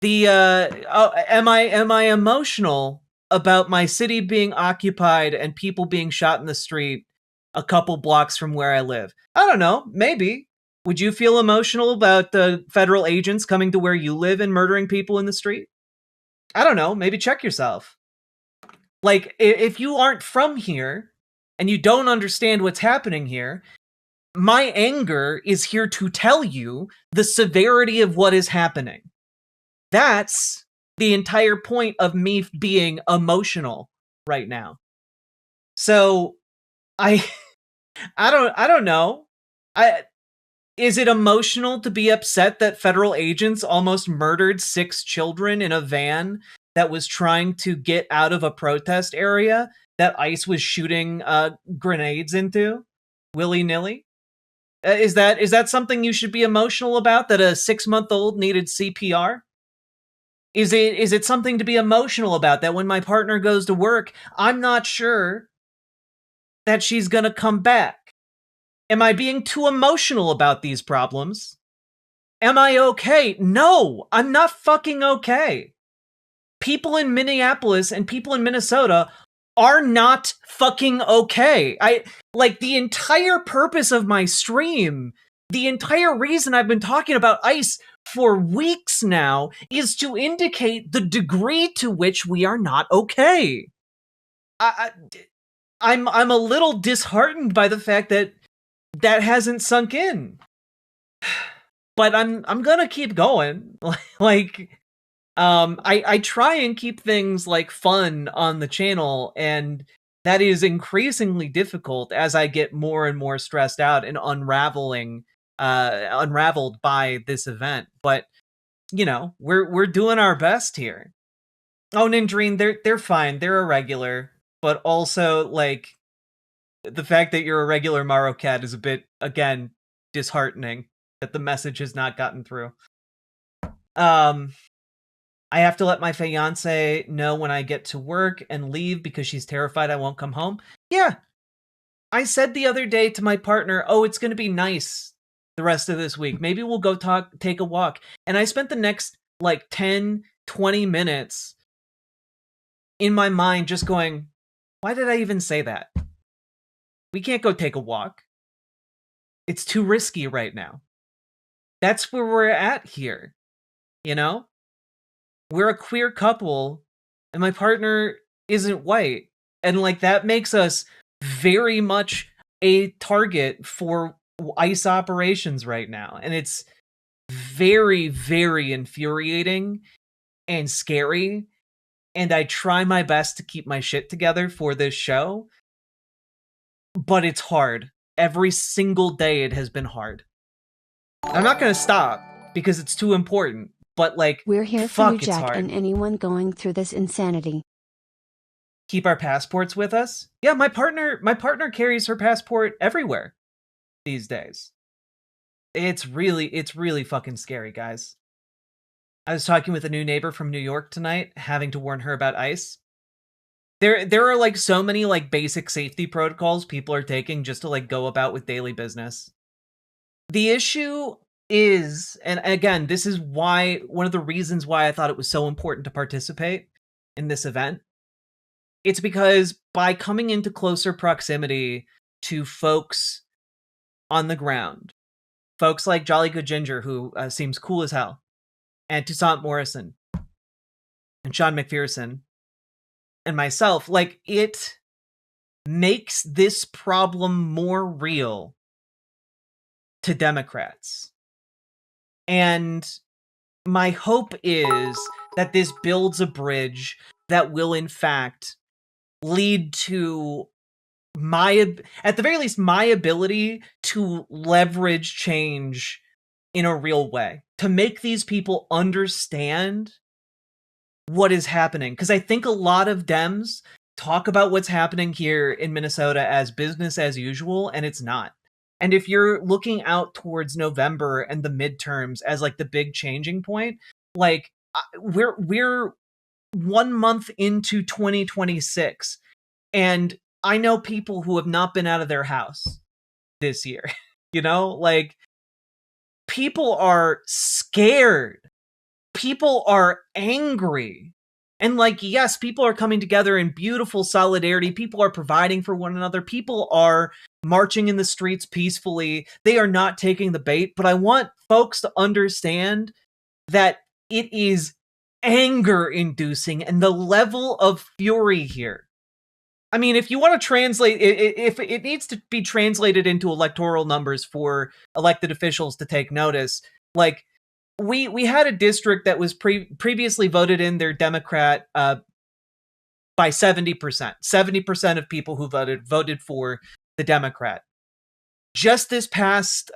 Am I emotional about my city being occupied and people being shot in the street a couple blocks from where I live? I don't know, maybe. Would you feel emotional about the federal agents coming to where you live and murdering people in the street? I don't know, maybe check yourself. Like, if you aren't from here and you don't understand what's happening here, my anger is here to tell you the severity of what is happening. That's the entire point of me being emotional right now. So I don't know. Is it emotional to be upset that federal agents almost murdered 6 children in a van that was trying to get out of a protest area that ICE was shooting grenades into willy-nilly? Is that something you should be emotional about, that a 6-month-old needed CPR? Is it something to be emotional about that when my partner goes to work, I'm not sure that she's going to come back? Am I being too emotional about these problems? Am I okay? No, I'm not fucking okay. People in Minneapolis and people in Minnesota are not fucking okay. Like, the entire purpose of my stream, the entire reason I've been talking about ICE for weeks now, is to indicate the degree to which we are not okay. I'm a little disheartened by the fact that hasn't sunk in. But I'm gonna keep going. Like, I try and keep things like fun on the channel, and that is increasingly difficult as I get more and more stressed out and unraveled by this event. But you know, we're doing our best here. Oh, Nindreen, they're fine. They're a regular, but also like the fact that you're a regular Maro cat is a bit, again, disheartening that the message has not gotten through. I have to let my fiance know when I get to work and leave because she's terrified I won't come home. Yeah. I said the other day to my partner, oh, it's going to be nice the rest of this week. Maybe we'll go take a walk. And I spent the next like 10, 20 minutes in my mind just going, why did I even say that? We can't go take a walk. It's too risky right now. That's where we're at here. You know? We're a queer couple, and my partner isn't white. And, like, that makes us very much a target for ICE operations right now. And it's very, very infuriating and scary. And I try my best to keep my shit together for this show. But it's hard. Every single day it has been hard. I'm not going to stop because it's too important. But like, we're here fuck, for you, it's Jack, hard. and anyone going through this insanity. Keep our passports with us? Yeah, my partner carries her passport everywhere these days. It's really fucking scary, guys. I was talking with a new neighbor from New York tonight, having to warn her about ICE. There are like so many like basic safety protocols people are taking just to like go about with daily business. The issue is, and again, this is why, one of the reasons why I thought it was so important to participate in this event. It's because by coming into closer proximity to folks on the ground, folks like Jolly Good Ginger, who seems cool as hell, and Toussaint Morrison, and Sean McPherson, and myself, like, it makes this problem more real to Democrats. And my hope is that this builds a bridge that will, in fact, lead to at the very least, my ability to leverage change in a real way, to make these people understand what is happening. Because I think a lot of Dems talk about what's happening here in Minnesota as business as usual, and it's not. And if you're looking out towards November and the midterms as like the big changing point, like we're 1 month into 2026, and I know people who have not been out of their house this year. You know, like, people are scared. People are angry. And like, yes, people are coming together in beautiful solidarity. People are providing for one another. People are marching in the streets peacefully. They are not taking the bait. But I want folks to understand that it is anger-inducing, and the level of fury here. I mean, if you want to translate, if it needs to be translated into electoral numbers for elected officials to take notice, like, we had a district that was previously voted in their Democrat by 70%. 70% of people who voted for the Democrat. Just this past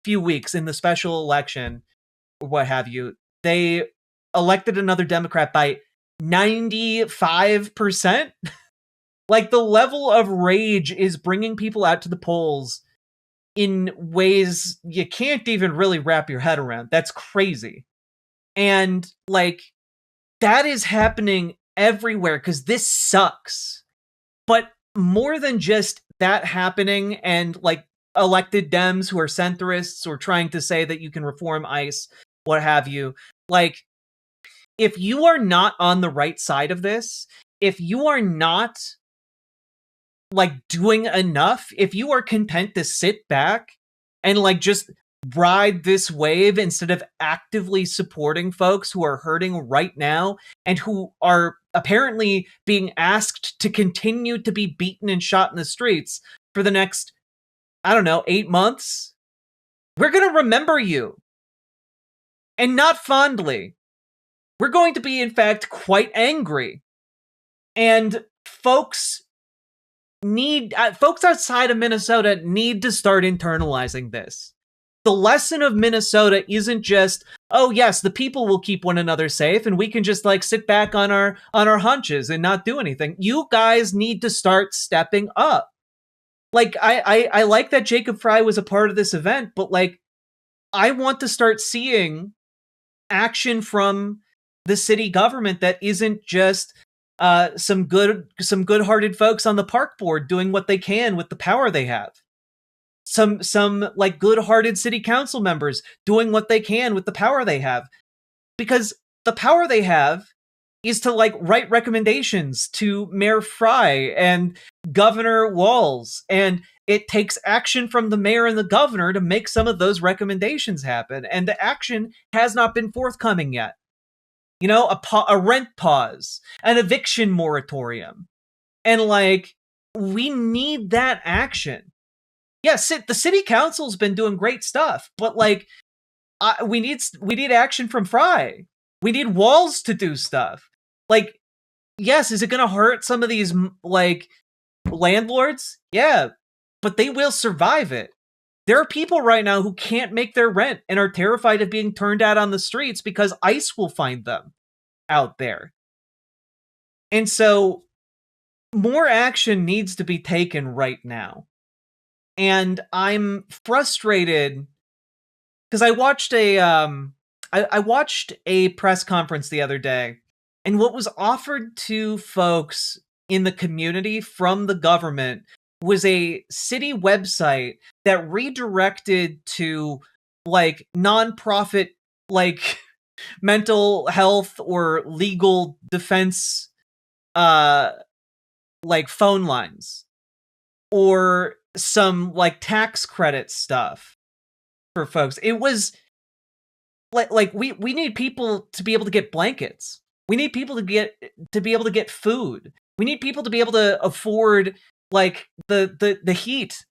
few weeks in the special election, or what have you, they elected another Democrat by 95%. Like, the level of rage is bringing people out to the polls in ways you can't even really wrap your head around. That's crazy. And, like, that is happening everywhere because this sucks. But more than just that happening and, like, elected Dems who are centrists or trying to say that you can reform ICE, what have you, like, if you are not on the right side of this, if you are not like doing enough, if you are content to sit back and like just ride this wave instead of actively supporting folks who are hurting right now and who are apparently being asked to continue to be beaten and shot in the streets for the next, I don't know, 8 months, we're going to remember you. And not fondly. We're going to be, in fact, quite angry. And folks folks outside of Minnesota need to start internalizing this. The lesson of Minnesota isn't just, oh yes, the people will keep one another safe and we can just like sit back on our hunches and not do anything. You guys need to start stepping up. Like I like that Jacob Frey was a part of this event, but like I want to start seeing action from the city government that isn't just some good-hearted folks on the park board doing what they can with the power they have. Some like good-hearted city council members doing what they can with the power they have. Because the power they have is to like write recommendations to Mayor Frey and Governor Walz, and it takes action from the mayor and the governor to make some of those recommendations happen, and the action has not been forthcoming yet. You know, a rent pause, an eviction moratorium, and like we need that action. Yes, the city council's been doing great stuff, but like we need action from Frey. We need Walz to do stuff. Like, yes, is it going to hurt some of these like landlords? Yeah, but they will survive it. There are people right now who can't make their rent and are terrified of being turned out on the streets because ICE will find them out there. And so more action needs to be taken right now. And I'm frustrated because I watched a press conference the other day, and what was offered to folks in the community from the government was a city website that redirected to like nonprofit like mental health or legal defense like phone lines, or some like tax credit stuff for folks. It was like we need people to be able to get blankets. We need people to be able to get food. We need people to be able to afford like the heat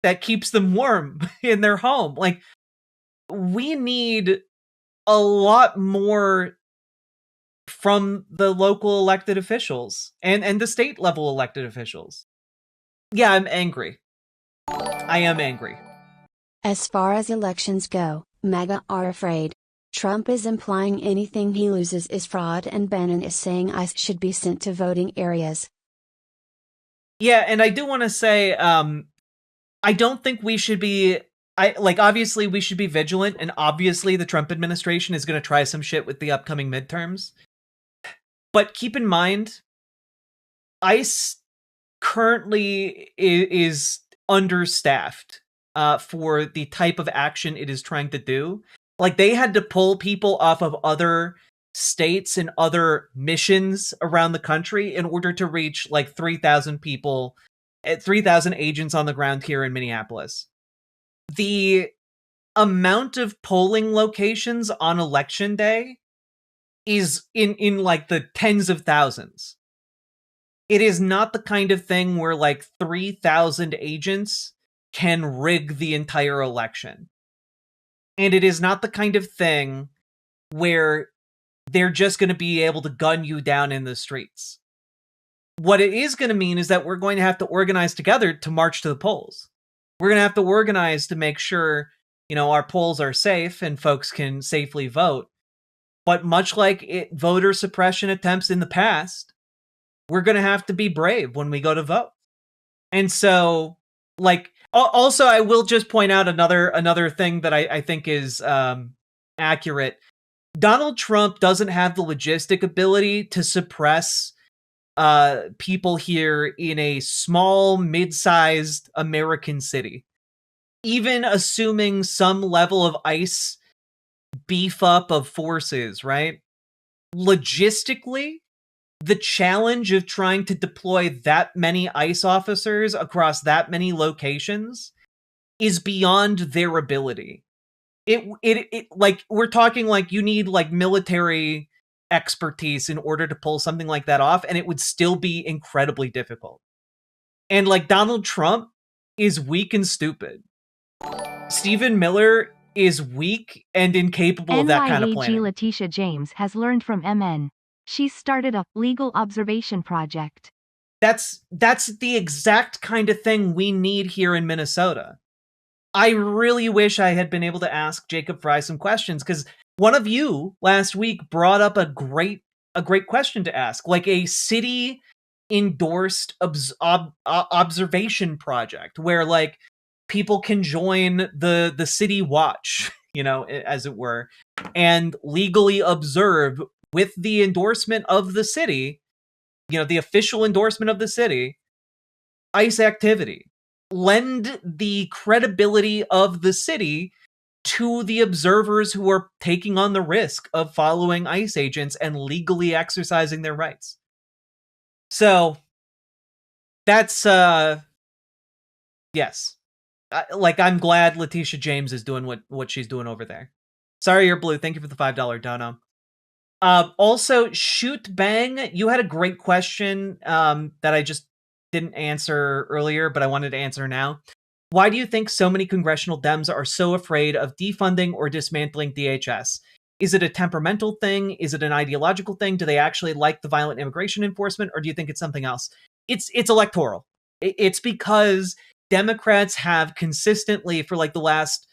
that keeps them warm in their home. Like we need a lot more from the local elected officials and the state level elected officials. Yeah, I'm angry. I am angry. As far as elections go, MAGA are afraid. Trump is implying anything he loses is fraud, and Bannon is saying ICE should be sent to voting areas. Yeah, and I do want to say, I don't think we should be, obviously we should be vigilant, and obviously the Trump administration is going to try some shit with the upcoming midterms. But keep in mind, ICE currently is understaffed for the type of action it is trying to do. Like, they had to pull people off of other states and other missions around the country in order to reach like 3,000 people, 3,000 agents on the ground here in Minneapolis. The amount of polling locations on election day is in like the tens of thousands. It is not the kind of thing where like 3,000 agents can rig the entire election. And it is not the kind of thing where they're just going to be able to gun you down in the streets. What it is going to mean is that we're going to have to organize together to march to the polls. We're going to have to organize to make sure, you know, our polls are safe and folks can safely vote. But much like voter suppression attempts in the past, we're going to have to be brave when we go to vote. And so, like, also, I will just point out another thing that I think is accurate. Donald Trump doesn't have the logistic ability to suppress people here in a small, mid-sized American city. Even assuming some level of ICE beef up of forces, right? Logistically, the challenge of trying to deploy that many ICE officers across that many locations is beyond their ability. It like, we're talking like you need like military expertise in order to pull something like that off, and it would still be incredibly difficult. And like, Donald Trump is weak and stupid. Stephen Miller is weak and incapable of that kind of planning. Letitia James has learned from MN. She's started a legal observation project. That's the exact kind of thing we need here in Minnesota. I really wish I had been able to ask Jacob Frey some questions, because one of you last week brought up a great question to ask, like a city endorsed observation project where like people can join the city watch, as it were, and legally observe with the endorsement of the city, the official endorsement of the city, ICE activity. Lend the credibility of the city to the observers who are taking on the risk of following ICE agents and legally exercising their rights. So that's yes. I'm glad Letitia James is doing what she's doing over there. Sorry, you're blue. Thank you for the $5 dono. Also, Shoot Bang, you had a great question that I just didn't answer earlier, but I wanted to answer now. Why do you think so many congressional Dems are so afraid of defunding or dismantling DHS? Is it a temperamental thing? Is it an ideological thing? Do they actually like the violent immigration enforcement, or do you think it's something else? It's electoral. It's because Democrats have consistently, for like the last,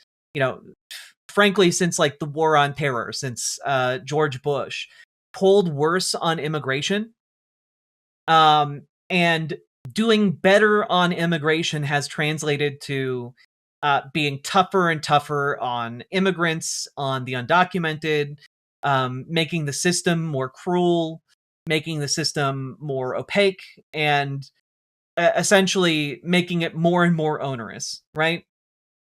frankly, since like the war on terror, since George Bush, polled worse on immigration. And doing better on immigration has translated to being tougher and tougher on immigrants, on the undocumented, making the system more cruel, making the system more opaque, and essentially making it more and more onerous, right?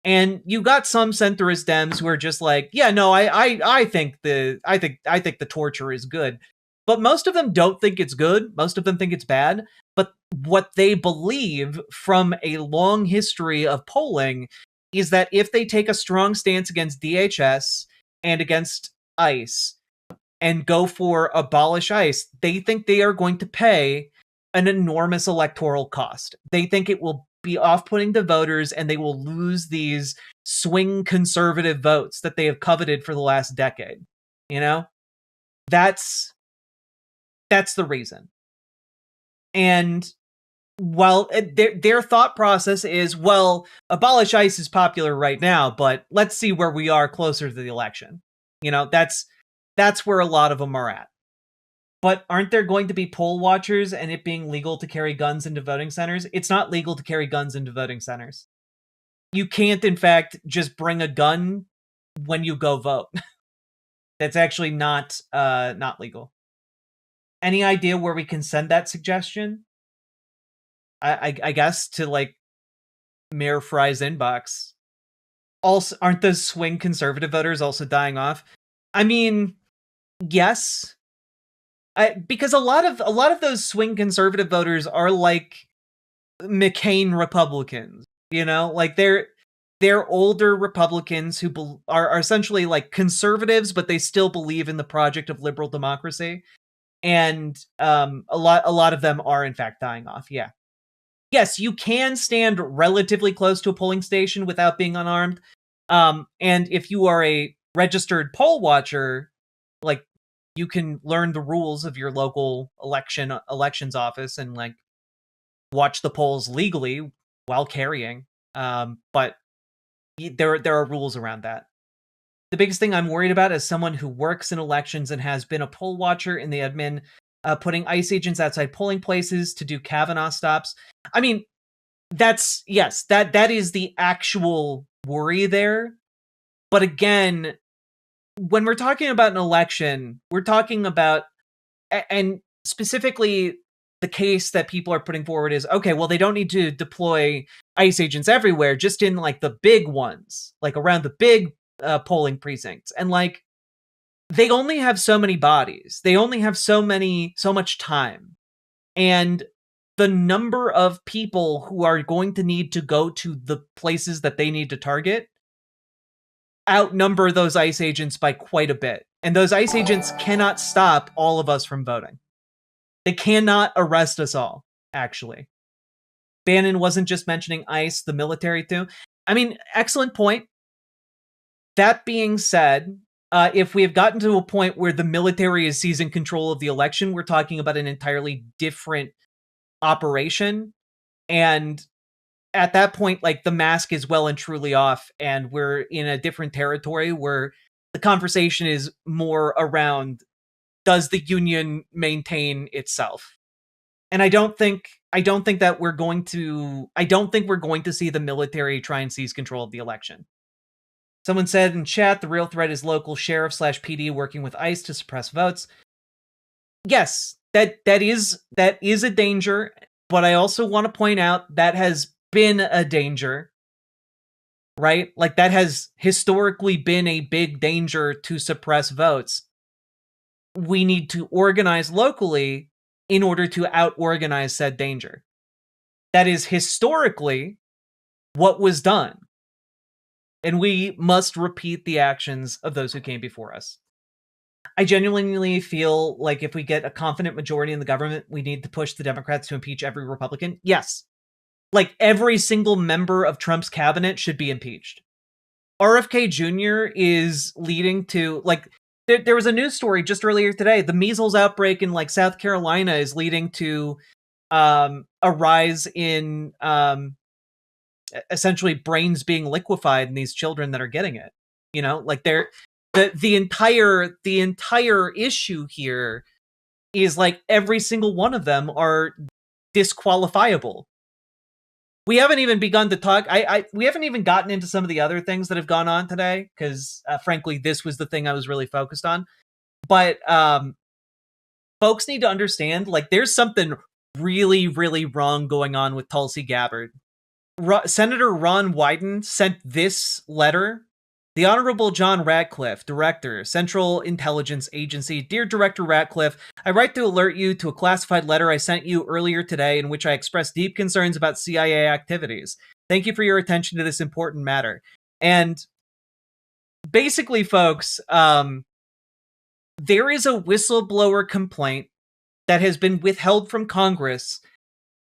And you got some centrist Dems who are just like, yeah, no, I think the torture is good. But most of them don't think it's good. Most of them think it's bad. But what they believe from a long history of polling is that if they take a strong stance against DHS and against ICE and go for abolish ICE, they think they are going to pay an enormous electoral cost. They think it will be off-putting to voters and they will lose these swing conservative votes that they have coveted for the last decade. That's the reason. And while their thought process is, well, abolish ICE is popular right now, but let's see where we are closer to the election. That's where a lot of them are at. But aren't there going to be poll watchers and it being legal to carry guns into voting centers? It's not legal to carry guns into voting centers. You can't, in fact, just bring a gun when you go vote. That's actually not legal. Any idea where we can send that suggestion? I guess to like Mayor Frey's inbox. Also, aren't those swing conservative voters also dying off? I mean, yes. Because a lot of those swing conservative voters are like McCain Republicans, like they're older Republicans who are essentially like conservatives, but they still believe in the project of liberal democracy. And a lot of them are in fact dying off. Yeah. Yes, you can stand relatively close to a polling station without being unarmed. And if you are a registered poll watcher, like you can learn the rules of your local elections office and like watch the polls legally while carrying. But there are rules around that. The biggest thing I'm worried about as someone who works in elections and has been a poll watcher in the admin, putting ICE agents outside polling places to do Kavanaugh stops. I mean, that is the actual worry there. But again, when we're talking about an election, we're talking about, and specifically the case that people are putting forward is, okay, well, they don't need to deploy ICE agents everywhere, just in like the big ones, like around the big polling precincts. And like, they only have so many bodies. They only have so much time. And the number of people who are going to need to go to the places that they need to target outnumber those ICE agents by quite a bit. And those ICE agents cannot stop all of us from voting. They cannot arrest us all, actually. Bannon wasn't just mentioning ICE, the military too. I mean, excellent point. That being said, if we have gotten to a point where the military is seizing control of the election, we're talking about an entirely different operation, and at that point, like, the mask is well and truly off, and we're in a different territory where the conversation is more around, does the union maintain itself? And I don't think that we're going to see the military try and seize control of the election. Someone said in chat, the real threat is local sheriff / PD working with ICE to suppress votes. Yes, that is a danger, but I also want to point out that has been a danger, right? Like, that has historically been a big danger to suppress votes. We need to organize locally in order to out-organize said danger. That is historically what was done. And we must repeat the actions of those who came before us. I genuinely feel like if we get a confident majority in the government, we need to push the Democrats to impeach every Republican. Yes. Like, every single member of Trump's cabinet should be impeached. RFK Jr. is leading to, like, there was a news story just earlier today. The measles outbreak in, like, South Carolina is leading to a rise in essentially brains being liquefied in these children that are getting it. You know, like, the entire issue here is, like, every single one of them are disqualifiable. We haven't even begun to talk. We haven't even gotten into some of the other things that have gone on today, because frankly, this was the thing I was really focused on. But folks need to understand, like, there's something really, really wrong going on with Tulsi Gabbard. Senator Ron Wyden sent this letter. The Honorable John Ratcliffe, Director, Central Intelligence Agency. Dear Director Ratcliffe, I write to alert you to a classified letter I sent you earlier today in which I expressed deep concerns about CIA activities. Thank you for your attention to this important matter. And basically, folks, there is a whistleblower complaint that has been withheld from Congress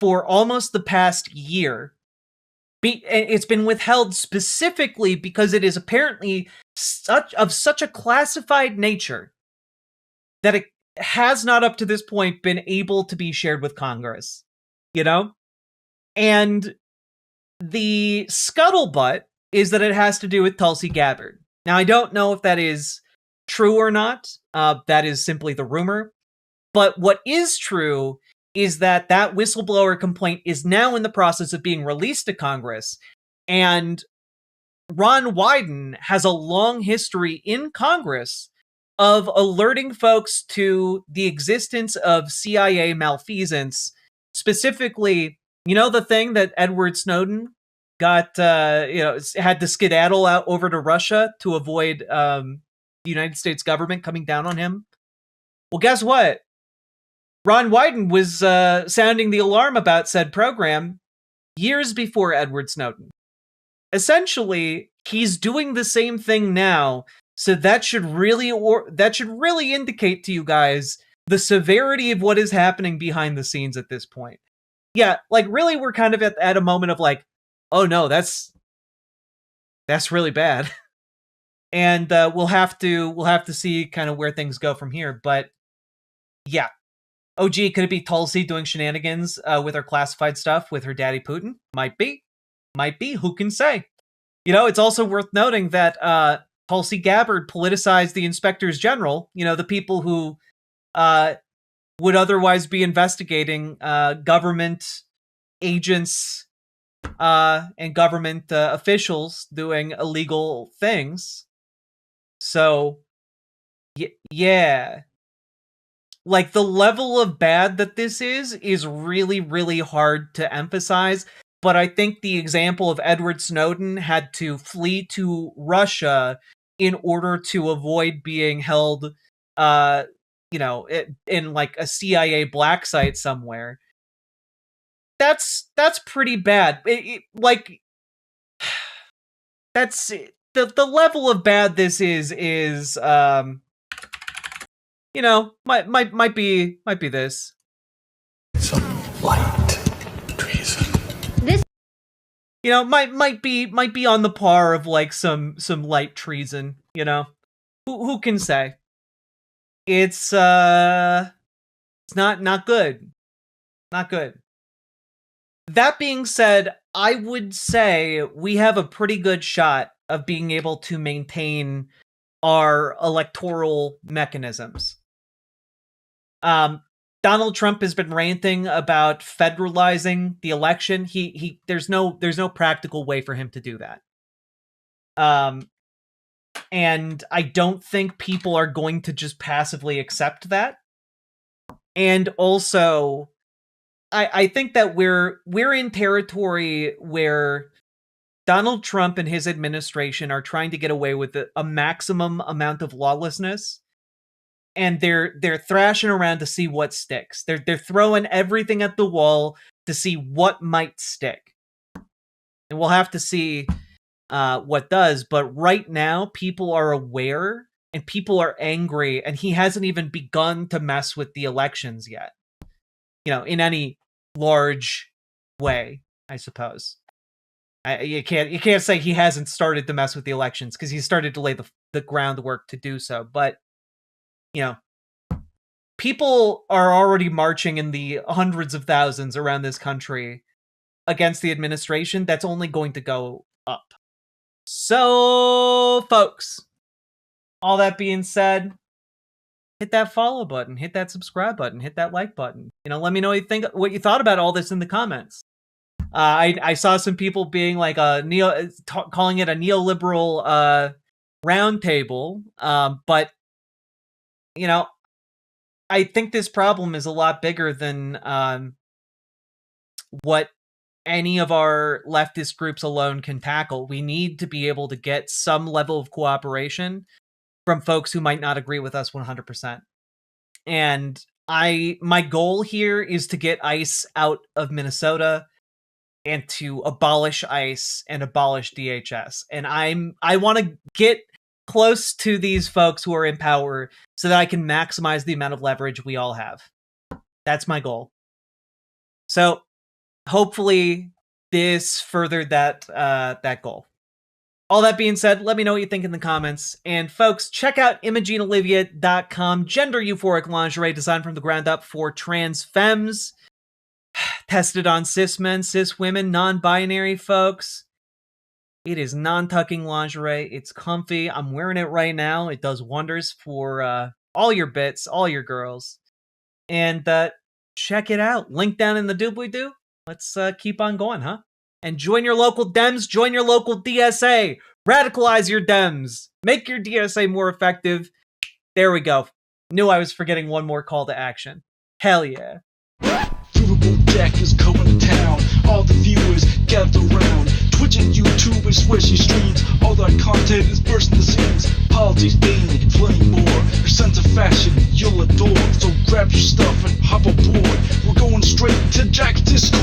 for almost the past year. It's been withheld specifically because it is apparently such a classified nature that it has not up to this point been able to be shared with Congress, you know? And the scuttlebutt is that it has to do with Tulsi Gabbard. Now, I don't know if that is true or not. That is simply the rumor. But what is true is that whistleblower complaint is now in the process of being released to Congress. And Ron Wyden has a long history in Congress of alerting folks to the existence of CIA malfeasance. Specifically, you know, the thing that Edward Snowden got, had to skedaddle out over to Russia to avoid the United States government coming down on him? Well, guess what? Ron Wyden was sounding the alarm about said program years before Edward Snowden. Essentially, he's doing the same thing now, so that should really indicate to you guys the severity of what is happening behind the scenes at this point. Yeah, like, really, we're kind of at a moment of, like, oh no, that's really bad, and we'll have to see kind of where things go from here. But yeah. Oh, gee, could it be Tulsi doing shenanigans with her classified stuff with her daddy Putin? Might be. Who can say? You know, it's also worth noting that Tulsi Gabbard politicized the inspectors general, you know, the people who would otherwise be investigating government agents and government officials doing illegal things. So, yeah. Like, the level of bad that this is really, really hard to emphasize. But I think the example of Edward Snowden had to flee to Russia in order to avoid being held, in like a CIA black site somewhere. That's pretty bad. That's the level of bad this is. You know, might be this. Some light treason. This, you know, might be on the par of like some light treason. You know, who can say? It's not good, not good. That being said, I would say we have a pretty good shot of being able to maintain our electoral mechanisms. Donald Trump has been ranting about federalizing the election. There's no practical way for him to do that. And I don't think people are going to just passively accept that. And also, I think that we're in territory where Donald Trump and his administration are trying to get away with a maximum amount of lawlessness, and they're thrashing around to see what sticks. They're throwing everything at the wall to see what might stick, and we'll have to see what does. But right now, people are aware and people are angry, and he hasn't even begun to mess with the elections yet. In any large way, I suppose. You can't say he hasn't started to mess with the elections, because he started to lay the groundwork to do so. But people are already marching in the hundreds of thousands around this country against the administration. That's only going to go up. So, folks, all that being said, hit that follow button, hit that subscribe button, hit that like button. Let me know what you thought about all this in the comments. I saw some people being like calling it a neoliberal roundtable, but I think this problem is a lot bigger than what any of our leftist groups alone can tackle. We need to be able to get some level of cooperation from folks who might not agree with us 100%. And my goal here is to get ICE out of Minnesota and to abolish ICE and abolish DHS. And I want to get close to these folks who are in power so that I can maximize the amount of leverage we all have. That's my goal. So hopefully this furthered that goal. All that being said, let me know what you think in the comments. And folks, check out ImogeneOlivia.com, gender euphoric lingerie designed from the ground up for trans femmes. Tested on cis men, cis women, non-binary folks. It is non-tucking lingerie. It's comfy. I'm wearing it right now. It does wonders for all your bits, all your girls. And check it out. Link down in the doobly-doo. Let's keep on going, huh? And join your local Dems, join your local DSA. Radicalize your Dems. Make your DSA more effective. There we go. Knew I was forgetting one more call to action. Hell yeah. Riverboat Jack is going to town. All the viewers gather round. Twitch and YouTube and swishy streams. All that content is bursting the seams. Politics, gaming, and plenty more. Your sense of fashion you'll adore. So grab your stuff and hop aboard. We're going straight to Jack's Discord.